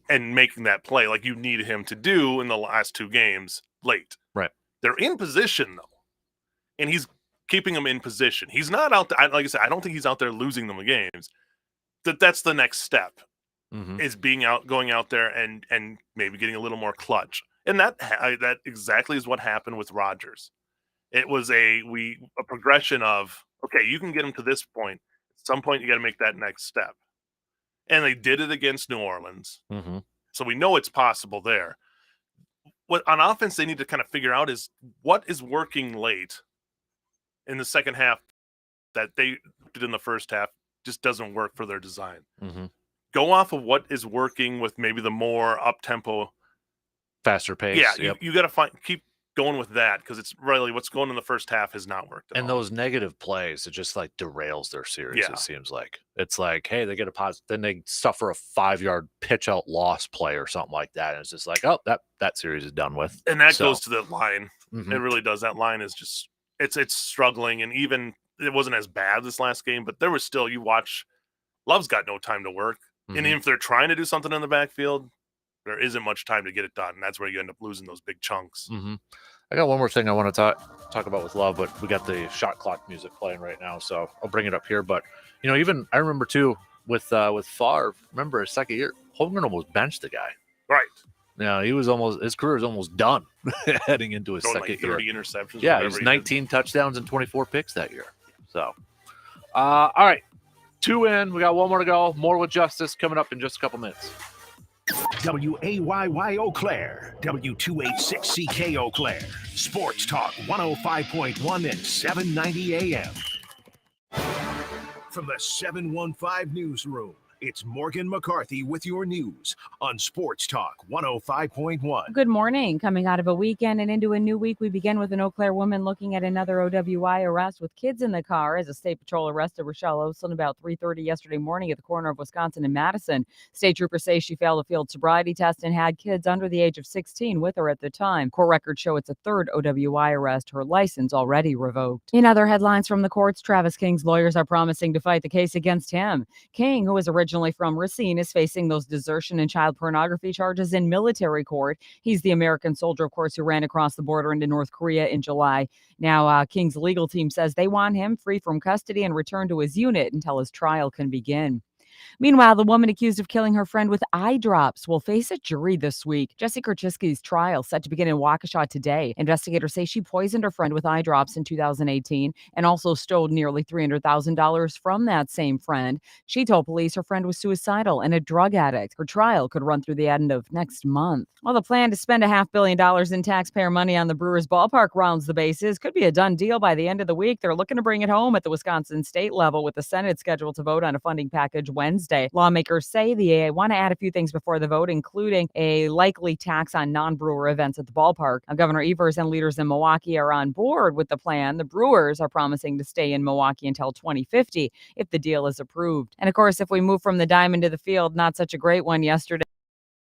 making that play like you need him to do in the last 2 games late. Right. They're in position though. And he's keeping them in position. He's not out there. Like I said, I don't think he's out there losing them the games. That's the next step is going out there and maybe getting a little more clutch. And that exactly is what happened with Rodgers. It was a progression of, okay, you can get him to this point. At some point, you got to make that next step. And they did it against New Orleans. So we know it's possible there. What on offense they need to kind of figure out is what is working late in the second half that they did in the first half just doesn't work for their design. Go off of what is working with maybe the more up-tempo, faster pace. Yeah, you got to keep going with that because it's really what's going in the first half has not worked at all. Those negative plays, it just like derails their series. It seems like it's like, hey, they get a positive, then they suffer a 5-yard pitch out loss play or something like that, and it's just like, oh, that series is done with. And that goes to the line. It really does. That line is just it's struggling, and even it wasn't as bad this last game, but there was still, you watch, Love's got no time to work, and if they're trying to do something in the backfield, there isn't much time to get it done. And that's where you end up losing those big chunks. I got one more thing I want to talk about with Love, but we got the shot clock music playing right now, so I'll bring it up here. But even I remember too with Favre. Remember his second year, Holmgren almost benched the guy. Right. Yeah, his career is almost done heading into his second year. 30 interceptions. Yeah, he was 19 touchdowns and 24 picks that year. So, all right, 2 in. We got 1 more to go. More with Justice coming up in just a couple minutes. WAYY Eau Claire, W286CK Eau Claire, Sports Talk 105.1 and 790 AM. From the 715 Newsroom, it's Morgan McCarthy with your news on Sports Talk 105.1. Good morning. Coming out of a weekend and into a new week, we begin with an Eau Claire woman looking at another OWI arrest with kids in the car as a state patrol arrested Rochelle Oslin about 3:30 yesterday morning at the corner of Wisconsin and Madison. State troopers say she failed a field sobriety test and had kids under the age of 16 with her at the time. Court records show it's a 3rd OWI arrest, her license already revoked. In other headlines from the courts, Travis King's lawyers are promising to fight the case against him. King, who is originally from Racine, is facing those desertion and child pornography charges in military court. He's the American soldier, of course, who ran across the border into North Korea in July. Now, King's legal team says they want him free from custody and returned to his unit until his trial can begin. Meanwhile, the woman accused of killing her friend with eye drops will face a jury this week. Jesse Kurczewski's trial set to begin in Waukesha today. Investigators say she poisoned her friend with eye drops in 2018 and also stole nearly $300,000 from that same friend. She told police her friend was suicidal and a drug addict. Her trial could run through the end of next month. Well, the plan to spend $500 million in taxpayer money on the Brewers ballpark rounds the bases. Could be a done deal by the end of the week. They're looking to bring it home at the Wisconsin state level, with the Senate scheduled to vote on a funding package Wednesday. Wednesday. Lawmakers say they want to add a few things before the vote, including a likely tax on non-Brewer events at the ballpark. Now, Governor Evers and leaders in Milwaukee are on board with the plan. The Brewers are promising to stay in Milwaukee until 2050 if the deal is approved. And of course, if we move from the diamond to the field, not such a great one yesterday.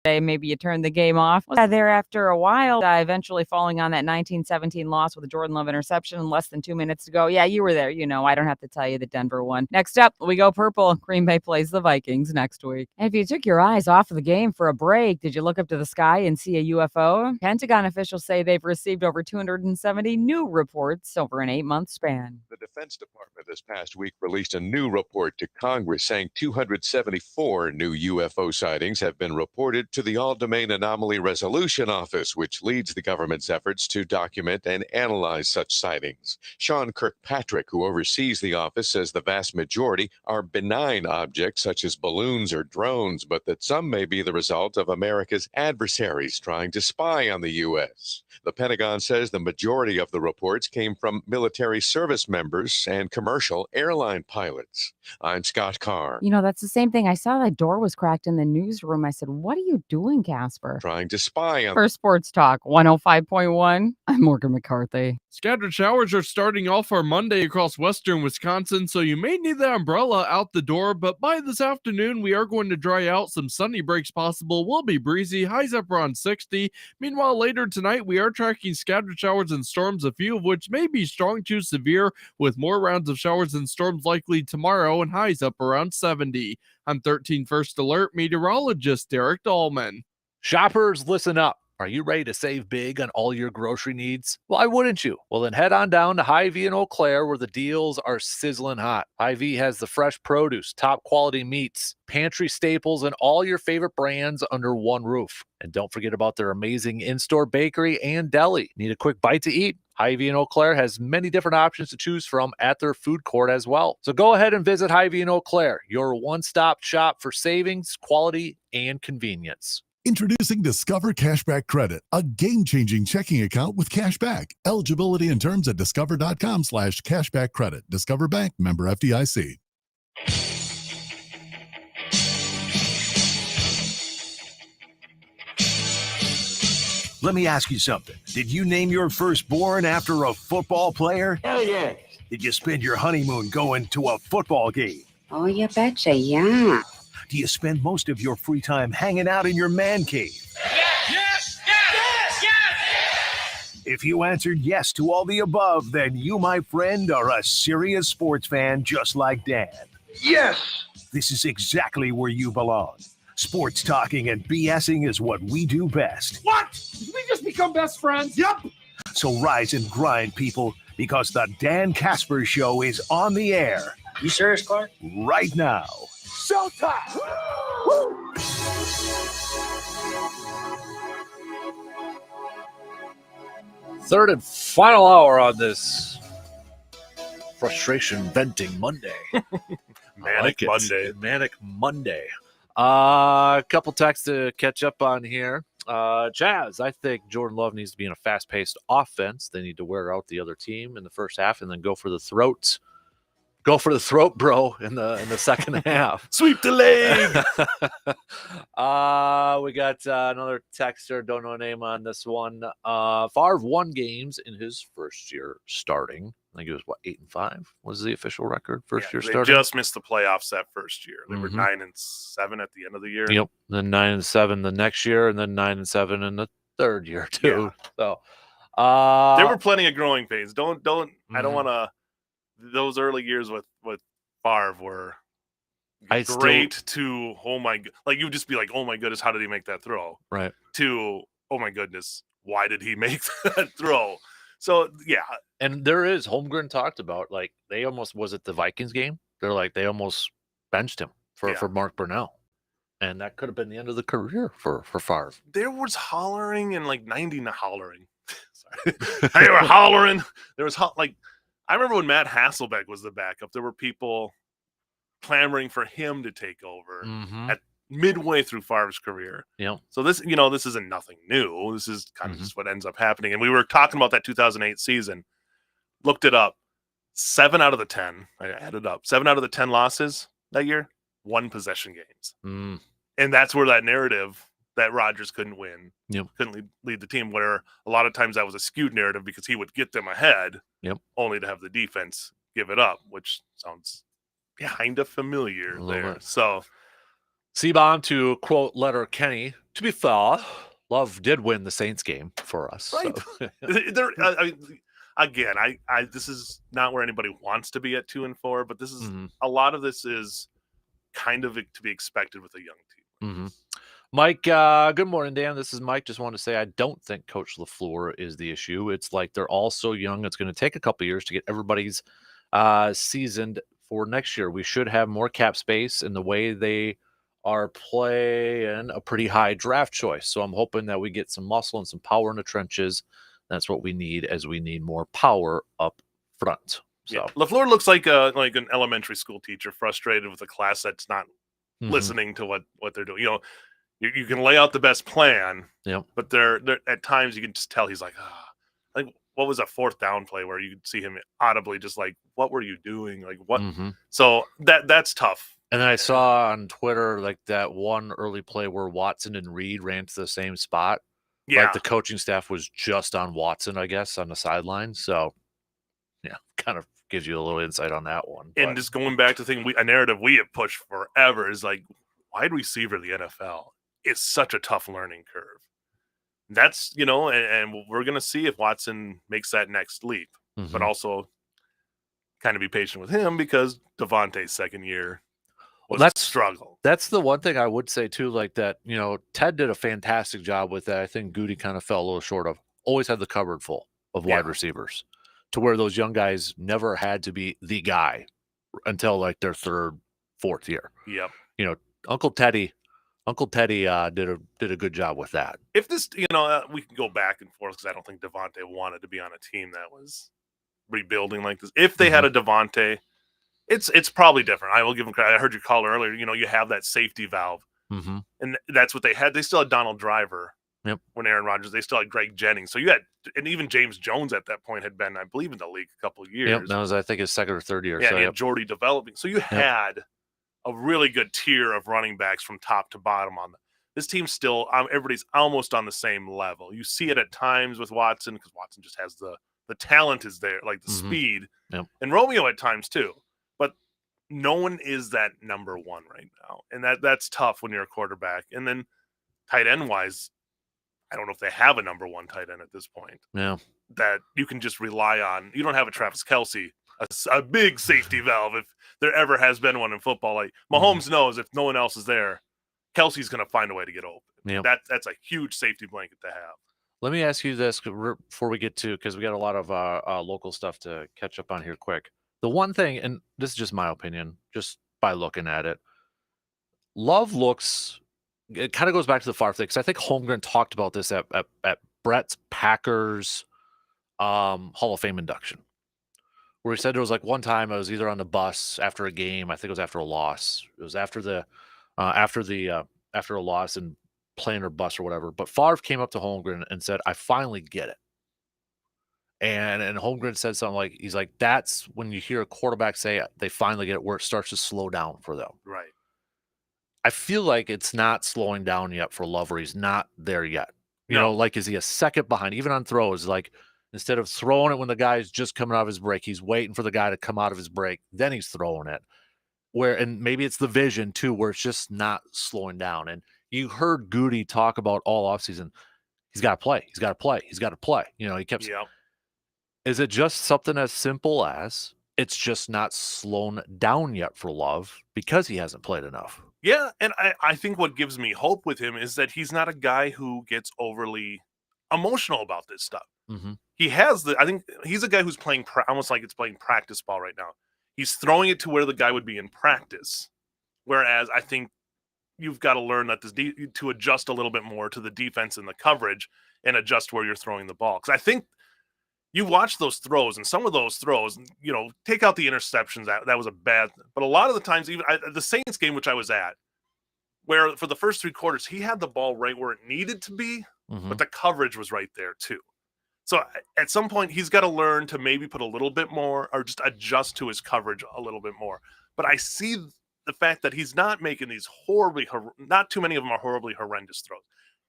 Maybe you turned the game off. There after a while, eventually falling on that 19-17 loss with a Jordan Love interception in less than 2 minutes to go. Yeah, you were there. I don't have to tell you that Denver won. Next up, we go purple. Green Bay plays the Vikings next week. And if you took your eyes off of the game for a break, did you look up to the sky and see a UFO? Pentagon officials say they've received over 270 new reports over an 8-month span. The Defense Department this past week released a new report to Congress saying 274 new UFO sightings have been reported to the All-Domain Anomaly Resolution Office, which leads the government's efforts to document and analyze such sightings. Sean Kirkpatrick, who oversees the office, says the vast majority are benign objects such as balloons or drones, but that some may be the result of America's adversaries trying to spy on the U.S. The Pentagon says the majority of the reports came from military service members and commercial airline pilots. I'm Scott Carr. That's the same thing. I saw that door was cracked in the newsroom. I said, what are you doing, Kasper? Trying to spy on. For Sports Talk 105.1, I'm Morgan McCarthy. Scattered showers are starting off our Monday across western Wisconsin, so you may need that umbrella out the door, but by this afternoon, we are going to dry out. Some sunny breaks possible. Will be breezy, highs up around 60. Meanwhile, later tonight, we are tracking scattered showers and storms, a few of which may be strong to severe, with more rounds of showers and storms likely tomorrow and highs up around 70. I'm 13 First Alert meteorologist Derek Dahlman. Shoppers, listen up. Are you ready to save big on all your grocery needs? Why wouldn't you? Well, then head on down to Hy-Vee in Eau Claire where the deals are sizzling hot. Hy-Vee has the fresh produce, top quality meats, pantry staples, and all your favorite brands under one roof. And don't forget about their amazing in-store bakery and deli. Need a quick bite to eat? Hy-Vee in Eau Claire has many different options to choose from at their food court as well. So go ahead and visit Hy-Vee in Eau Claire, your one-stop shop for savings, quality, and convenience. Introducing Discover Cashback Credit, a game-changing checking account with cashback. Eligibility and terms at discover.com/cashback credit. Discover Bank, member FDIC. Let me ask you something. Did you name your firstborn after a football player? Hell yeah. Did you spend your honeymoon going to a football game? Oh, you betcha, yeah. Do you spend most of your free time hanging out in your man cave? Yes! If you answered yes to all the above, then you, my friend, are a serious sports fan just like Dan. Yes! This is exactly where you belong. Sports talking and BSing is what we do best. What? Did we just become best friends? Yep. So rise and grind, people, because the Dan Kasper Show is on the air. You serious, Clark? Right now. Showtime! Woo! Third and final hour on this frustration venting Monday. Manic Monday. Manic Monday. A couple texts to catch up on here. Chaz, I think Jordan Love needs to be in a fast-paced offense. They need to wear out the other team in the first half and then go for the throat. Go for the throat, bro, in the second half. Sweep the leg. We got another texter, don't know a name on this one. Favre won games in his first year starting. I think it was 8-5 was the official record first year starting. They just missed the playoffs that first year. They were 9-7 at the end of the year. Yep. Then 9-7 the next year, and then 9-7 in the third year too. Yeah. So there were plenty of growing pains. Don't I don't want to. Those early years with Favre were great to, oh my, like you would just be like, oh my goodness, how did he make that throw? Right. To, oh my goodness, why did he make that throw? So, yeah. And there is, Holmgren talked about, like, they almost, was it the Vikings game? They're like, they almost benched him for Mark Brunell. And that could have been the end of the career for Favre. There was hollering and like 90, not hollering. Sorry. They were hollering. There was like, I remember when Matt Hasselbeck was the backup, there were people clamoring for him to take over at midway through Favre's career. Yeah. So this, this isn't nothing new. This is kind of just what ends up happening. And we were talking about that 2008 season. Looked it up. 7 out of the 10. I added up. 7 out of the 10 losses that year one possession games. Mm. And that's where that narrative that Rodgers couldn't win, Yep. couldn't lead the team, where a lot of times that was a skewed narrative because he would get them ahead, Yep. only to have the defense give it up, which sounds kind of familiar there. Bit. So, C-Bomb to quote Letter Kenny, to be fair, Love did win the Saints game for us. Right. So. Again, this is not where anybody wants to be at 2-4, but this is a lot of this is kind of to be expected with a young team. Mm-hmm. Mike, good morning, Dan. This is Mike. Just wanted to say I don't think Coach LaFleur is the issue. It's like they're all so young. It's going to take a couple years to get everybody's seasoned for next year. We should have more cap space, in the way they are playing a pretty high draft choice. So I'm hoping that we get some muscle and some power in the trenches. That's what we need, as we need more power up front. So yeah. LaFleur looks like an elementary school teacher, frustrated with a class that's not listening to what they're doing. You know, you can lay out the best plan, but they're at times you can just tell he's like, like what was a 4th down play where you could see him audibly just like, what were you doing? Like what? So that's tough. And then I saw on Twitter like that one early play where Watson and Reed ran to the same spot. Yeah. Like the coaching staff was just on Watson, I guess, on the sideline. So yeah, kind of gives you a little insight on that one. And just going back to a narrative we have pushed forever is like, wide receiver in the NFL is such a tough learning curve. That's, and we're going to see if Watson makes that next leap, but also kind of be patient with him because Devontae's second year was a struggle. That's the one thing I would say too, like that, Ted did a fantastic job with that. I think Goody kind of fell a little short of, always had the cupboard full of wide receivers, to where those young guys never had to be the guy until like their 3rd, 4th year. Yep. Uncle Teddy did a good job with that. If this, we can go back and forth because I don't think Devontae wanted to be on a team that was rebuilding like this. If they had a Devontae, it's probably different. I will give him credit. I heard you call earlier. You have that safety valve, and that's what they had. They still had Donald Driver. Yep. When Aaron Rodgers, they still had Greg Jennings. So you had, and even James Jones at that point had been, I believe, in the league a couple of years. Yep. That was, I think, his 2nd or 3rd year. Yeah, so, and had Jordy developing. So you had a really good tier of running backs from top to bottom on this team. Still, everybody's almost on the same level. You see it at times with Watson because Watson just has the talent is there, like the speed, and Romeo at times too. But no one is that number one right now, and that's tough when you're a quarterback. And then tight end wise, I don't know if they have a number one tight end at this point. Yeah, that you can just rely on. You don't have a Travis Kelce, a big safety valve, if there ever has been one in football. Like Mahomes knows if no one else is there, Kelsey's going to find a way to get open. Yep. That's a huge safety blanket to have. Let me ask you this before we get to, because we got a lot of local stuff to catch up on here quick. The one thing, and this is just my opinion, just by looking at it, Love looks, it kind of goes back to the Favre thing, because I think Holmgren talked about this at Brett's Packers Hall of Fame induction, where he said there was like one time I was either on the bus after a game, I think it was after a loss. It was after a loss and playing or bus or whatever. But Favre came up to Holmgren and said, "I finally get it." And Holmgren said something like, he's like, that's when you hear a quarterback say they finally get it, where it starts to slow down for them. Right. I feel like it's not slowing down yet for Love, or he's not there yet. You know, like, is he a second behind? Even on throws, like, instead of throwing it when the guy's just coming out of his break, he's waiting for the guy to come out of his break, then he's throwing it. And maybe it's the vision too, where it's just not slowing down. And you heard Goody talk about all offseason, he's got to play. He's got to play. He's got to play. You know, he kept. Yeah. Is it just something as simple as it's just not slowing down yet for Love because he hasn't played enough? Yeah, and I think what gives me hope with him is that he's not a guy who gets overly emotional about this stuff. Mm-hmm. He has I think he's a guy who's playing almost like it's playing practice ball right now. He's throwing it to where the guy would be in practice. Whereas I think you've got to learn that to adjust a little bit more to the defense and the coverage and adjust where you're throwing the ball. Because I think you watch those throws, and some of those throws, you know, take out the interceptions, that was a bad, but a lot of the times, even the Saints game, which I was at, where for the first 3 quarters, he had the ball right where it needed to be, but the coverage was right there too. So at some point, he's got to learn to maybe put a little bit more, or just adjust to his coverage a little bit more. But I see the fact that he's not making these not too many of them are horribly horrendous throws.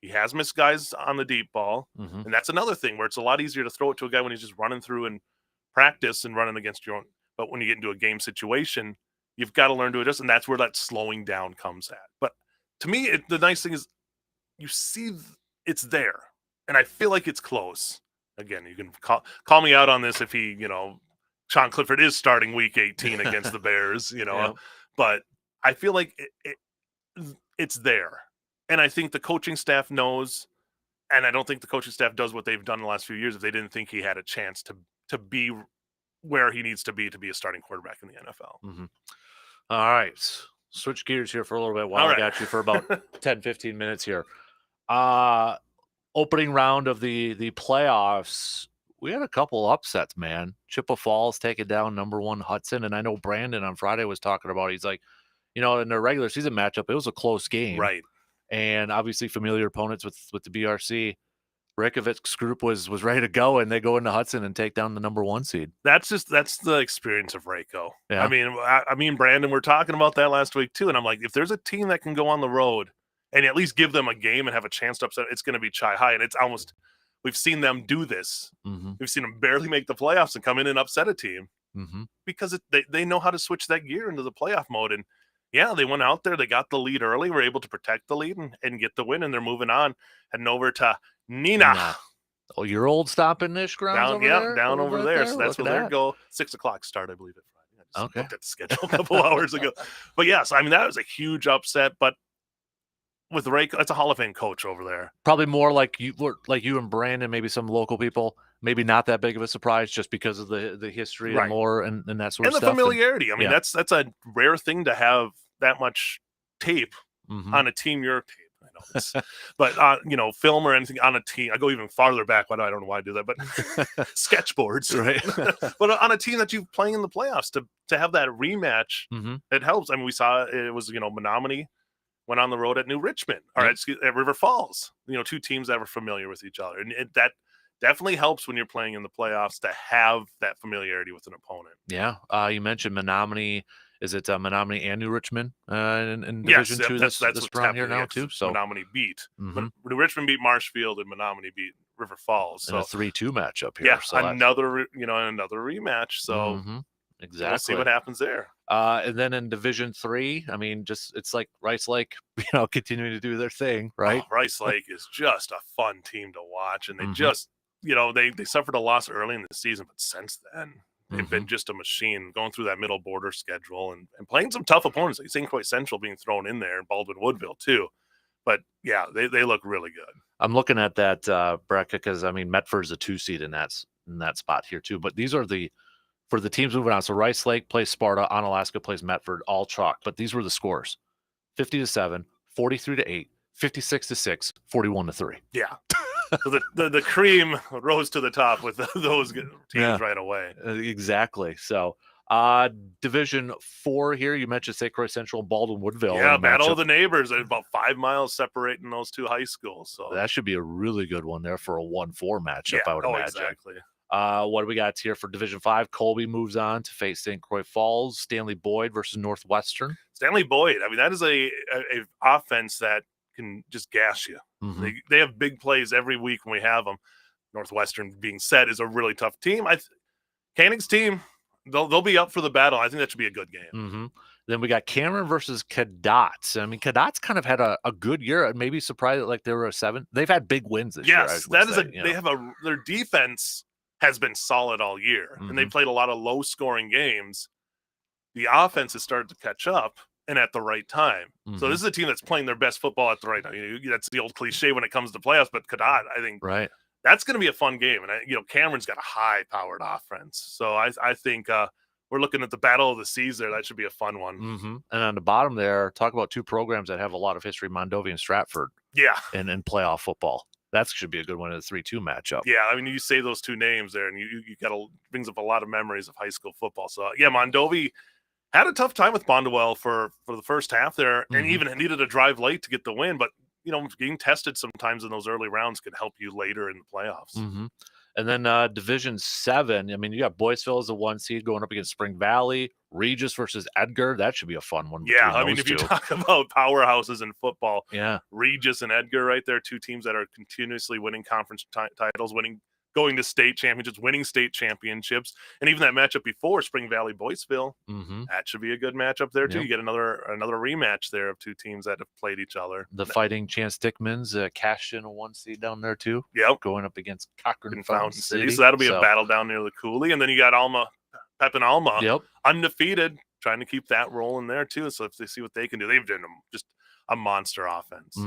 He has missed guys on the deep ball, and that's another thing where it's a lot easier to throw it to a guy when he's just running through in practice and running against your own. But when you get into a game situation, you've got to learn to adjust, and that's where that slowing down comes at. But to me, the nice thing is you see it's there, and I feel like it's close. Again, you can call me out on this if he, Sean Clifford is starting Week 18 against the Bears, but I feel like it's there. And I think the coaching staff knows, and I don't think the coaching staff does what they've done the last few years if they didn't think he had a chance to be where he needs to be a starting quarterback in the NFL. All right. Switch gears here for a little bit while I got you for about 10, 15 minutes here. Opening round of the playoffs, we had a couple upsets, man. Chippewa Falls taking down number 1 Hudson, and I know Brandon on Friday was talking about, he's like, in their regular season matchup, it was a close game. Right. And obviously familiar opponents with the BRC. Reykjavik's group was ready to go, and they go into Hudson and take down the number 1 seed. That's the experience of Rayco. Yeah. I mean, Brandon, we're talking about that last week too, and I'm like, if there's a team that can go on the road and at least give them a game and have a chance to upset, it's going to be Chi High, and it's almost we've seen them do this. We've seen them barely make the playoffs and come in and upset a team because they know how to switch that gear into the playoff mode. And yeah, they went out there, they got the lead early, were able to protect the lead and get the win, and they're moving on, heading over to Neenah. Oh, your old stopping-ish grounds down over there. So that's where they go. 6:00 start, I believe, at Friday. I just looked at the schedule a couple hours ago. But yes, I mean, that was a huge upset. But with Ray, that's a Hall of Fame coach over there. Probably more like you and Brandon, maybe some local people. Maybe not that big of a surprise just because of the history and lore and that sort of stuff. And the familiarity. I mean, that's a rare thing to have that much tape on a team your tape. I know this. But film or anything on a team. I go even farther back. I don't know why I do that, but sketchboards. Right. But on a team that you're playing in the playoffs to have that rematch, it helps. I mean, we saw it was Menominee went on the road at New Richmond or at River Falls. 2 teams that were familiar with each other, and that definitely helps when you're playing in the playoffs to have that familiarity with an opponent. Yeah. You mentioned Menominee. Is it Menominee and New Richmond in Division 2 that's this round here now too? So Menominee beat. New Richmond beat Marshfield and Menominee beat River Falls. So a 3-2 matchup here. Yeah, so another rematch. So exactly. We'll see what happens there. And then in Division 3, I mean, it's like Rice Lake, continuing to do their thing, right? Oh, Rice Lake is just a fun team to watch, and they just they suffered a loss early in the season, but since then they've been just a machine going through that middle border schedule and playing some tough opponents like St. Croix Central being thrown in there and Baldwin Woodville too. But yeah, they look really good. I'm looking at that bracket because I mean Medford's a 2 seed in that spot here too. But these are for the teams moving on. So Rice Lake plays Sparta, Onalaska plays Medford, all chalk. But these were the scores: 50-7, 43-8, 56-6, 41-3. Yeah. So the cream rose to the top with those teams right away. Exactly. So Division 4 here, you mentioned St. Croix Central and Baldwin Woodville. Yeah, battle of the neighbors. There's about 5 miles separating those 2 high schools. So that should be a really good one there for a 1-4 matchup, I would imagine. Exactly. What do we got here for Division 5? Colby moves on to face St. Croix Falls. Stanley Boyd versus Northwestern. Stanley Boyd. I mean, that is a offense that can just gas you. They have big plays every week when we have them. Northwestern, being said, is a really tough team. Koenig's team, they'll be up for the battle. I think that should be a good game. Then we got Cameron versus Cadets. I mean, Cadets kind of had a good year. Maybe surprised like they were a 7. They've had big wins this year. Yes, that is they have their defense has been solid all year, and they played a lot of low-scoring games. The offense has started to catch up, and at the right time. So this is a team that's playing their best football at the right time. That's the old cliche when it comes to playoffs, but Cadet, I think that's going to be a fun game. And, Cameron's got a high-powered offense. So I think we're looking at the battle of the seas there. That should be a fun one. And on the bottom there, talk about 2 programs that have a lot of history, Mondovi and Stratford. Yeah. And playoff football. That should be a good one in a 3-2 matchup. Yeah, I mean, you say those 2 names there, and you brings up a lot of memories of high school football. So, yeah, Mondovi had a tough time with Bondwell for the first half there, and even needed a drive late to get the win. But, getting tested sometimes in those early rounds can help you later in the playoffs. And then Division 7, I mean, you got Boyceville as the 1 seed going up against Spring Valley, Regis versus Edgar. That should be a fun one. Yeah, I mean, those if you two. talk about powerhouses in football, Yeah. Regis and Edgar right there, 2 teams that are continuously winning conference titles, going to state championships, winning state championships, and even that matchup before, Spring Valley Boyceville, that should be a good matchup there too. Yep. You get another rematch there of 2 teams that have played each other. The Fighting Chance Dickmans cashed in a 1 seed down there too. Yep, going up against Cochran in Fountain Fountain City. So that'll be a battle down near the Cooley, and then you got Pep and Alma, undefeated, trying to keep that rolling there too. So if they see what they can do, they've done just a monster offense.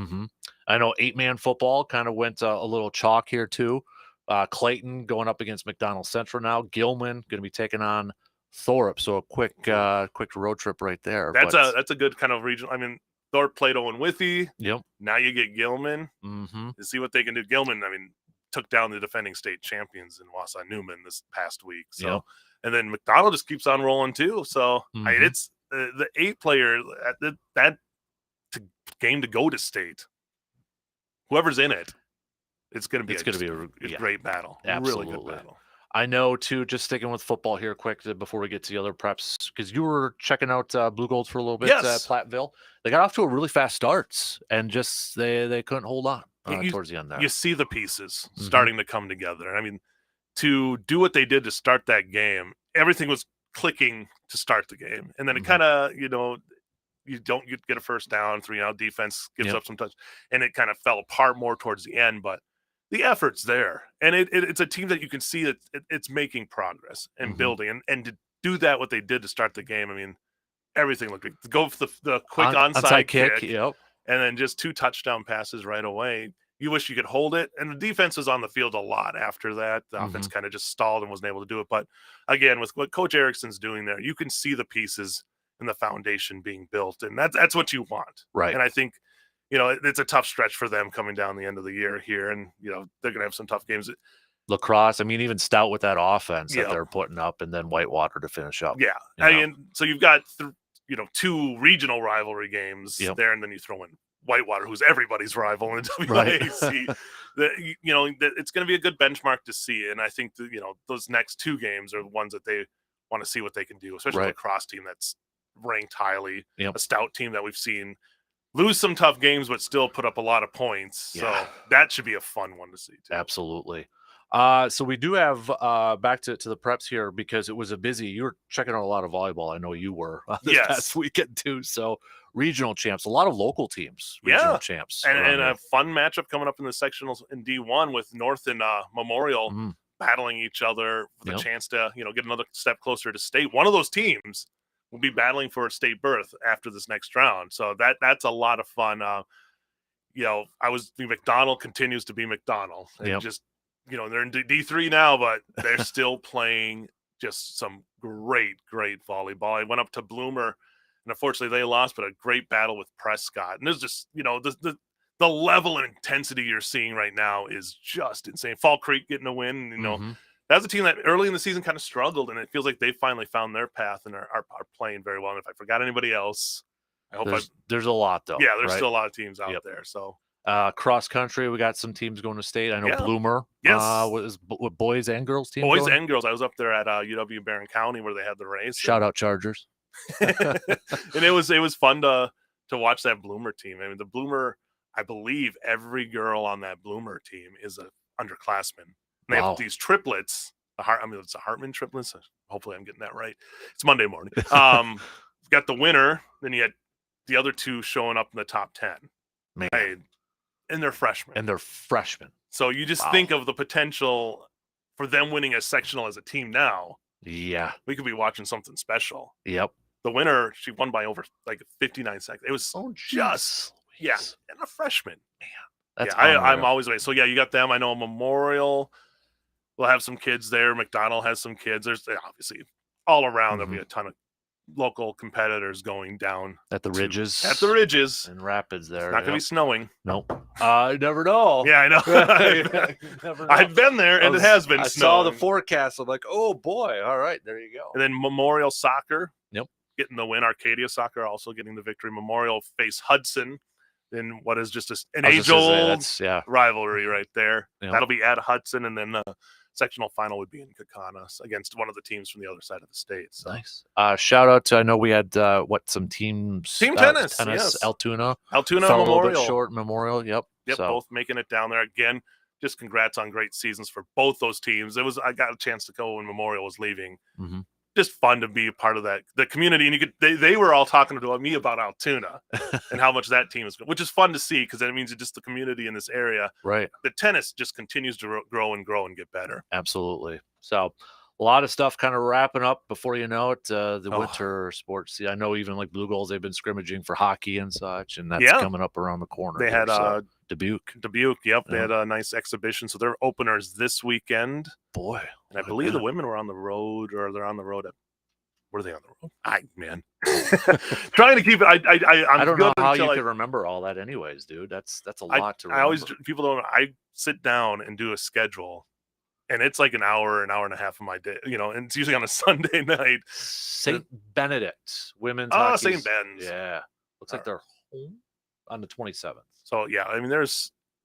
I know 8-man football kind of went a little chalk here too. Clayton going up against McDonald Central now. Gilman going to be taking on Thorpe. So a quick road trip right there. That's a good kind of regional. I mean, Thorpe played Owen Withy. Yep. Now you get Gilman to see what they can do. Gilman, I mean, took down the defending state champions in Wausau Newman this past week. So, and then McDonald just keeps on rolling too. So I mean, it's the 8-player that game to go to state. Whoever's in it. It's going to be a great battle. Absolutely. Really good battle. I know, too, just sticking with football here quick before we get to the other preps, because you were checking out Blue Gold for a little bit at Platteville. They got off to a really fast start, and just they couldn't hold on towards the end there. You see the pieces starting to come together. I mean, to do what they did to start that game, everything was clicking to start the game. And then it kind of, you don't get a first down, 3-out defense gives up some touch, and it kind of fell apart more towards the end, but the effort's there, and it's a team that you can see that it's making progress and building, and to do that, what they did to start the game, I mean, everything looked good. Go for the quick onside kick, and then just 2 touchdown passes right away. You wish you could hold it, and the defense was on the field a lot after that. The offense kind of just stalled and wasn't able to do it. But again, with what Coach Erickson's doing there, you can see the pieces and the foundation being built, and that's what you want, right? And I think, it's a tough stretch for them coming down the end of the year here. And, they're going to have some tough games. Lacrosse, I mean, even Stout with that offense that they're putting up, and then Whitewater to finish up. Yeah. I mean, so you've got, 2 regional rivalry games there, and then you throw in Whitewater, who's everybody's rival in the WIAC. It's going to be a good benchmark to see. And I think that, those next 2 games are the ones that they want to see what they can do, especially a lacrosse team that's ranked highly, a Stout team that we've seen lose some tough games, but still put up a lot of points. So that should be a fun one to see too. Absolutely. So we do have back to the preps here, because it was you were checking out a lot of volleyball. I know you were this past weekend too. So regional champs, a lot of local teams, regional champs. And a fun matchup coming up in the sectionals in D1 with North and Memorial battling each other with a chance to, get another step closer to state. One of those teams will be battling for a state berth after this next round. So that's a lot of fun. McDonald continues to be McDonald. And just, they're in D3 now, but they're still playing just some great volleyball. I went up to Bloomer, and unfortunately they lost, but a great battle with Prescott. And there's just, the level and intensity you're seeing right now is just insane. Fall Creek getting a win, That's a team that early in the season kind of struggled, and it feels like they finally found their path and are playing very well. And if I forgot anybody else, I hope there's a lot though. Yeah, there's still a lot of teams out there. So cross country, we got some teams going to state. I know Bloomer. Was boys and girls team. Boys and girls. I was up there at UW Barron County where they had the race. Shout out Chargers. And it was fun to watch that Bloomer team. I mean, the Bloomer, I believe every girl on that Bloomer team is a underclassman. And they have these triplets. It's a Hartman triplets. Hopefully I'm getting that right. It's Monday morning. Got the winner. Then you had the other 2 showing up in the top 10. Man. And they're freshmen. So you just think of the potential for them winning a sectional as a team now. Yeah. We could be watching something special. Yep. The winner, she won by over 59 seconds. It was and a freshman. Man. I'm always waiting. So you got them. I know Memorial will have some kids there. McDonald has some kids. There's obviously all around. There'll be a ton of local competitors going down at the ridges. And rapids there. It's not going to be snowing. Nope. I never know. Yeah, I know. I've been there, and it has been snowing. I saw the forecast. I'm like, oh boy. All right, there you go. And then Memorial Soccer. Yep. Getting the win. Arcadia Soccer also getting the victory. Memorial face Hudson in what is just an age-old rivalry right there. Yep. That'll be at Hudson, and then sectional final would be in Kaukauna against one of the teams from the other side of the state. So. Nice. Shout out to, I know we had some teams. Team tennis, yes. Altoona Fell Memorial. a little bit short. Memorial, yep. Yep, so. Both making it down there again. Just congrats on great seasons for both those teams. I got a chance to go when Memorial was leaving. Mm-hmm. Just fun to be a part of the community, and they were all talking to me about Altoona and how much that team is, which is fun to see because that means just the community in this area. Right. The tennis just continues to grow and get better. Absolutely. So a lot of stuff kind of wrapping up before you know it. The winter sports. See, I know even like Blue Gulls, they've been scrimmaging for hockey and such, and that's coming up around the corner. They had Dubuque. Yep, they had a nice exhibition. So their openers this weekend. Boy, and I believe the women were on the road, or they're on the road. Were they on the road? Trying to keep it. I don't know how you could remember all that, anyways, dude. That's a lot to remember. I always people don't. I sit down and do a schedule, and it's like an hour and a half of my day. And it's usually on a Sunday night. St. Benedict women's. St. Ben's. Yeah, looks like they're home on the 27th. So yeah, I mean,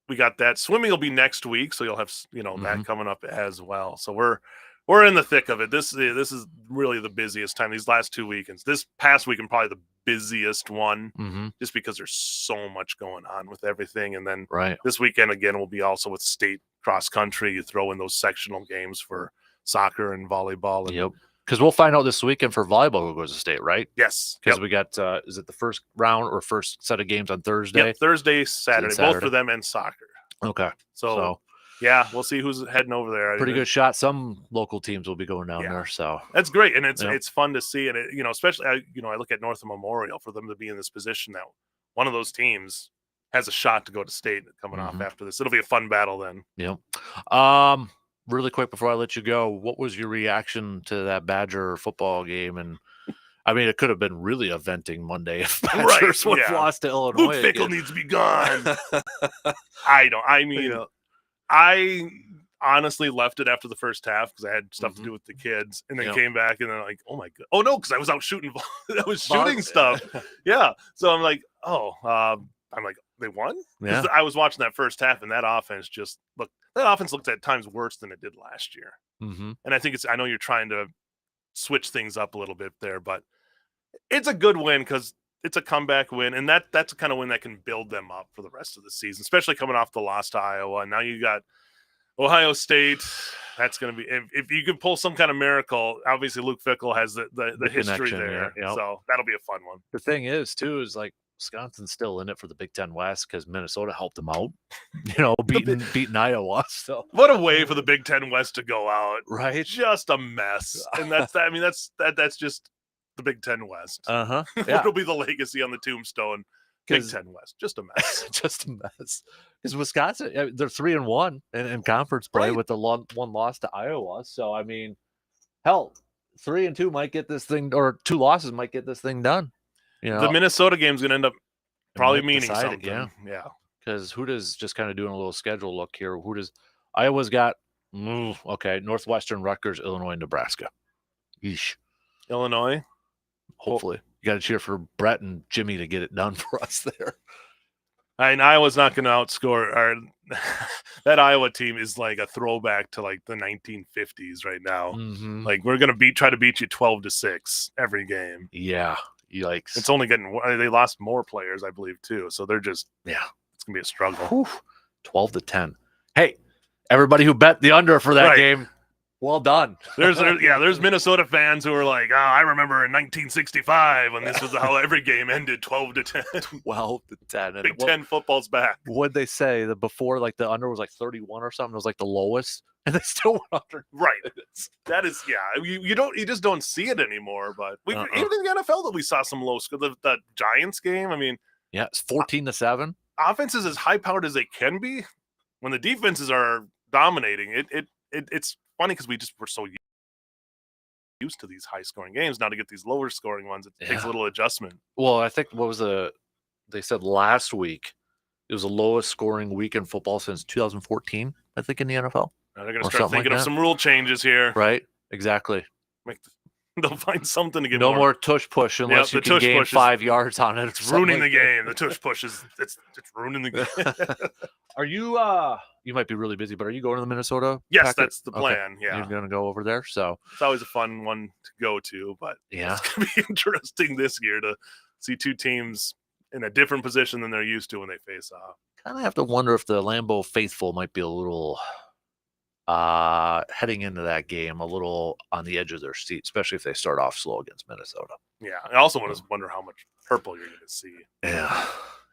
we got that. Swimming will be next week, so you'll have that coming up as well. So we're in the thick of it. This is really the busiest time. These last 2 weekends. This past weekend probably the busiest one, just because there's so much going on with everything. And then this weekend again will be also with state cross country. You throw in those sectional games for soccer and volleyball. And, yep. Because we'll find out this weekend for volleyball who goes to state, right? Yes. Because we got, is it the first round or first set of games on Thursday? Yep, Thursday, Saturday, both for them and soccer. Okay. So yeah, we'll see who's heading over there. Pretty good shot. Some local teams will be going down there. So that's great. And it's fun to see. And, especially, I look at North Memorial for them to be in this position that one of those teams has a shot to go to state coming off after this. It'll be a fun battle then. Yep. Really quick before I let you go, what was your reaction to that Badger football game? And I mean, it could have been really a venting Monday if Badgers would have lost to Illinois. Luke Fickell needs to be gone. I honestly left it after the first half because I had stuff to do with the kids, and then came back and then like, oh my god, oh no, because I was out shooting, I was shooting stuff. Yeah, so I'm like, they won. Yeah, I was watching that first half, and that offense looked at times worse than it did last year. And I think I know you're trying to switch things up a little bit there, but it's a good win because it's a comeback win, and that's the kind of win that can build them up for the rest of the season, especially coming off the loss to Iowa. And now you got Ohio State. That's going to be if you can pull some kind of miracle. Obviously, Luke Fickell has the history there, so that'll be a fun one. The thing is, too, is like Wisconsin's still in it for the Big Ten West because Minnesota helped them out. Beating Iowa. So what a way for the Big Ten West to go out, right? Just a mess, and that's just the Big Ten West. Yeah. It'll be the legacy on the tombstone. Big Ten West, just a mess. Just a mess. Because Wisconsin, they're 3-1 in conference play with the one loss to Iowa. So I mean, hell, 3-2 might get this thing, or 2 losses might get this thing done. The Minnesota game's going to end up probably meaning something. Yeah. Because who does, just kind of doing a little schedule look here? Who does Iowa's got? Northwestern, Rutgers, Illinois, Nebraska. Yeesh. Illinois. Hopefully. You got to cheer for Brett and Jimmy to get it done for us there. Iowa's not going to outscore that Iowa team is like a throwback to like the 1950s right now. Like we're going to try to beat you 12-6 every game. Yeah. Yikes. It's only getting, they lost more players, I believe, too. So they're just, it's going to be a struggle. 12-10. Hey, everybody who bet the under for that game, well done. There's Minnesota fans who are like, I remember in 1965 when this was how every game ended, 12-10. 12-10. Big Ten football's back. What'd they say? The before, like the under was like 31 or something. It was like the lowest, and they still went under. Right. That is, you just don't see it anymore. But even in the NFL, that we saw some low score. The Giants game. I mean, it's 14-7. Offenses as high powered as they can be, when the defenses are dominating, it's funny because we're so used to these high scoring games. Now to get these lower scoring ones, it takes a little adjustment. Well, I think they said last week it was the lowest scoring week in football since 2014, I think, in the NFL. Now they're going to start thinking of some rule changes here. Right, exactly. They'll find something to get no more tush push unless you can gain 5 yards on it. It's ruining the game. The tush push is it's ruining the game. Are you you might be really busy, but are you going to the Minnesota? Yes, Packers? that's the plan. Okay. Yeah. You're going to go over there. So it's always a fun one to go to, but yeah, it's going to be interesting this year to see two teams in a different position than they're used to when they face off. Kind of have to wonder if the Lambeau faithful might be a little heading into that game a little on the edge of their seat, especially if they start off slow against Minnesota. Yeah, I also want to wonder how much purple you're going to see.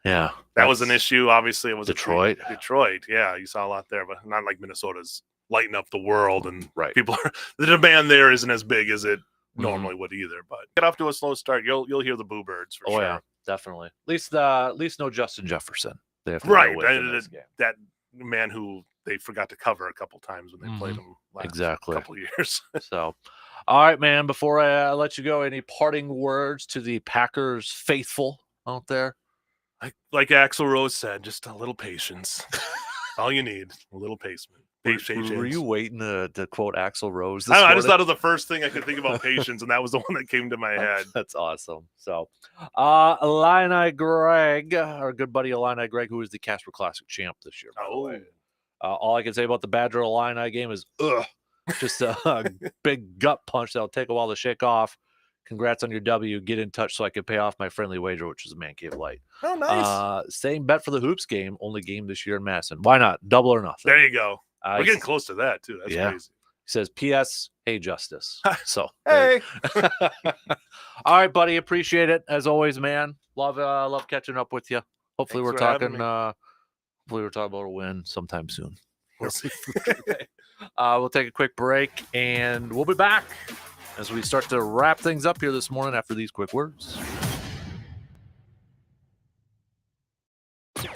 Yeah, that was an issue. Obviously, it was Detroit. Detroit, yeah, you saw a lot there, but not like Minnesota's lighting up the world, and right. People are, the demand there isn't as big as it normally would either. But get off to a slow start, you'll hear the boo birds for sure. Yeah, definitely. At least no Justin Jefferson. They have to right, that man who they forgot to cover a couple times when they played him last couple years. So, all right, man. Before I let you go, any parting words to the Packers faithful out there? Like Axl Rose said, just a little patience. All you need, a little patience. Were you waiting to quote Axl Rose? I just thought of the first thing I could think about patience, and that was the one that came to my head. That's awesome. So, Illini Greg, our good buddy Illini Greg, who is the Casper Classic champ this year. By the way. All I can say about the Badger Illini game is, just a big gut punch that'll take a while to shake off. Congrats on your W. Get in touch so I can pay off my friendly wager, which is a Man Cave Light. Oh, nice. Same bet for the Hoops game, only game this year in Madison. Why not? Double or nothing. There you go. We're getting close to that, too. That's crazy. He says, P.S. Hey, Justice. So, hey. All right, buddy. Appreciate it. As always, man. Love catching up with you. Hopefully we're talking about a win sometime soon. We'll see. We'll take a quick break, and we'll be back as we start to wrap things up here this morning after these quick words. The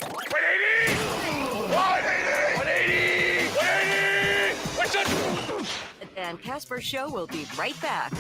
Dan Kasper Show will be right back.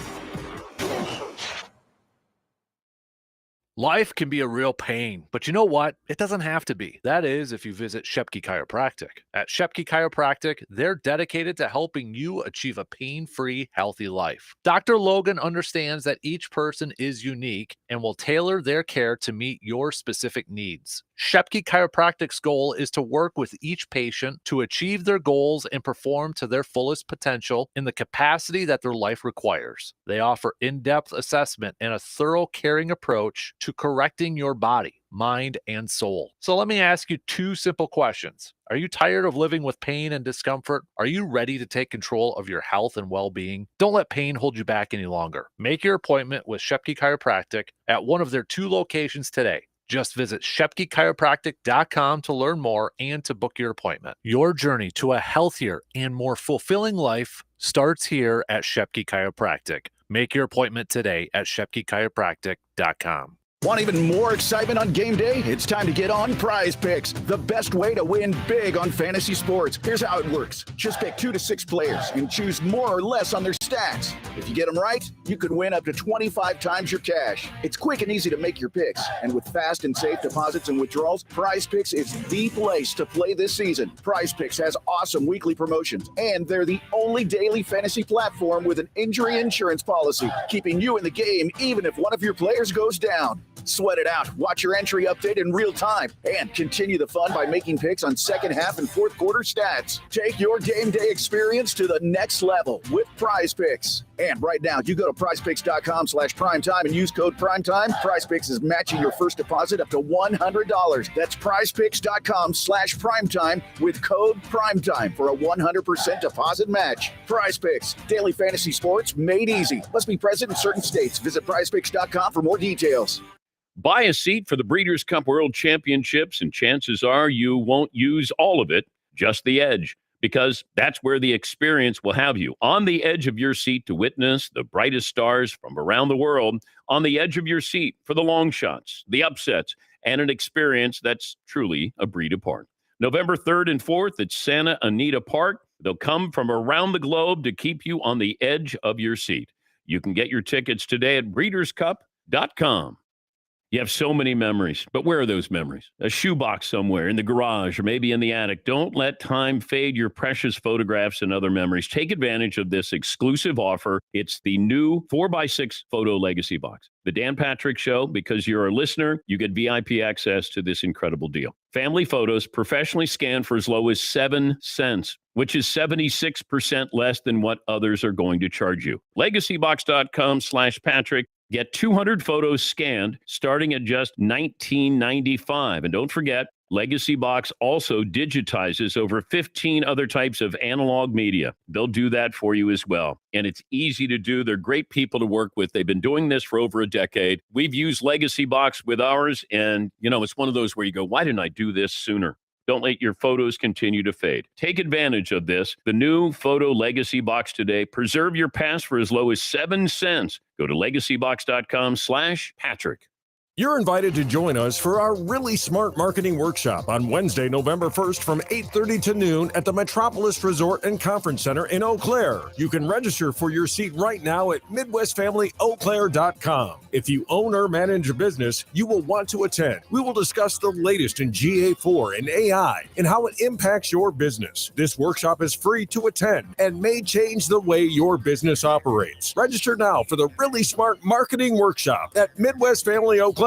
Life can be a real pain, but you know what? It doesn't have to be. That is if you visit Shepke Chiropractic. At Shepke Chiropractic, they're dedicated to helping you achieve a pain-free, healthy life. Dr. Logan understands that each person is unique and will tailor their care to meet your specific needs. Shepke Chiropractic's goal is to work with each patient to achieve their goals and perform to their fullest potential in the capacity that their life requires. They offer in-depth assessment and a thorough caring approach to correcting your body, mind, and soul. So let me ask you two simple questions. Are you tired of living with pain and discomfort? Are you ready to take control of your health and well-being? Don't let pain hold you back any longer. Make your appointment with Shepke Chiropractic at one of their 2 locations today. Just visit ShepkeChiropractic.com to learn more and to book your appointment. Your journey to a healthier and more fulfilling life starts here at Shepke Chiropractic. Make your appointment today at ShepkeChiropractic.com. Want even more excitement on game day? It's time to get on Prize Picks, the best way to win big on fantasy sports. Here's how it works. Just pick 2 to 6 players and choose more or less on their stats. If you get them right, you could win up to 25 times your cash. It's quick and easy to make your picks, and with fast and safe deposits and withdrawals, Prize Picks is the place to play this season. Prize Picks has awesome weekly promotions, and they're the only daily fantasy platform with an injury insurance policy, keeping you in the game even if one of your players goes down. Sweat it out. Watch your entry update in real time and continue the fun by making picks on second half and fourth quarter stats. Take your game day experience to the next level with Prize Picks. And right now, you go to prizepicks.com/primetime and use code primetime. Prize Picks is matching your first deposit up to $100. That's prizepicks.com/primetime with code primetime for a 100% deposit match. Prize Picks, daily fantasy sports made easy. Must be present in certain states. Visit prizepicks.com for more details. Buy a seat for the Breeders' Cup World Championships, and chances are you won't use all of it, just the edge, because that's where the experience will have you. On the edge of your seat to witness the brightest stars from around the world, on the edge of your seat for the long shots, the upsets, and an experience that's truly a breed apart. November 3rd and 4th at Santa Anita Park. They'll come from around the globe to keep you on the edge of your seat. You can get your tickets today at breederscup.com. You have so many memories, but where are those memories? A shoebox somewhere, in the garage, or maybe in the attic. Don't let time fade your precious photographs and other memories. Take advantage of this exclusive offer. It's the new 4x6 Photo Legacy Box. The Dan Patrick Show, because you're a listener, you get VIP access to this incredible deal. Family photos professionally scanned for as low as 7 cents, which is 76% less than what others are going to charge you. Legacybox.com/Patrick. Get 200 photos scanned starting at just $19.95. And don't forget, Legacy Box also digitizes over 15 other types of analog media. They'll do that for you as well. And it's easy to do. They're great people to work with. They've been doing this for over a decade. We've used Legacy Box with ours. And, it's one of those where you go, why didn't I do this sooner? Don't let your photos continue to fade. Take advantage of this. The new Photo Legacy Box today. Preserve your past for as low as 7 cents. Go to legacybox.com/Patrick. You're invited to join us for our Really Smart Marketing Workshop on Wednesday, November 1st from 8:30 to noon at the Metropolis Resort and Conference Center in Eau Claire. You can register for your seat right now at MidwestFamilyEauClaire.com. If you own or manage a business, you will want to attend. We will discuss the latest in GA4 and AI and how it impacts your business. This workshop is free to attend and may change the way your business operates. Register now for the Really Smart Marketing Workshop at MidwestFamilyEauClaire.com.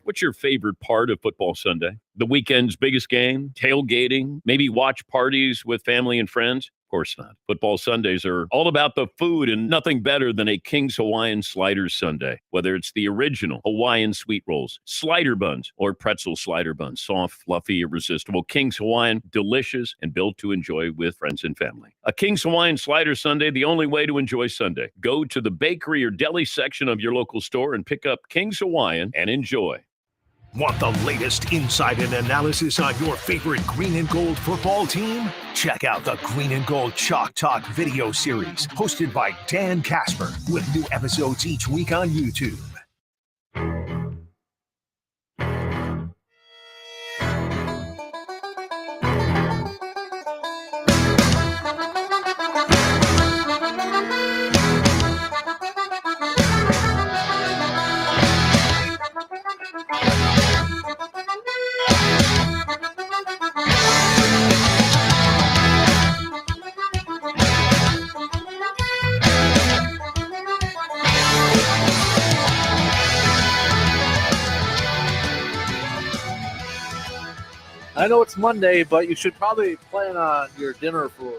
What's your favorite part of football Sunday? The weekend's biggest game, tailgating, maybe watch parties with family and friends? Of course not. Football Sundays are all about the food, and nothing better than a King's Hawaiian Sliders Sundae. Whether it's the original Hawaiian sweet rolls, slider buns, or pretzel slider buns, soft, fluffy, irresistible. King's Hawaiian, delicious and built to enjoy with friends and family. A King's Hawaiian Slider Sundae, the only way to enjoy Sunday. Go to the bakery or deli section of your local store and pick up King's Hawaiian and enjoy. Want the latest insight and analysis on your favorite green and gold football team? Check out the Green and Gold Chalk Talk video series hosted by Dan Kasper with new episodes each week on YouTube. I know it's Monday, but you should probably plan on your dinner for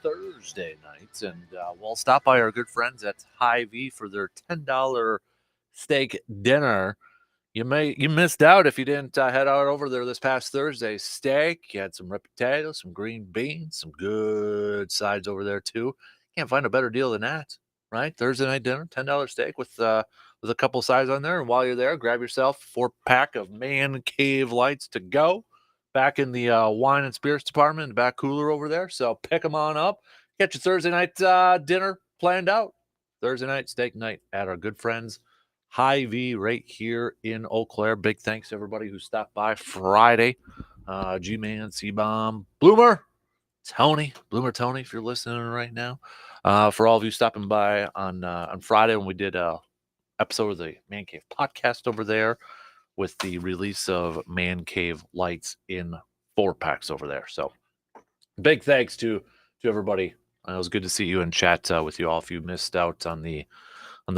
Thursday night. And we'll stop by our good friends at Hy-Vee for their $10 steak dinner. You missed out if you didn't head out over there this past Thursday. Steak, you had some red potatoes, some green beans, some good sides over there too. Can't find a better deal than that, right? Thursday night dinner, $10 steak with a couple sides on there. And while you're there, grab yourself a 4-pack of Man Cave Lights to go. Back in the wine and spirits department in the back cooler over there. So pick them on up. Get your Thursday night dinner planned out. Thursday night, steak night at our good friends Hy-Vee right here in Eau Claire. Big thanks to everybody who stopped by Friday. G-Man, C-Bomb, Bloomer Tony, if you're listening right now. For all of you stopping by on Friday when we did an episode of the Man Cave podcast over there, with the release of Man Cave Lights in 4-packs over there. So big thanks to everybody. It was good to see you and chat with you all. If you missed out on the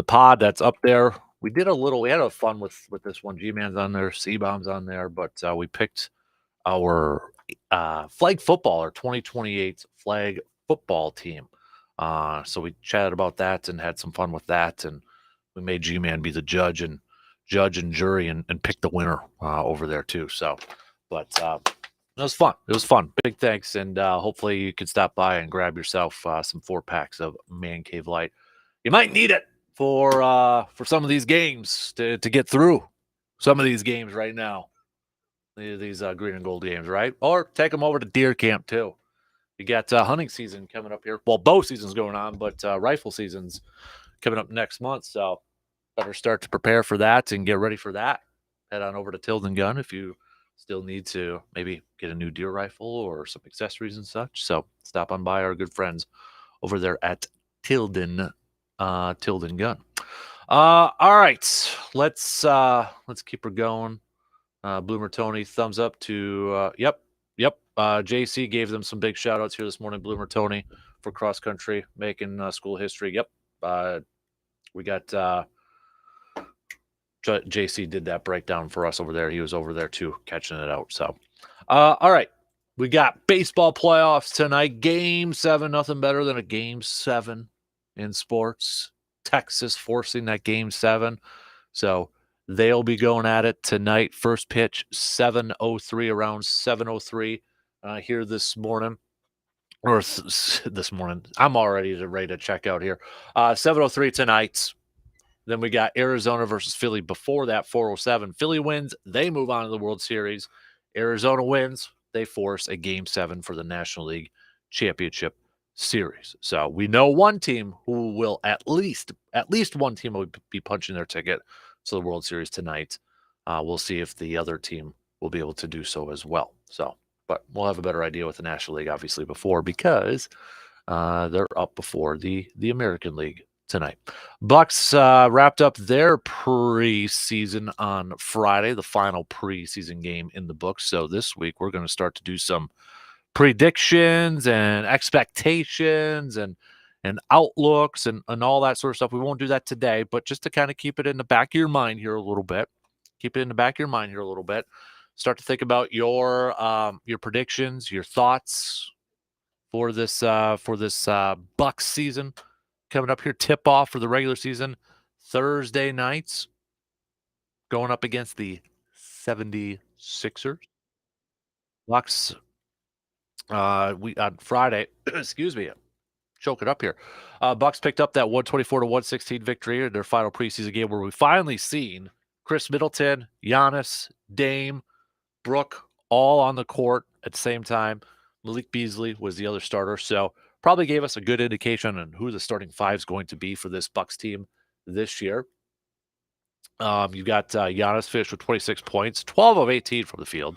pod, that's up there. We had a fun with this one. G-Man's on there, C-Bomb's on there, but we picked our flag football, our 2028 flag football team. So we chatted about that and had some fun with that, and we made G-Man be the judge and jury and pick the winner over there too. So, but it was fun. Big thanks. And hopefully you can stop by and grab yourself some 4-packs of Man Cave Light. You might need it for some of these games to get through some of these games right now. These green and gold games, right? Or take them over to deer camp too. You got hunting season coming up here. Well, bow season's going on, but rifle season's coming up next month. So better start to prepare for that and get ready for that. Head on over to Tilden Gun if you still need to maybe get a new deer rifle or some accessories and such. So stop on by our good friends over there at Tilden Gun. All right, let's keep her going. Bloomer Tony, thumbs up to yep. JC gave them some big shout outs here this morning. Bloomer Tony for cross country, making school history. Yep. We got JC did that breakdown for us over there. He was over there too, catching it out. So, all right, we got baseball playoffs tonight. Game 7, nothing better than a Game 7 in sports. Texas forcing that Game 7. So they'll be going at it tonight. First pitch, 7:03, around 7:03 here this morning. Or this morning. I'm already ready to check out here. 7:03 tonight. Then we got Arizona versus Philly before that, 4:07. Philly wins. They move on to the World Series. Arizona wins. They force a Game 7 for the National League Championship Series. So we know one team who will at least one team will be punching their ticket to the World Series tonight. We'll see if the other team will be able to do so as well. So, but we'll have a better idea with the National League obviously before, because they're up before the American League tonight. Bucks wrapped up their preseason on Friday, the final preseason game in the books. So this week we're going to start to do some predictions and expectations and outlooks and all that sort of stuff. We won't do that today, but just to kind of keep it in the back of your mind here a little bit. Start to think about your predictions, your thoughts for this Bucks season coming up here. Tip off for the regular season Thursday nights, going up against the 76ers. Bucks we on Friday, excuse me, choke it up here. Bucks picked up that 124-116 victory in their final preseason game, where we finally seen Chris Middleton, Giannis, Dame, Brooke all on the court at the same time. Malik Beasley was the other starter, so probably gave us a good indication on who the starting five is going to be for this Bucks team this year. You got Giannis finished with 26 points, 12 of 18 from the field.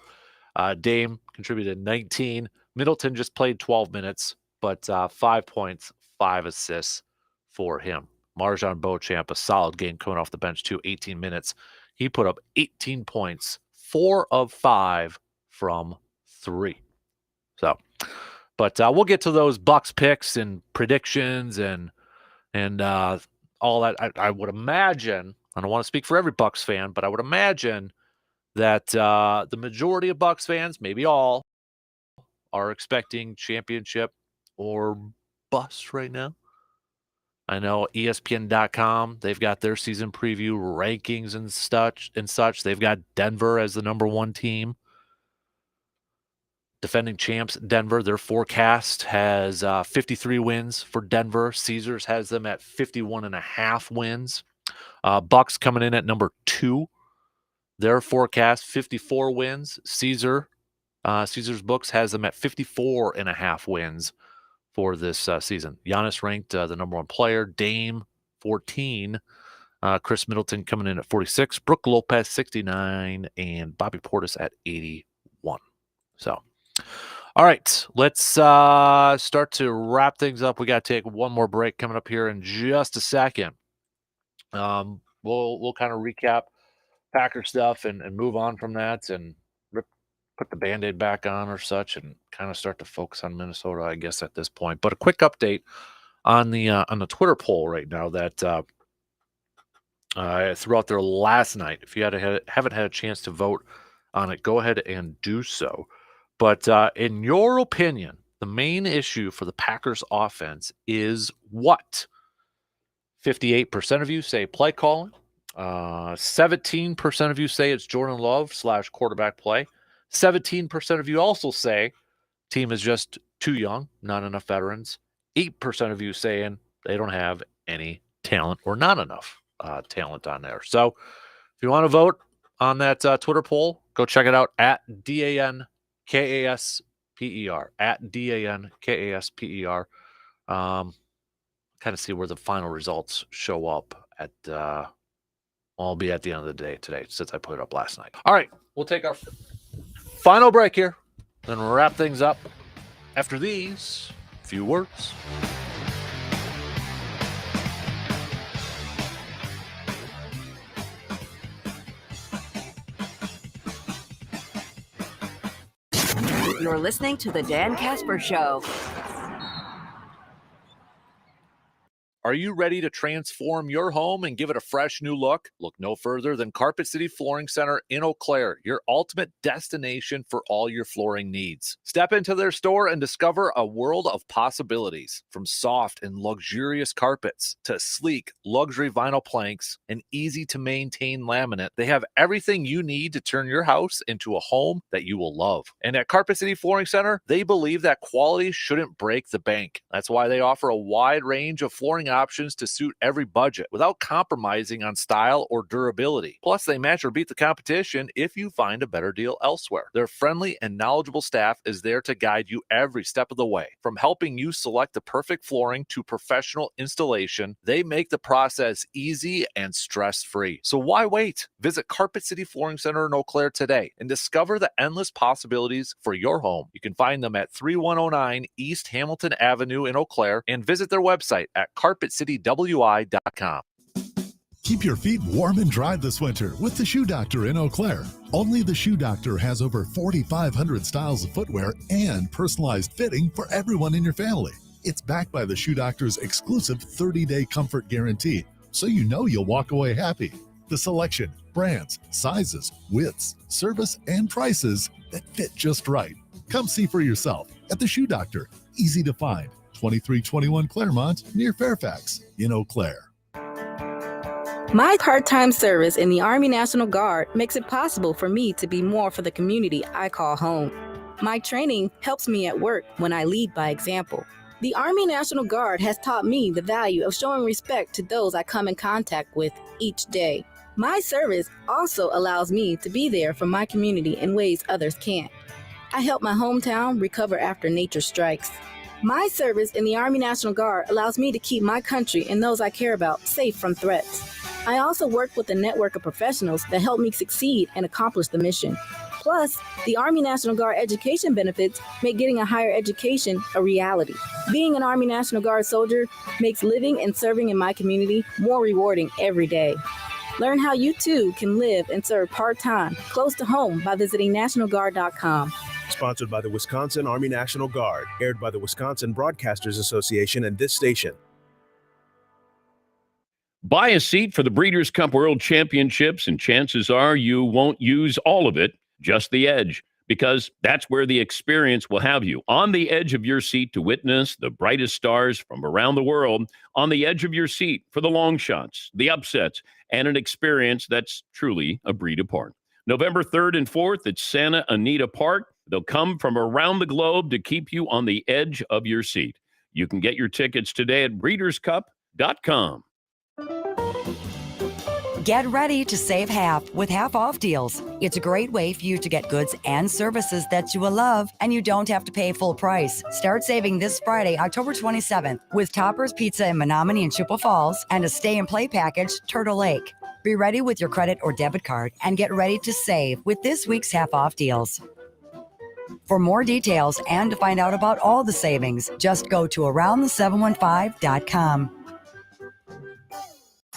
Dame contributed 19. Middleton just played 12 minutes, but 5 points, 5 assists for him. Marjan Beauchamp, a solid game coming off the bench too, 18 minutes. He put up 18 points, 4 of 5 from 3. So, but we'll get to those Bucks picks and predictions and all that. I would imagine, I don't want to speak for every Bucks fan, but I would imagine that the majority of Bucks fans, maybe all, are expecting championship or bust right now. I know ESPN.com, they've got their season preview rankings and such. They've got Denver as the number 1 team. Defending champs Denver, their forecast has 53 wins for Denver. Caesars has them at 51.5 wins. Bucks coming in at number 2. Their forecast, 54 wins. Caesars books has them at 54.5 wins for this season. Giannis ranked the number 1 player. Dame, 14. Chris Middleton coming in at 46. Brook Lopez, 69. And Bobby Portis at 81. So, all right, let's start to wrap things up. We got to take one more break coming up here in just a second. We'll kind of recap Packer stuff and move on from that and put the Band-Aid back on or such and kind of start to focus on Minnesota, I guess, at this point. But a quick update on the Twitter poll right now that I threw out there last night. If you haven't had a chance to vote on it, go ahead and do so. But in your opinion, the main issue for the Packers offense is what? 58% of you say play calling. 17% of you say it's Jordan Love / quarterback play. 17% of you also say team is just too young, not enough veterans. 8% of you saying they don't have any talent or not enough talent on there. So if you want to vote on that Twitter poll, go check it out at DANKASPER, at DANKASPER. Kind of see where the final results show up at I'll be at the end of the day today since I put it up last night. All right, we'll take our final break here, then wrap things up after these few words. You're listening to the Dan Kasper Show. Are you ready to transform your home and give it a fresh new look? Look no further than Carpet City Flooring Center in Eau Claire, your ultimate destination for all your flooring needs. Step into their store and discover a world of possibilities. From soft and luxurious carpets to sleek luxury vinyl planks and easy-to-maintain laminate, they have everything you need to turn your house into a home that you will love. And at Carpet City Flooring Center, they believe that quality shouldn't break the bank. That's why they offer a wide range of flooring options to suit every budget without compromising on style or durability. Plus, they match or beat the competition if you find a better deal elsewhere. Their friendly and knowledgeable staff is there to guide you every step of the way. From helping you select the perfect flooring to professional installation, they make the process easy and stress-free. So why wait? Visit Carpet City Flooring Center in Eau Claire today and discover the endless possibilities for your home. You can find them at 3109 East Hamilton Avenue in Eau Claire and visit their website at carpetcitywi.com. Keep your feet warm and dry this winter with the Shoe Doctor in Eau Claire. Only the Shoe Doctor has over 4,500 styles of footwear and personalized fitting for everyone in your family. It's backed by the Shoe Doctor's exclusive 30-day comfort guarantee, so you know you'll walk away happy. The selection, brands, sizes, widths, service, and prices that fit just right. Come see for yourself at the Shoe Doctor. Easy to find. 2321 Claremont near Fairfax in Eau Claire. My part-time service in the Army National Guard makes it possible for me to be more for the community I call home. My training helps me at work when I lead by example. The Army National Guard has taught me the value of showing respect to those I come in contact with each day. My service also allows me to be there for my community in ways others can't. I help my hometown recover after nature strikes. My service in the Army National Guard allows me to keep my country and those I care about safe from threats. I also work with a network of professionals that help me succeed and accomplish the mission. Plus, the Army National Guard education benefits make getting a higher education a reality. Being an Army National Guard soldier makes living and serving in my community more rewarding every day. Learn how you too can live and serve part-time, close to home by visiting nationalguard.com. Sponsored by the Wisconsin Army National Guard. Aired by the Wisconsin Broadcasters Association and this station. Buy a seat for the Breeders' Cup World Championships, and chances are you won't use all of it, just the edge, because that's where the experience will have you. On the edge of your seat to witness the brightest stars from around the world, on the edge of your seat for the long shots, the upsets, and an experience that's truly a breed apart. November 3rd and 4th at Santa Anita Park. They'll come from around the globe to keep you on the edge of your seat. You can get your tickets today at breederscup.com. Get ready to save half with half-off deals. It's a great way for you to get goods and services that you will love, and you don't have to pay full price. Start saving this Friday, October 27th, with Topper's Pizza in Menominee and Chippewa Falls and a stay-and-play package, Turtle Lake. Be ready with your credit or debit card and get ready to save with this week's half-off deals. For more details and to find out about all the savings, just go to aroundthe715.com.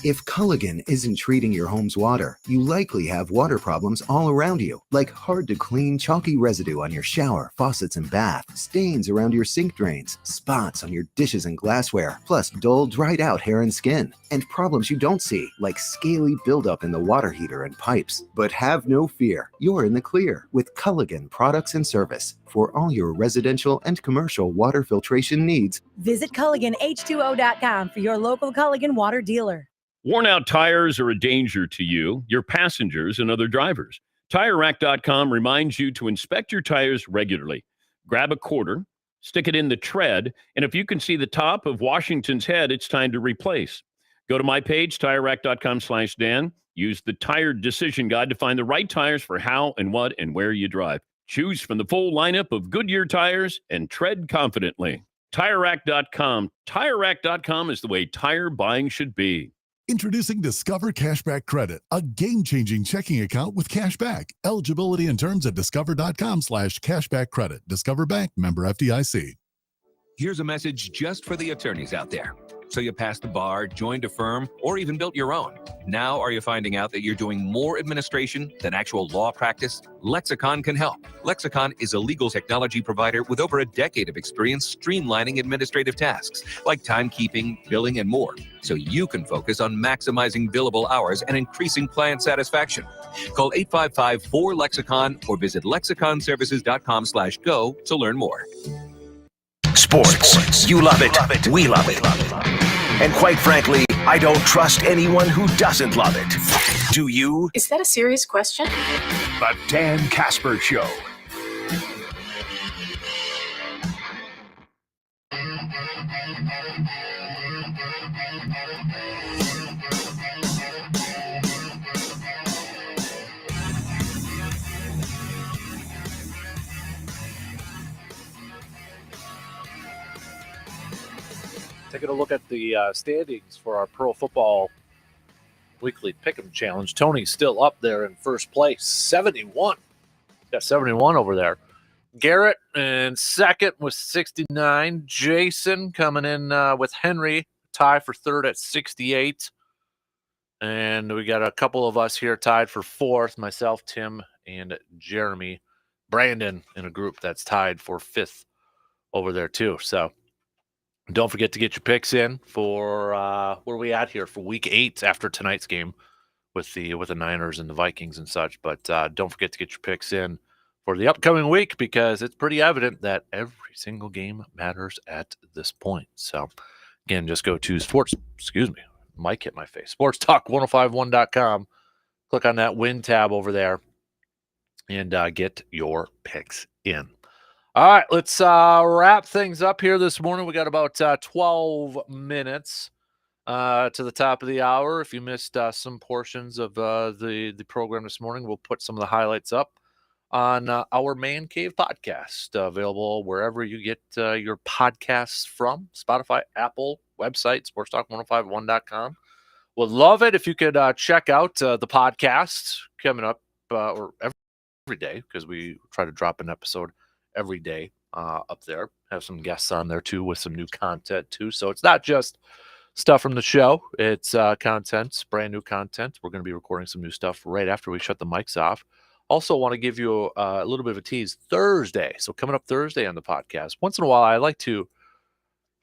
If Culligan isn't treating your home's water, you likely have water problems all around you, like hard-to-clean chalky residue on your shower, faucets, and bath, stains around your sink drains, spots on your dishes and glassware, plus dull, dried-out hair and skin, and problems you don't see, like scaly buildup in the water heater and pipes. But have no fear, you're in the clear with Culligan Products and Service. For all your residential and commercial water filtration needs, visit CulliganH2O.com for your local Culligan water dealer. Worn-out tires are a danger to you, your passengers, and other drivers. TireRack.com reminds you to inspect your tires regularly. Grab a quarter, stick it in the tread, and if you can see the top of Washington's head, it's time to replace. Go to my page, TireRack.com/Dan. Use the Tire Decision Guide to find the right tires for how and what and where you drive. Choose from the full lineup of Goodyear tires and tread confidently. TireRack.com. TireRack.com is the way tire buying should be. Introducing Discover Cashback Credit, a game-changing checking account with cashback. Eligibility and terms at discover.com/cashback credit. Discover Bank, member FDIC. Here's a message just for the attorneys out there. So you passed the bar, joined a firm, or even built your own. Now, are you finding out that you're doing more administration than actual law practice? Lexicon can help. Lexicon is a legal technology provider with over a decade of experience streamlining administrative tasks like timekeeping, billing, and more, so you can focus on maximizing billable hours and increasing client satisfaction. Call 855-4LEXICON or visit lexiconservices.com/go to learn more. Sports. You love it. We love it. And quite frankly, I don't trust anyone who doesn't love it. Do you? Is that a serious question? The Dan Kasper Show. Taking a look at the standings for our Pro Football Weekly Pick'em Challenge. Tony's still up there in first place, 71. Got 71 over there. Garrett in second with 69. Jason coming in with Henry, tie for third at 68. And we got a couple of us here tied for fourth, myself, Tim, and Jeremy. Brandon in a group that's tied for fifth over there too. So don't forget to get your picks in for where are we at here for week 8 after tonight's game with the Niners and the Vikings and such. But don't forget to get your picks in for the upcoming week because it's pretty evident that every single game matters at this point. So again, just go to mic hit my face. SportsTalk1051.com. Click on that win tab over there and get your picks in. All right, let's wrap things up here this morning. We got about 12 minutes to the top of the hour. If you missed some portions of the program this morning, we'll put some of the highlights up on our Man Cave podcast, available wherever you get your podcasts from, Spotify, Apple, website, sportstalk1051.com. Would love it if you could check out the podcast coming up or every day, because we try to drop an episode every day up there. Have some guests on there too with some new content too. So it's not just stuff from the show. It's content, brand new content. We're going to be recording some new stuff right after we shut the mics off. Also want to give you a little bit of a tease Thursday. So coming up Thursday on the podcast, once in a while I like to,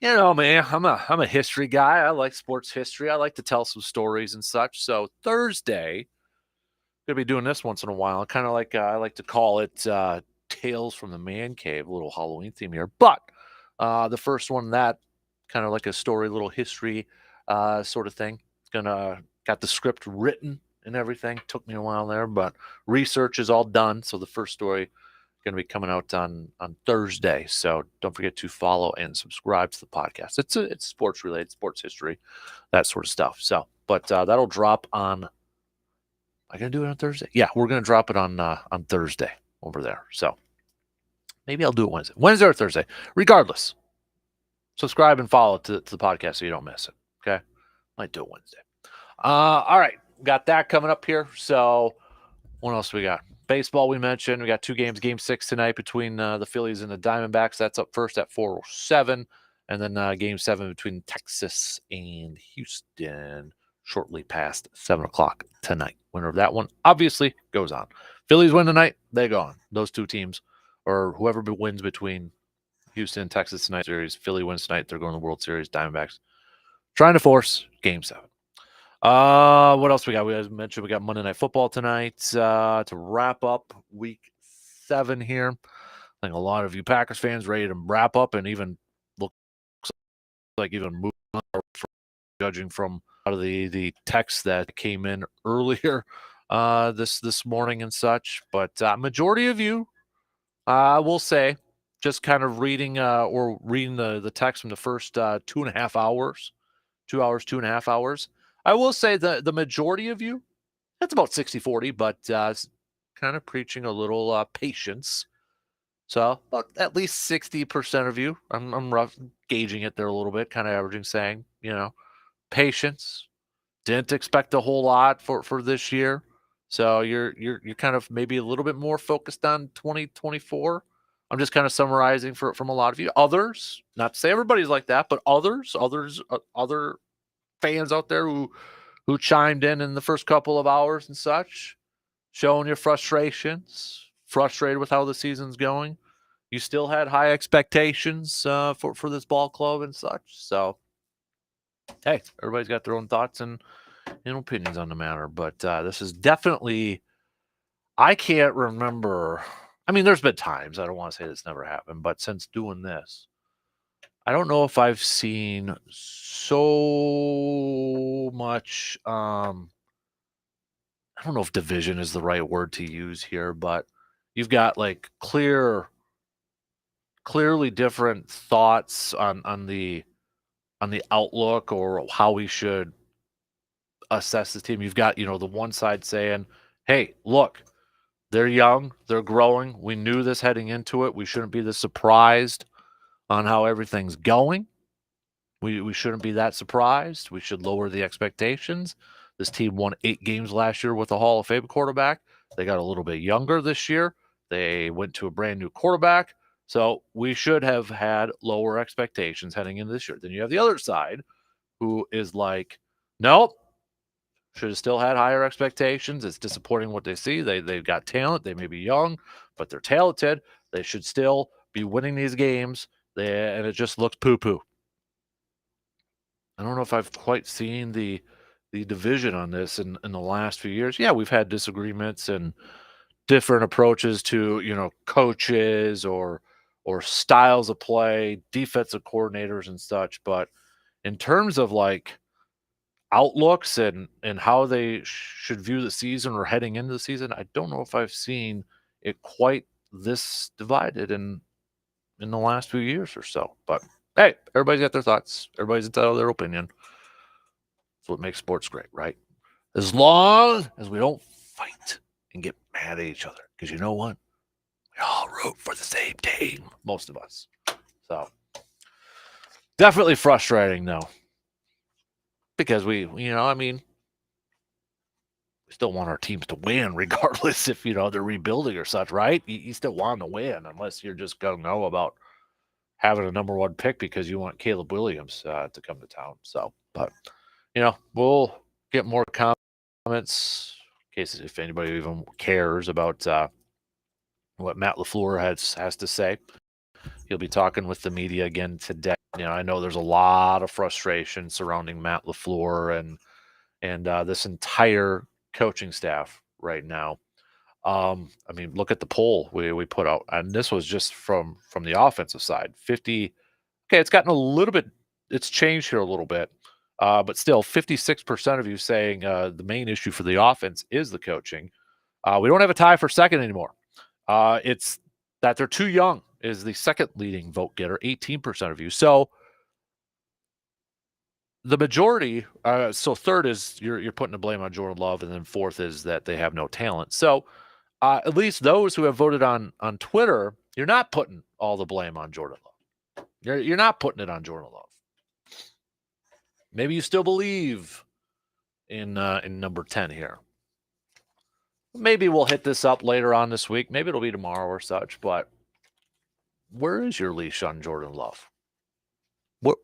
man, I'm a history guy. I like sports history. I like to tell some stories and such. So Thursday, going to be doing this once in a while. Kind of like I like to call it Tales from the Man Cave, a little Halloween theme here. But the first one, that kind of like a story, little history sort of thing. Got the script written and everything. Took me a while there, but research is all done. So the first story going to be coming out on Thursday. So don't forget to follow and subscribe to the podcast. It's sports related, sports history, that sort of stuff. So, but that'll drop on. Am I going to do it on Thursday? Yeah, we're going to drop it on Thursday over there. So maybe I'll do it Wednesday or Thursday. Regardless, subscribe and follow to the podcast so you don't miss it. Okay, might do it Wednesday. All right, got that coming up here. So what else we got? Baseball we mentioned. We got 2 games. Game 6 tonight between the Phillies and the Diamondbacks. That's up first at 4:07. And then Game 7 between Texas and Houston shortly past 7 o'clock tonight. Winner of that one obviously goes on. Phillies win tonight, they go on. Those 2 teams, or whoever wins between Houston and Texas tonight series, Philly wins tonight, they're going to the World Series. Diamondbacks trying to force Game 7. What else we got? We mentioned we got Monday Night Football tonight to wrap up Week 7 here. I think a lot of you Packers fans ready to wrap up and even looks like even move on, judging from out of the text that came in earlier this morning and such. But majority of you, I will say, just kind of reading the text from the first 2.5 hours, 2 hours, 2.5 hours. I will say the majority of you, that's about 60-40, but kind of preaching a little patience. So at least 60% of you, I'm rough gauging it there a little bit, kind of averaging, saying, patience. Didn't expect a whole lot for this year. So you're kind of maybe a little bit more focused on 2024. I'm just kind of summarizing from a lot of you. Others, not to say everybody's like that, but other fans out there who who chimed in the first couple of hours and such, showing your frustrations, frustrated with how the season's going. You still had high expectations for this ball club and such. So, hey, everybody's got their own thoughts and opinions on the matter. But this is definitely, I can't remember. I mean, there's been times, I don't want to say this never happened, but since doing this, I don't know if I've seen so much. I don't know if division is the right word to use here, but you've got like clearly different thoughts on the outlook or how we should assess this team. You've got, the one side saying, hey, look, they're young, they're growing. We knew this heading into it. We shouldn't be this surprised on how everything's going. We shouldn't be that surprised. We should lower the expectations. This team won 8 games last year with a Hall of Fame quarterback. They got a little bit younger this year. They went to a brand new quarterback. So we should have had lower expectations heading into this year. Then you have the other side who is like, nope, should have still had higher expectations. It's disappointing what they see. They've got talent. They may be young, but they're talented. They should still be winning these games. And it just looks poo-poo. I don't know if I've quite seen the division on this in the last few years. Yeah, we've had disagreements and different approaches to, coaches or styles of play, defensive coordinators and such. But in terms of like outlooks and how they should view the season or heading into the season, I don't know if I've seen it quite this divided in the last few years or so. But hey, everybody's got their thoughts. Everybody's entitled to their opinion. That's what makes sports great, right? As long as we don't fight and get mad at each other. Because you know what? We all root for the same team. Most of us. So, definitely frustrating, though. Because we still want our teams to win, regardless if, they're rebuilding or such, right? You still want to win, unless you're just going to know about having a number 1 pick because you want Caleb Williams to come to town. So, but, we'll get more comments in case if anybody even cares about what Matt LaFleur has to say. He'll be talking with the media again today. I know there's a lot of frustration surrounding Matt LaFleur and this entire coaching staff right now. Look at the poll we put out, and this was just from the offensive side. 50. Okay, it's gotten a little bit. It's changed here a little bit, but still, 56% of you saying the main issue for the offense is the coaching. We don't have a tie for second anymore. It's that they're too young is the second leading vote getter. 18% of you. So the majority. So third is you're putting the blame on Jordan Love, and then fourth is that they have no talent. So. At least those who have voted on Twitter, you're not putting all the blame on Jordan Love. You're not putting it on Jordan Love. Maybe you still believe in number 10 here. Maybe we'll hit this up later on this week. Maybe it'll be tomorrow or such. But where is your leash on Jordan Love?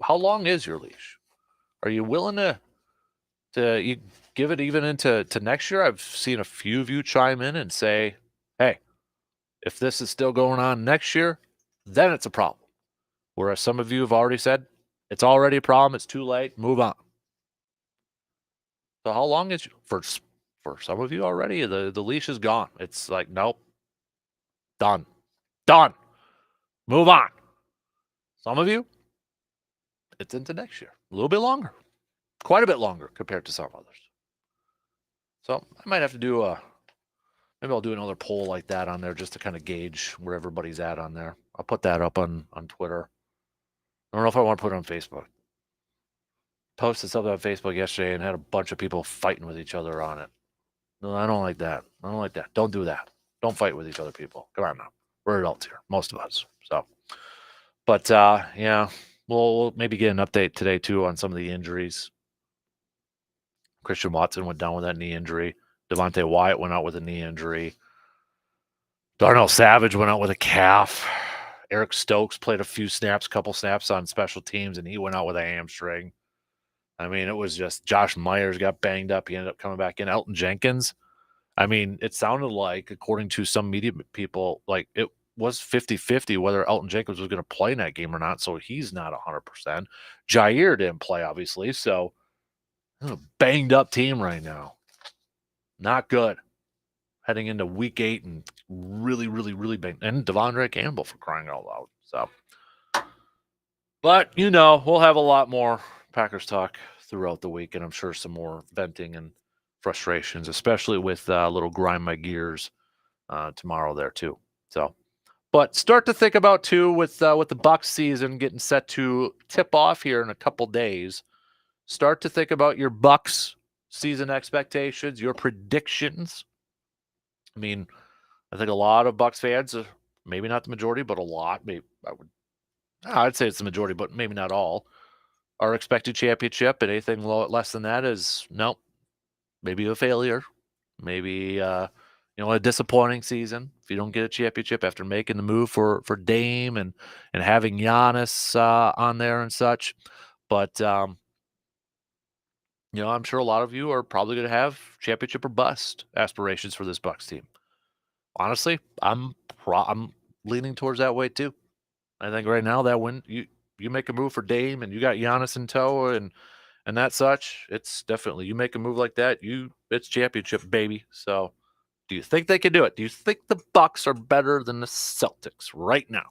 How long is your leash? Are you willing to you give it even into next year? I've seen a few of you chime in and say, hey, if this is still going on next year, then it's a problem. Whereas some of you have already said, it's already a problem, it's too late, move on. So how long is for some of you already, the leash is gone. It's like, nope, done, move on. Some of you, it's into next year, a little bit longer, quite a bit longer compared to some others. So I might have to do maybe I'll do another poll like that on there just to kind of gauge where everybody's at on there. I'll put that up on Twitter. I don't know if I want to put it on Facebook. Posted something on Facebook yesterday and had a bunch of people fighting with each other on it. No, I don't like that. Don't do that. Don't fight with each other, people. Come on now. We're adults here, most of us. So, but yeah, we'll maybe get an update today too on some of the injuries. Christian Watson went down with that knee injury. Devontae Wyatt went out with a knee injury. Darnell Savage went out with a calf. Eric Stokes played a couple snaps on special teams, and he went out with a hamstring. I mean, it was just Josh Myers got banged up. He ended up coming back in. Elton Jenkins. I mean, it sounded like, according to some media people, like it was 50-50 whether Elton Jenkins was going to play in that game or not. So he's not 100%. Jair didn't play, obviously. So a banged up team right now. Not good. Heading into week 8 and really, really, really banged. And Devondre Campbell, for crying out loud. So, but, we'll have a lot more Packers talk throughout the week, and I'm sure some more venting and frustrations, especially with little grind my gears tomorrow there too. So, but start to think about too with the Bucs season getting set to tip off here in a couple days. Start to think about your Bucs season expectations, your predictions. I mean, I think a lot of Bucs fans, maybe not the majority, but a lot. Maybe I'd say it's the majority, but maybe not all, are expected championship, and anything less than that is maybe a failure, maybe a disappointing season if you don't get a championship after making the move for Dame and having Giannis on there and such. But I'm sure a lot of you are probably going to have championship or bust aspirations for this Bucs team. Honestly, I'm leaning towards that way too. I think right now that when you make a move for Dame and you got Giannis in tow and that such, it's definitely, you make a move like that, it's championship, baby. So do you think they can do it? Do you think the Bucs are better than the Celtics right now?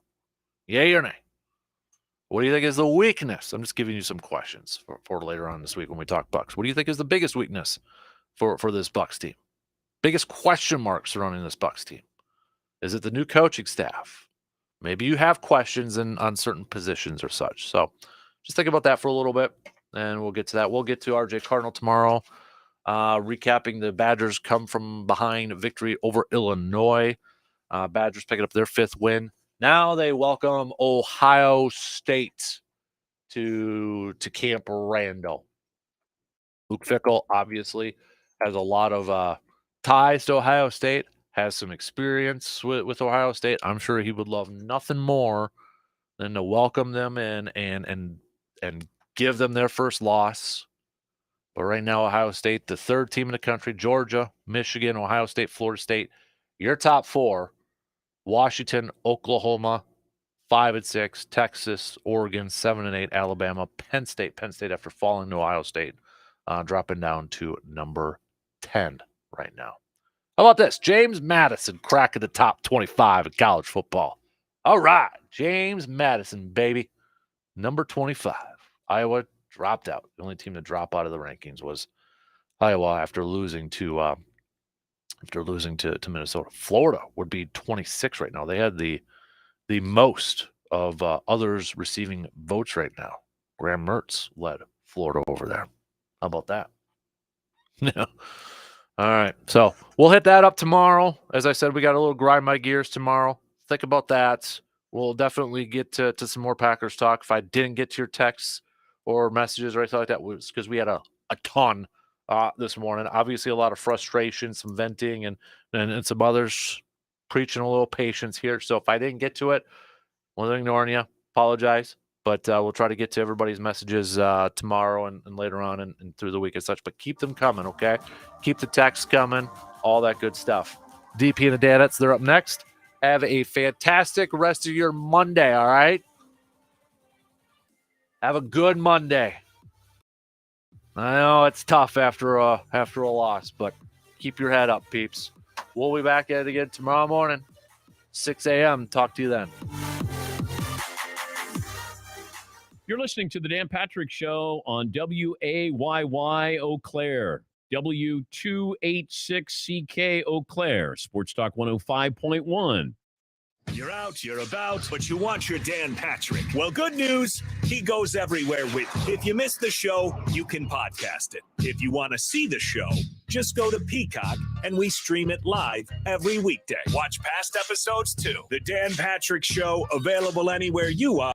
Yay or nay? What do you think is the weakness? I'm just giving you some questions for later on this week when we talk Bucs. What do you think is the biggest weakness for this Bucs team? Biggest question mark surrounding this Bucs team? Is it the new coaching staff? Maybe you have questions on certain positions or such. So just think about that for a little bit, and we'll get to that. We'll get to RJ Cardinal tomorrow, recapping the Badgers come from behind victory over Illinois. Badgers picking up their 5th win. Now they welcome Ohio State to Camp Randall. Luke Fickell obviously has a lot of ties to Ohio State, has some experience with Ohio State. I'm sure he would love nothing more than to welcome them in and give them their first loss. But right now, Ohio State, the 3rd team in the country, Georgia, Michigan, Ohio State, Florida State, your top 4, Washington, Oklahoma, 5-6, Texas, Oregon, 7-8, Alabama, Penn State after falling to Ohio State, dropping down to number 10 right now. How about this? James Madison cracking the top 25 in college football. All right, James Madison, baby. Number 25. Iowa dropped out. The only team to drop out of the rankings was Iowa after losing to Minnesota. Florida would be 26 right now. They had the most of others receiving votes right now. Graham Mertz led Florida over there. How about that? Yeah. All right. So we'll hit that up tomorrow. As I said, we got a little grind my gears tomorrow. Think about that. We'll definitely get to some more Packers talk. If I didn't get to your texts or messages or anything like that, it was because we had a ton this morning. Obviously, a lot of frustration, some venting, and some others preaching a little patience here. So if I didn't get to it, wasn't ignoring you. Apologize. But we'll try to get to everybody's messages tomorrow and later on and through the week and such. But keep them coming, okay? Keep the texts coming, all that good stuff. DP and the Danettes, they're up next. Have a fantastic rest of your Monday, all right? Have a good Monday. I know it's tough after a loss, but keep your head up, peeps. We'll be back at it again tomorrow morning, 6 a.m. Talk to you then. You're listening to the Dan Patrick Show on WAYY Eau Claire, W286CK Eau Claire, Sports Talk 105.1. You're out, you're about, but you want your Dan Patrick. Well, good news, he goes everywhere with you. If you missed the show, you can podcast it. If you want to see the show, just go to Peacock, and we stream it live every weekday. Watch past episodes, too. The Dan Patrick Show, available anywhere you are.